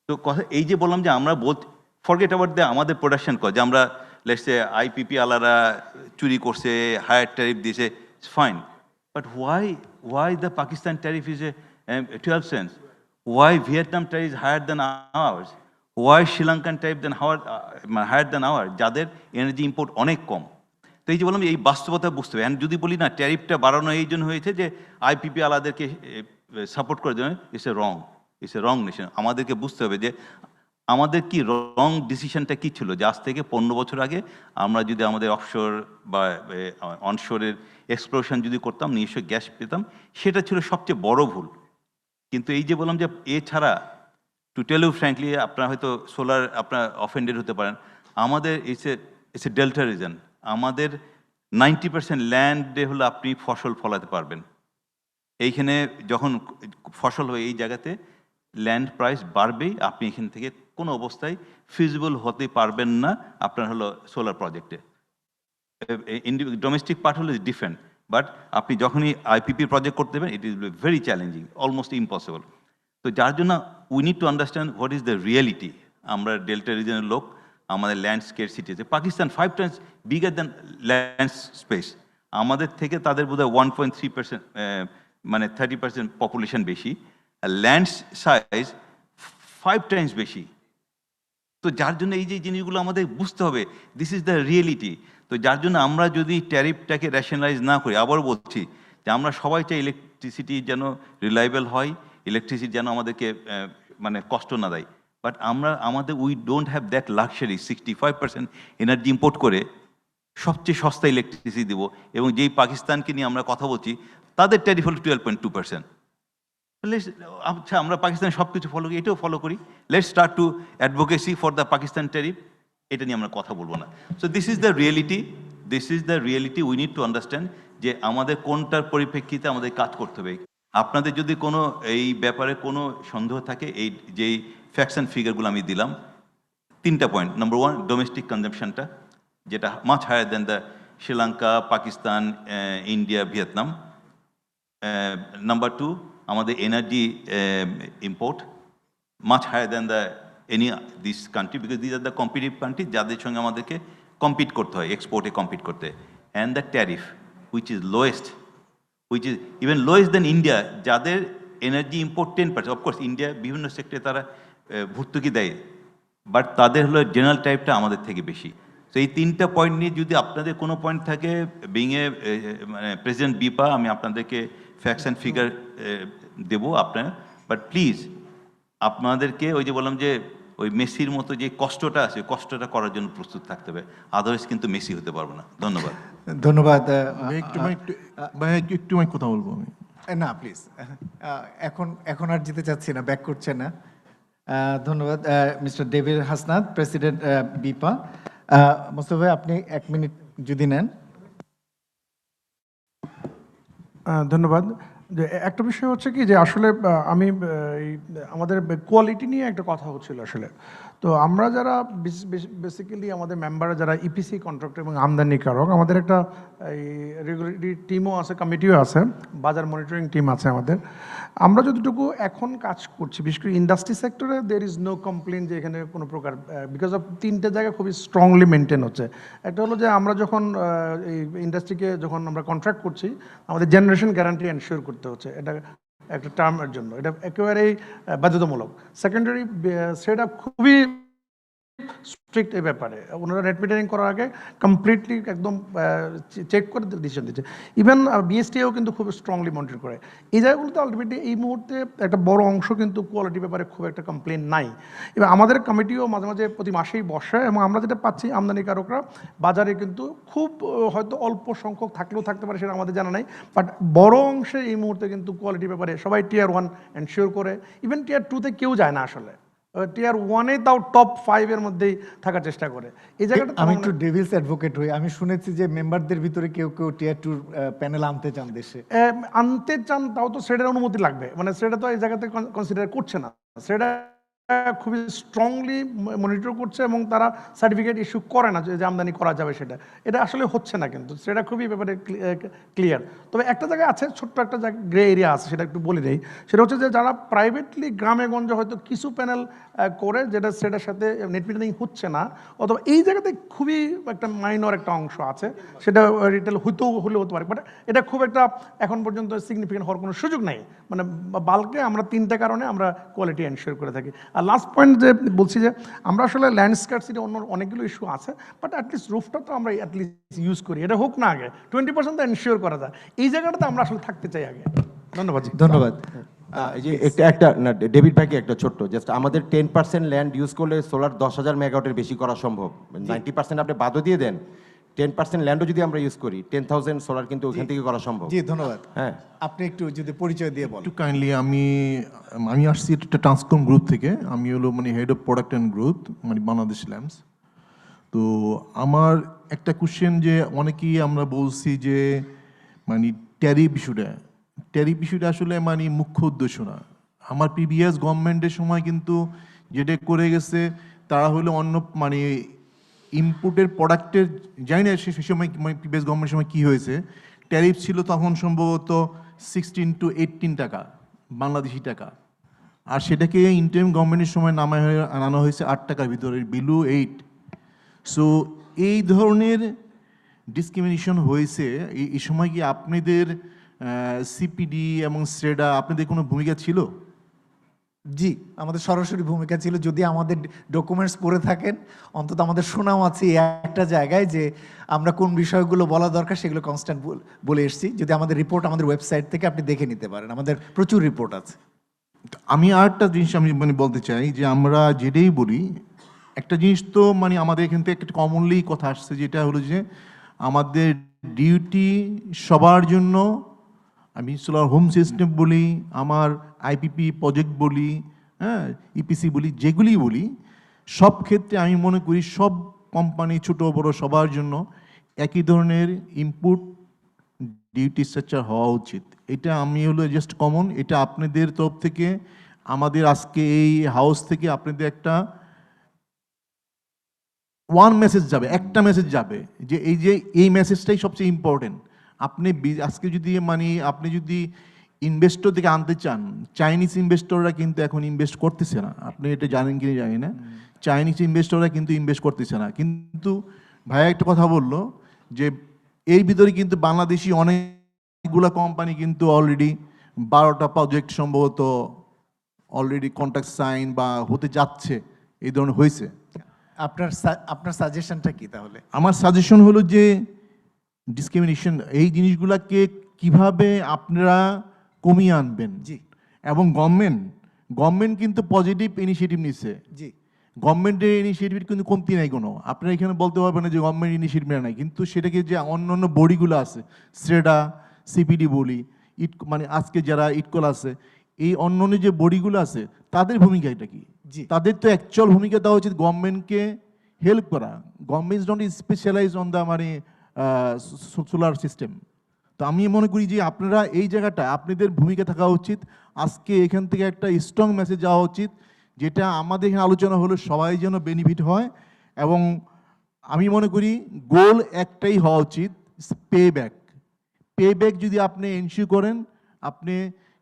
তো কথা এই যে বললাম যে আমরা ফরগেট অ্যাবাউট দ্য আমাদের প্রোডাকশন কজ, যে আমরা লেটস সে আইপিপি আলারা চুরি করছে, হায়ার ট্যারিফ দিয়েছে, it's fine. But why the Pakistan tariff is a 12 cents? Why Vietnam tariff is higher than ours? Why Sri Lankan tariff then higher than our, যাদের energy import অনেক কম? তো এই যে বললাম এই বাস্তবতা বুঝতে হবে। যদি বলি না ট্যারিফটা বাড়ানো এই জন্য হয়েছে যে আইপিপি আলাদেরকে সাপোর্ট করার জন্য, ইটস এ রং নেশন। আমাদেরকে বুঝতে হবে যে আমাদের কি রং ডিসিশনটা কী ছিল, যে আজ থেকে 15 বছর আগে আমরা যদি আমাদের অফশোর বা অনশোরের এক্সপ্লোরেশন যদি করতাম, নিজস্ব গ্যাস পেতাম, সেটা ছিল সবচেয়ে বড় ভুল। কিন্তু এই যে বললাম যে এছাড়া টু টেল ইউ ফ্র্যাঙ্কলি, আপনার হয়তো সোলার আপনার অফেন্ডেড হতে পারেন, আমাদের ইটস এ ডেল্টা রিজন। আমাদের 90% ল্যান্ডে হলে আপনি ফসল ফলাতে পারবেন। এইখানে যখন ফসল হয় এই জায়গাতে ল্যান্ড প্রাইস বাড়বেই, আপনি এখান থেকে কোনো অবস্থায় ফিজিবল হতে পারবেন না আপনার হলো সোলার প্রজেক্টে। ডোমেস্টিক পার্ট হলো ডিফারেন্ট, বাট আপনি যখনই আইপিপি প্রজেক্ট করতে দেবেন it is very challenging, almost impossible. তো যার জন্য we need to understand what is the reality. আমরা ডেল্টা রিজনের লোক, আমাদের ল্যান্ড স্কেরসিটি আছে। Pakistan 5 Times bigger than land space, আমাদের থেকে তাদের বোধহয় 1.3%, মানে 30% পপুলেশন বেশি, আর ল্যান্ড সাইজ 5 টাইমস বেশি। তো যার জন্য এই যে জিনিসগুলো আমাদের বুঝতে হবে, দিস ইজ দ্য রিয়েলিটি। তো যার জন্য আমরা যদি ট্যারিফটাকে রেশনালাইজ না করি, আবার বলছি যে আমরা সবাই চাই ইলেকট্রিসিটি যেন রিলায়েবল হয়, ইলেকট্রিসিটি যেন আমাদেরকে মানে কষ্ট না দেয়। বাট আমাদের we don't have that luxury 65% energy import করে সবচেয়ে সস্তা ইলেকট্রিসিটি দেবো, এবং যেই পাকিস্তানকে নিয়ে আমরা কথা বলছি তাদের ট্যারিফ হলো 12.2%। আচ্ছা, আমরা পাকিস্তানের সব কিছু ফলো করি, এটাও ফলো করি। Let's start to advocacy for the Pakistan tariff, এটা নিয়ে আমরা কথা বলবো না। So this is the reality, we need to understand যে আমাদের কোনটার পরিপ্রেক্ষিতে আমাদের কাজ করতে হবে। আপনাদের যদি কোনো এই ব্যাপারে কোনো সন্দেহ থাকে, এই যেই ফ্যাক্টস অ্যান্ড ফিগারগুলো আমি দিলাম, 3টা পয়েন্ট। নাম্বার 1, ডোমেস্টিক কনজাম্পশনটা যেটা much higher than the Sri Lanka, Pakistan, India, Vietnam. Number 2, আমাদের energy import much higher than the this country, because this are the competitive country, যাদের সঙ্গে আমাদেরকে কম্পিট করতে হয়, এক্সপোর্টে কম্পিট করতে। And the tariff which is lowest, which is even lowest than India, যাদের energy import 10%। Of course India বিভিন্ন সেক্টরে তারা ভর্তুকি দেয়, বাট তাদের হলো জেনারেল টাইপটা আমাদের থেকে বেশি। তো এই 3টা পয়েন্ট নিয়ে যদি আপনাদের কোনো পয়েন্ট থাকে, বিং এ মানে প্রেসিডেন্ট বিপা, আমি আপনাদেরকে ফ্যাক্টস অ্যান্ড ফিগার দেবো আপনার, বাট প্লিজ আপনাদেরকে ওই যে বললাম যে ওই মেসির মতো যে কষ্টটা আছে, কষ্টটা করার জন্য প্রস্তুত থাকতে হবে, আদারওয়াইজ কিন্তু মেসি হতে পারবো না। ধন্যবাদ। ধন্যবাদ। একটু কথা বলবো আমি। না প্লিজ, এখন আর যেতে চাচ্ছি না, ব্যাক করছে না। ধন্যবাদ mister David Hasnat, president BIPPA. Mostafa ভাই, আপনি 1 মিনিট যদি নেন। ধন্যবাদ। যে একটা বিষয় হচ্ছে কি যে আসলে আমি এই আমাদের কোয়ালিটি নিয়ে একটা কথা হচ্ছিল আসলে। তো আমরা যারা বেসিক্যালি আমাদের মেম্বাররা যারা ইপিসি কন্ট্রাক্টর এবং আমদানিকারক, আমাদের একটা এই রেগুলেটরি টিমও আছে, কমিটিও আছে, বাজার মনিটরিং টিম আছে আমাদের। আমরা যতটুকু এখন কাজ করছি, বিশেষ করে ইন্ডাস্ট্রি সেক্টরে দেয়ার ইজ নো কমপ্লেন যে এখানে কোনো প্রকার, বিকজ অফ তিনটে জায়গা খুবই স্ট্রংলি মেনটেন হচ্ছে। একটা হলো যে আমরা যখন এই ইন্ডাস্ট্রিকে যখন আমরা কন্ট্রাক্ট করছি, আমাদের জেনারেশন গ্যারান্টি এনশিওর করতে হচ্ছে, এটা একটা টার্মের জন্য, এটা একেবারেই বাধ্যতামূলক। সেকেন্ডারি সেটা খুবই স্ট্রিক্ট এই ব্যাপারে, ওনারা নেট মিটারিং করার আগে কমপ্লিটলি একদম চেক করে ডিসিশন দিচ্ছে। ইভেন বিএসটিও কিন্তু খুব স্ট্রংলি মনিটর করে। এই জায়গাগুলোতে আলটিমেটলি এই মুহূর্তে একটা বড় অংশ কিন্তু কোয়ালিটি ব্যাপারে খুব একটা কমপ্লেন নাই। এবার আমাদের কমিটিও মাঝে মাঝে প্রতি মাসেই বসে, এবং আমরা যেটা পাচ্ছি আমদানিকারকরা বাজারে কিন্তু খুব হয়তো অল্প সংখ্যক থাকলেও থাকতে পারে, সেটা আমাদের জানা নাই, বাট বড় অংশে এই মুহূর্তে কিন্তু কোয়ালিটি ব্যাপারে সবাই টিয়ার 1 এনশিওর করে। ইভেন টিয়ার 2-তে কেউ যায় না আসলে, টিয়ার 1-এ তাও টপ 5-এর মধ্যেই থাকার চেষ্টা করে। এই জায়গাটা আমি একটু ডেভিলস অ্যাডভোকেট হই, আমি শুনেছি যে মেম্বারদের ভিতরে কেউ কেউ টিয়ার 2 প্যানেল আনতে চান দেশে। আনতে চান, তাও তো সেটার অনুমতি লাগবে, মানে সেটা তো এই জায়গাতে কনসিডার করছে না, সেটা খুবই স্ট্রংলি মনিটর করছে এবং তারা সার্টিফিকেট ইস্যু করে না যে আমদানি করা যাবে, সেটা এটা আসলে হচ্ছে না, কিন্তু সেটা খুবই ব্যাপারে ক্লিয়ার। তবে একটা জায়গায় আছে, ছোট্ট একটা জায়গা গ্রে এরিয়া আছে, সেটা একটু বলে দেই। সেটা হচ্ছে যে যারা প্রাইভেটলি গ্রামে গঞ্জে হয়তো কিছু প্যানেল করে, যেটা সেটার সাথে নেট মিটারিং হচ্ছে না, অথবা এই জায়গাতে খুবই একটা মাইনর একটা অংশ আছে, সেটা রিটেল হলেও হতে পারে, বাট এটা খুব একটা এখন পর্যন্ত সিগনিফিকেন্ট হওয়ার কোনো সুযোগ নাই। মানে বাল্কে আমরা 3টে কারণে আমরা কোয়ালিটি এনশিওর করে থাকি। আর লাস্ট পয়েন্ট যে বলছি যে আমরা আসলে ল্যান্ড স্কার্সিটি অন্য অনেকগুলো ইস্যু আছে, বাট অ্যাটলিস্ট রুফটপ তো আমরা অ্যাটলিস্ট ইউজ করি, এটা হোক না আগে 20% তো এনশিওর করা যায়, এই জায়গাটাতে আমরা আসলে থাকতে চাই আগে। ধন্যবাদ। ধন্যবাদ। এই যে একটা না, ডেভিড ভাইকে একটা ছোট্ট জাস্ট, আমাদের 10% ল্যান্ড ইউজ করলে সোলার 10,000 মেগাওয়াটের বেশি করা সম্ভব। 90% আপনি বাদও দিয়ে দেন, 10% ল্যান্ডও যদি আমরা ইউজ করি 10,000 সোলার কিন্তু ওখান থেকে করা সম্ভব। জি ধন্যবাদ। হ্যাঁ, আপনি একটু যদি পরিচয় দিয়ে বলেন। একটু কাইন্ডলি, আমি আসছি একটা ট্রান্সকম গ্রুপ থেকে, আমি হলো মানে head of product and growth মানে বাংলাদেশ ল্যাম্পস। তো আমার একটা কোশ্চেন, যে অনেকেই আমরা বলছি যে মানে ট্যারিফ ইস্যুটা আসলে মানে মুখ্য উদ্দেশ্য না। আমার প্রিভিয়াস গভর্নমেন্টের সময় কিন্তু যেটা করে গেছে, তারা হলো অন্য মানে ইনপুটের প্রোডাক্টের, জানি না সে সময় মানে প্রিভিয়াস গভর্নমেন্টের সময় কী হয়েছে, ট্যারিফ ছিল তখন সম্ভবত 16 to 18 টাকা বাংলাদেশি টাকা, আর সেটাকে ইন্টারিম গভর্নমেন্টের সময় আনানো হয়েছে 8 টাকার ভিতরে, বিলো 8। সো এই ধরনের ডিসক্রিমিনেশন হয়েছে। এই সময় কি আপনাদের সিপিডি এবং সেডা আপনাদের কোনো ভূমিকা ছিল? জি, আমাদের সরাসরি ভূমিকা ছিল। যদি আমাদের ডকুমেন্টস পড়ে থাকেন, অন্তত আমাদের শোনাও আছে একটা জায়গায় যে আমরা কোন বিষয়গুলো বলা দরকার সেগুলো কনস্ট্যান্ট বলে এসেছি। যদি আমাদের রিপোর্ট আমাদের ওয়েবসাইট থেকে আপনি দেখে নিতে পারেন, আমাদের প্রচুর রিপোর্ট আছে। আমি আরেকটা জিনিস আমি মানে বলতে চাই, যে আমরা যেটাই বলি একটা জিনিস তো মানে আমাদের এখান থেকে একটা কমনলি কথা আসছে, যেটা হলো যে আমাদের ডিউটি সবার জন্য। আমি সোলার হোম সিস্টেম বলি, আমার আইপিপি প্রজেক্ট বলি, হ্যাঁ ইপিসি বলি, যেগুলি বলি, সব ক্ষেত্রে আমি মনে করি সব কোম্পানি ছোট বড় সবার জন্য একই ধরনের ইনপুট ডিউটি স্ট্রাকচার হওয়া উচিত। এটা আমি হলো জাস্ট কমন, এটা আপনাদের তরফ থেকে আমাদের আজকে এই হাউস থেকে আপনাদের একটা মেসেজ যাবে, একটা মেসেজ যাবে, যে এই মেসেজটাই সবচেয়ে ইম্পর্টেন্ট। আপনি আজকে যদি মানে আপনি যদি ইনভেস্টর থেকে আনতে চান, চাইনিজ ইনভেস্টররা কিন্তু এখন ইনভেস্ট করতেছে না, আপনি এটা জানেন কি জানি না, চাইনিজ ইনভেস্টররা কিন্তু ইনভেস্ট করতেছে না। কিন্তু ভাইয়া একটা কথা বললো যে এর ভিতরে কিন্তু বাংলাদেশি অনেকগুলো কোম্পানি কিন্তু অলরেডি 12টা প্রজেক্ট সম্ভবত অলরেডি কন্ট্রাক্ট সাইন বা হতে যাচ্ছে, এই ধরনের হয়েছে। আপনার সাজেশনটা কি তাহলে? আমার সাজেশন হলো যে ডিসক্রিমিনেশন, এই জিনিসগুলোকে কিভাবে আপনারা কমিয়ে আনবেন। জি, এবং গভর্নমেন্ট কিন্তু পজিটিভ ইনিশিয়েটিভ নিচ্ছে। জি, গভর্নমেন্টের ইনিশিয়েটিভ কিন্তু কমতি নাই কোনো, আপনারা এখানে বলতে পারবেন না যে গভর্নমেন্ট ইনিশিয়েটিভ নাই, কিন্তু সেটাকে যে অন্য বডিগুলো আছে, স্রেডা, সিপিডি বলি, মানে আজকে যারা ইটকল আছে, এই অন্য যে বডিগুলো আছে তাদের ভূমিকা এটা কি? তাদের তো অ্যাকচুয়াল ভূমিকা দেওয়া উচিত গভর্নমেন্টকে হেল্প করা। Government don't specialise on the মানে সোলার সিস্টেম। তো আমি মনে করি যে আপনারা এই জায়গাটা আপনাদের ভূমিকা থাকা উচিত, আজকে এখান থেকে একটা স্ট্রং মেসেজ যাওয়া উচিত, যেটা আমাদের এখানে আলোচনা হলো সবাই যেন বেনিফিট হয়। এবং আমি মনে করি গোল একটাই হওয়া উচিত, পে ব্যাক। পে ব্যাক যদি আপনি এনশিওর করেন, আপনি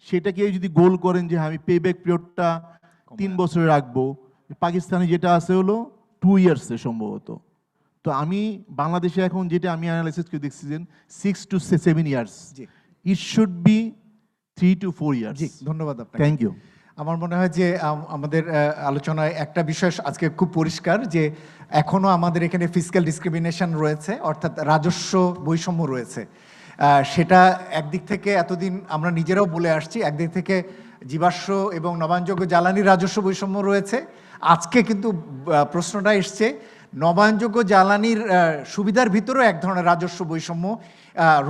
সেটাকে যদি গোল করেন যে আমি পে ব্যাক পিরিয়ডটা 3 বছরে রাখবো, পাকিস্তানে যেটা আছে হলো 2 ইয়ার্সে সম্ভবত। তো আমি বাংলাদেশে এখন যেটা আমি অ্যানালাইসিস করে দেখছি যে 6 to 7 years, it should be 3 to 4 years. জি, ধন্যবাদ আপনাকে। Thank you. আমার মনে হয় যে আমাদের আলোচনায় একটা বিষয় আজকে খুব পরিষ্কার যে এখনও আমাদের এখানে ফিসক্যাল ডিসক্রিমিনেশন রয়েছে, অর্থাৎ রাজস্ব বৈষম্য রয়েছে। সেটা একদিক থেকে এতদিন আমরা নিজেরাও বলে আসছি, একদিক থেকে জীবাশ্ম এবং নবায়নযোগ্য জ্বালানির রাজস্ব বৈষম্য রয়েছে। আজকে কিন্তু প্রশ্নটা এসছে নবায়নযোগ্য জ্বালানির সুবিধার ভিতরেও এক ধরনের রাজস্ব বৈষম্য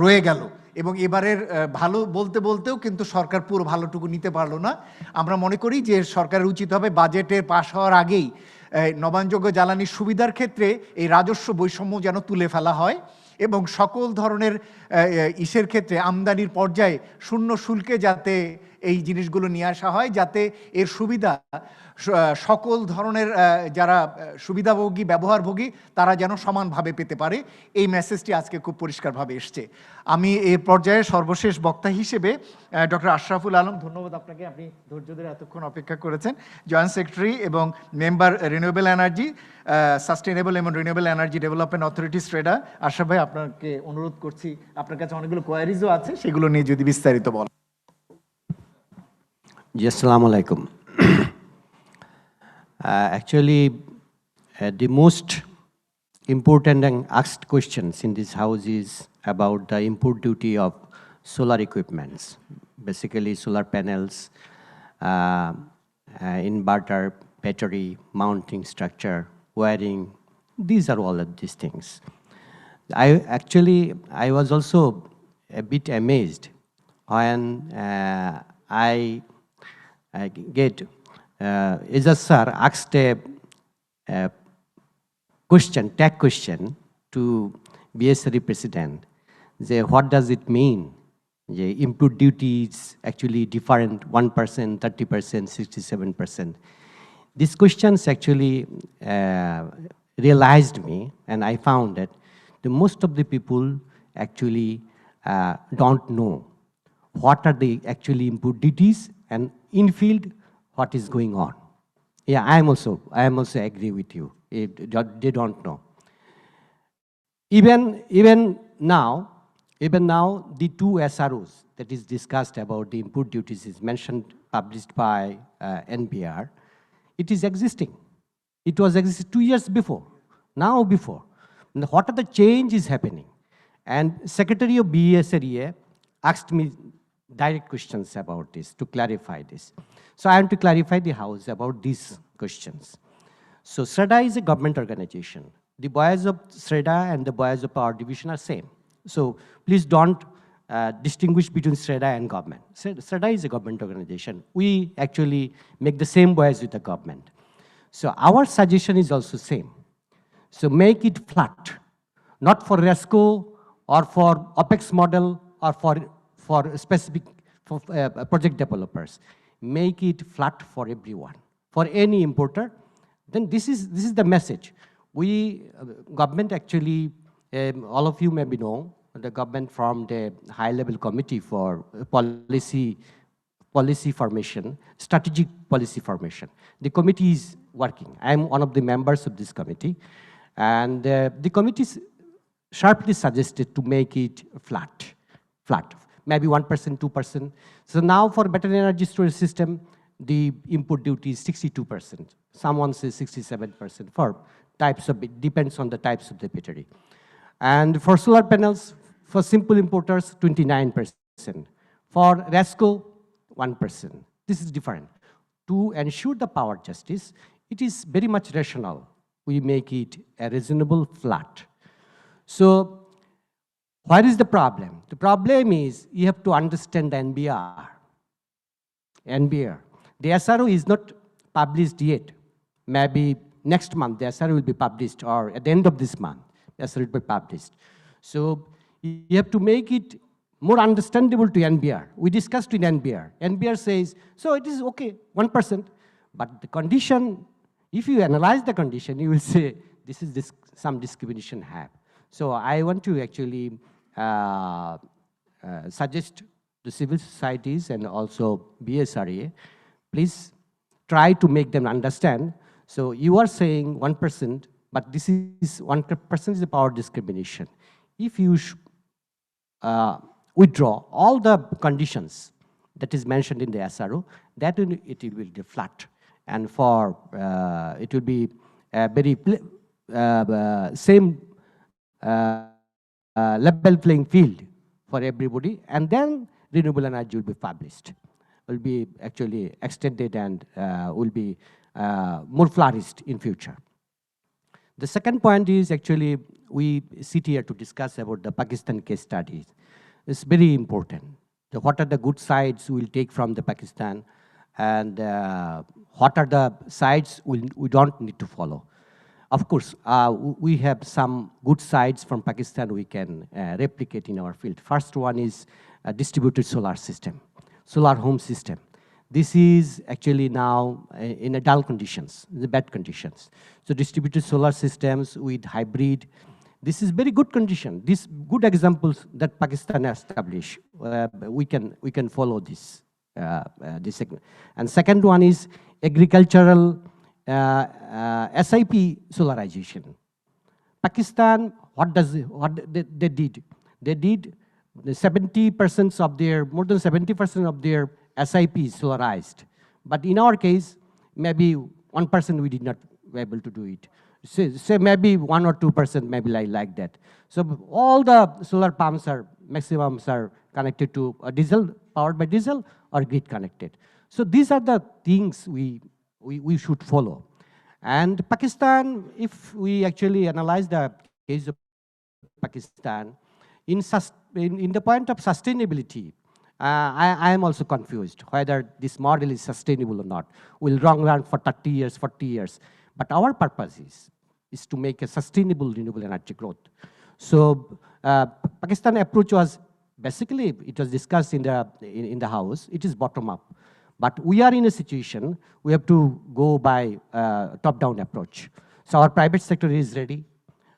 রয়ে গেল, এবং এবারের ভালো বলতে বলতেও কিন্তু সরকার পুরো ভালোটুকু নিতে পারলো না। আমরা মনে করি যে সরকারের উচিত হবে বাজেটের পাশ হওয়ার আগেই নবায়নযোগ্য জ্বালানির সুবিধার ক্ষেত্রে এই রাজস্ব বৈষম্য যেন তুলে ফেলা হয়, এবং সকল ধরনের ইসের ক্ষেত্রে আমদানির পর্যায়ে শূন্য শুল্কে যাতে এই জিনিসগুলো নিয়ে আসা হয়, যাতে এর সুবিধা সকল ধরনের যারা সুবিধাভোগী ব্যবহারভোগী তারা যেন সমানভাবে পেতে পারে। এই মেসেজটি আজকে খুব পরিষ্কারভাবে এসছে। আমি এই পর্যায়ে সর্বশেষ বক্তা হিসেবে ডক্টর আশরাফুল আলম, ধন্যবাদ আপনাকে, আপনি ধৈর্য ধরে এতক্ষণ অপেক্ষা করেছেন, জয়েন্ট সেক্রেটারি এবং মেম্বার রিনিউয়েবল এনার্জি, সাস্টেনেবল এবং renewable energy development authority SREDA. Ashraf ভাই, আপনাকে অনুরোধ করছি, আপনার কাছে অনেকগুলো কোয়ারিজও আছে, সেগুলো নিয়ে যদি বিস্তারিত বলেন। জি, আসসালামু আলাইকুম। Actually, the most important and asked questions in this house is about the import duty of solar equipments, basically solar panels, inverter, battery, mounting structure, wiring. These are all of these things. I was also a bit amazed when I get Ejaz sir asked a question, tag question to BSRE president. What does it mean? The input duty is actually different, 1%, 30%, 67%. These questions actually realized me, and I found that the most of the people actually don't know what are the actually input duties, and in field what is going on. Yeah, I am also agree with you. They don't know. Even now, the two SROs that is discussed about the input duties is mentioned, published by NPR. It is existing. It was existing 2 years before, now before. What are the changes happening? And Secretary of BSRE asked me direct questions about this to clarify this. So I want to clarify the House about these questions. So SREDA is a government organization. The boys of SREDA and the boys of Power Division are same. So please don't distinguish between SREDA and government. SREDA is a government organization. We actually make the same boys with the government. So our suggestion is also same. So make it flat, not for RESCO or for OPEX model or for specific project developers. Make it flat for everyone, for any importer. Then this is the message. We government actually, all of you maybe know, the government formed a high-level committee for policy formation, strategic policy formation. The committee is working. I am one of the members of this committee, and the committee sharply suggested to make it flat. Maybe 1%, 2%. So now for battery energy storage system, the input duty is 62%. Someone says 67% for types of, it depends on the types of the battery. And for solar panels, for simple importers, 29%. For RESCO, 1%. This is different. To ensure the power justice, it is very much rational. We make it a reasonable flat. So what is the problem? The problem is you have to understand the NBR. The SRO is not published yet. Maybe next month the SRO will be published, or at the end of this month, the SRO will be published. So you have to make it more understandable to NBR. We discussed in NBR. NBR says, so it is okay, 1%, but the condition, if you analyze the condition, you will say, this is some discrimination have. So I want to actually suggest to civil societies and also BSRA, please try to make them understand. So you are saying 1%, but this is 1% is a power discrimination. If you withdraw all the conditions that is mentioned in the SRO, that it will be flat. And for, it will be a very same level playing field for everybody, and then renewable energy will be published, will be actually extended and will be more flourished in future. The second point is actually we sit here to discuss about the Pakistan case studies. It's very important. What are the good sides we'll take from the Pakistan, and what are the sides we don't need to follow. Of course, we have some good sides from Pakistan we can replicate in our field. First one is a distributed solar system, solar home system. This is actually now in a dull conditions, the bad conditions. So distributed solar systems with hybrid, this is very good condition. These good examples that Pakistan has established, we can follow this segment. And second one is agricultural SIP solarization. Pakistan, what they did? They did the 70% of their, more than 70% of their SIP is solarized. But in our case, maybe 1% we did not be able to do it. Say maybe 1 or 2%, maybe like that. So all the solar pumps are, maximums are connected to a diesel, powered by diesel or grid connected. So these are the things we should follow. And Pakistan, if we actually analyze the case of Pakistan, in the point of sustainability, I am also confused whether this model is sustainable or not. We'll run for 30 years, 40 years. But our purpose is to make a sustainable renewable energy growth. So Pakistan approach was basically, it was discussed in the House, it is bottom up. But we are in a situation, we have to go by top-down approach. So our private sector is ready,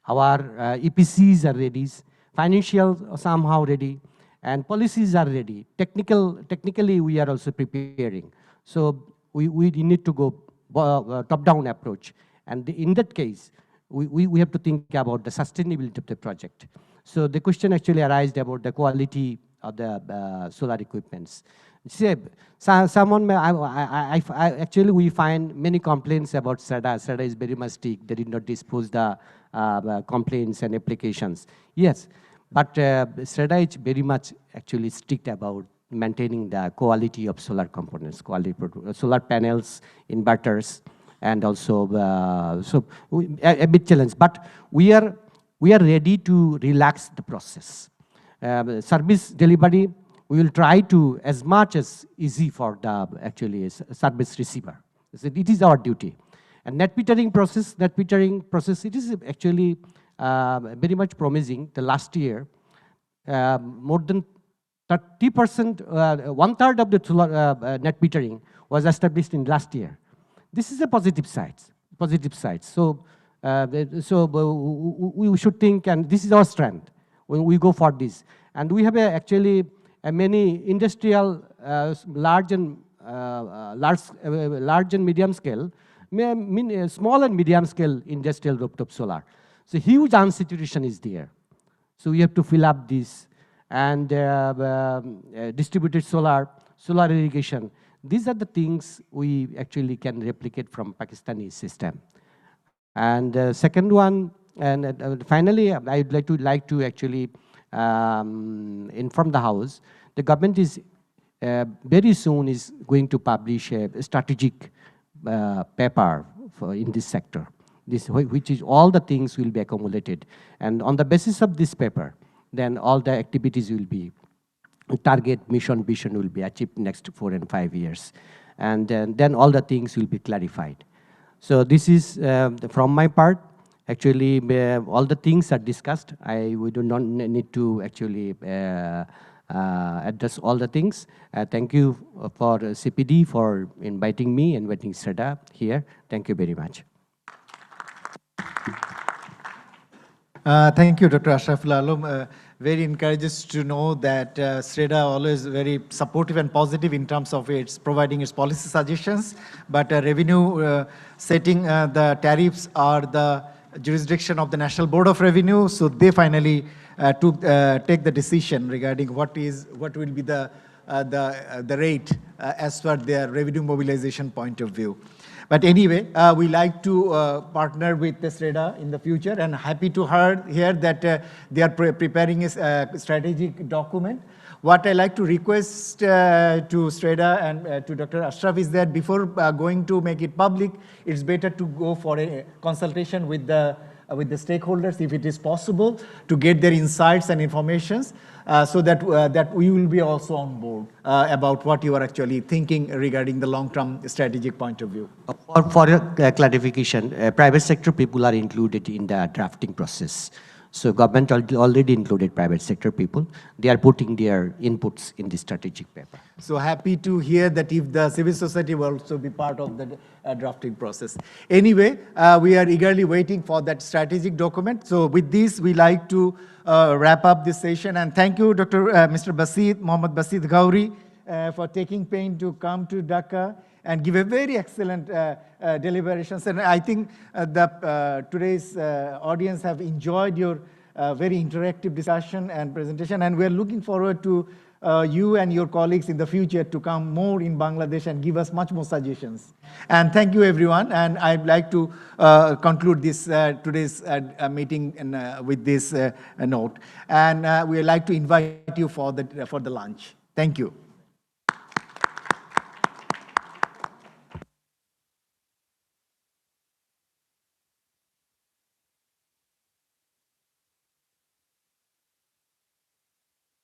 our EPCs are ready, financial somehow ready, and policies are ready. Technically, we are also preparing. So we need to go top-down approach. And in that case, we have to think about the sustainability of the project. So the question actually arises about the quality of the solar equipments. See, someone may, actually we find many complaints about SREDA. SREDA is very much strict. They did not dispose the complaints and applications. Yes, but SREDA is very much actually strict about maintaining the quality of solar components, solar panels, inverters, and also a bit challenge. But we are ready to relax the process. Service delivery, we will try to as much as easy for the actually service receiver. So it is our duty. And net metering process, it is actually very much promising. The last year, more than 30%, one-third of the solar, net metering was established in last year. This is a positive side. So, we should think, and this is our strength when we go for this. And we have actually many industrial, large and medium scale, small and medium scale industrial rooftop solar. So huge unsaturation is there. So we have to fill up this. And distributed solar irrigation. These are the things we actually can replicate from Pakistani system. And second one, and finally, I would like to actually inform the House. The government is very soon is going to publish a strategic paper in this sector, which is all the things will be accumulated. And on the basis of this paper, then all the activities will be, target, mission, vision will be achieved next 4 and 5 years. And then all the things will be clarified. So this is from my part. Actually, all the things are discussed. We do not need to actually address all the things. Thank you for CPD for inviting me, inviting Sreda here. Thank you very much. Thank you, Dr. Ashraful Alam. Very encourages to know that Sreda always very supportive and positive in terms of its providing its policy suggestions, but revenue setting the tariffs are the jurisdiction of the National Board of Revenue, so they finally take the decision regarding what will be the rate as per their revenue mobilization point of view. But anyway, we like to partner with Sreda in the future, and happy to hear that they are preparing a strategic document. What I like to request to Sreda and to Dr. Ashraf is that before going to make it public, it's better to go for a consultation with the stakeholders, if it is possible, to get their insights and informations, so that we will be also on board about what you are actually thinking regarding the long-term strategic point of view. For clarification, private sector people are included in the drafting process. So government already included private sector people. They are putting their inputs in the strategic paper. So happy to hear that if the civil society will also be part of the drafting process. Anyway, we are eagerly waiting for that strategic document. So with this, we like to wrap up this session. And thank you, Mr. Basit, Mohammad Basit Ghauri, for taking pain to come to Dhaka and give a very excellent deliberations. And I think today's audience have enjoyed your very interactive discussion and presentation. And we're looking forward to you and your colleagues in the future to come more in Bangladesh and give us much more suggestions. And thank you, everyone. And I'd like to conclude this today's meeting with this note. And we'd like to invite you for the lunch. Thank you.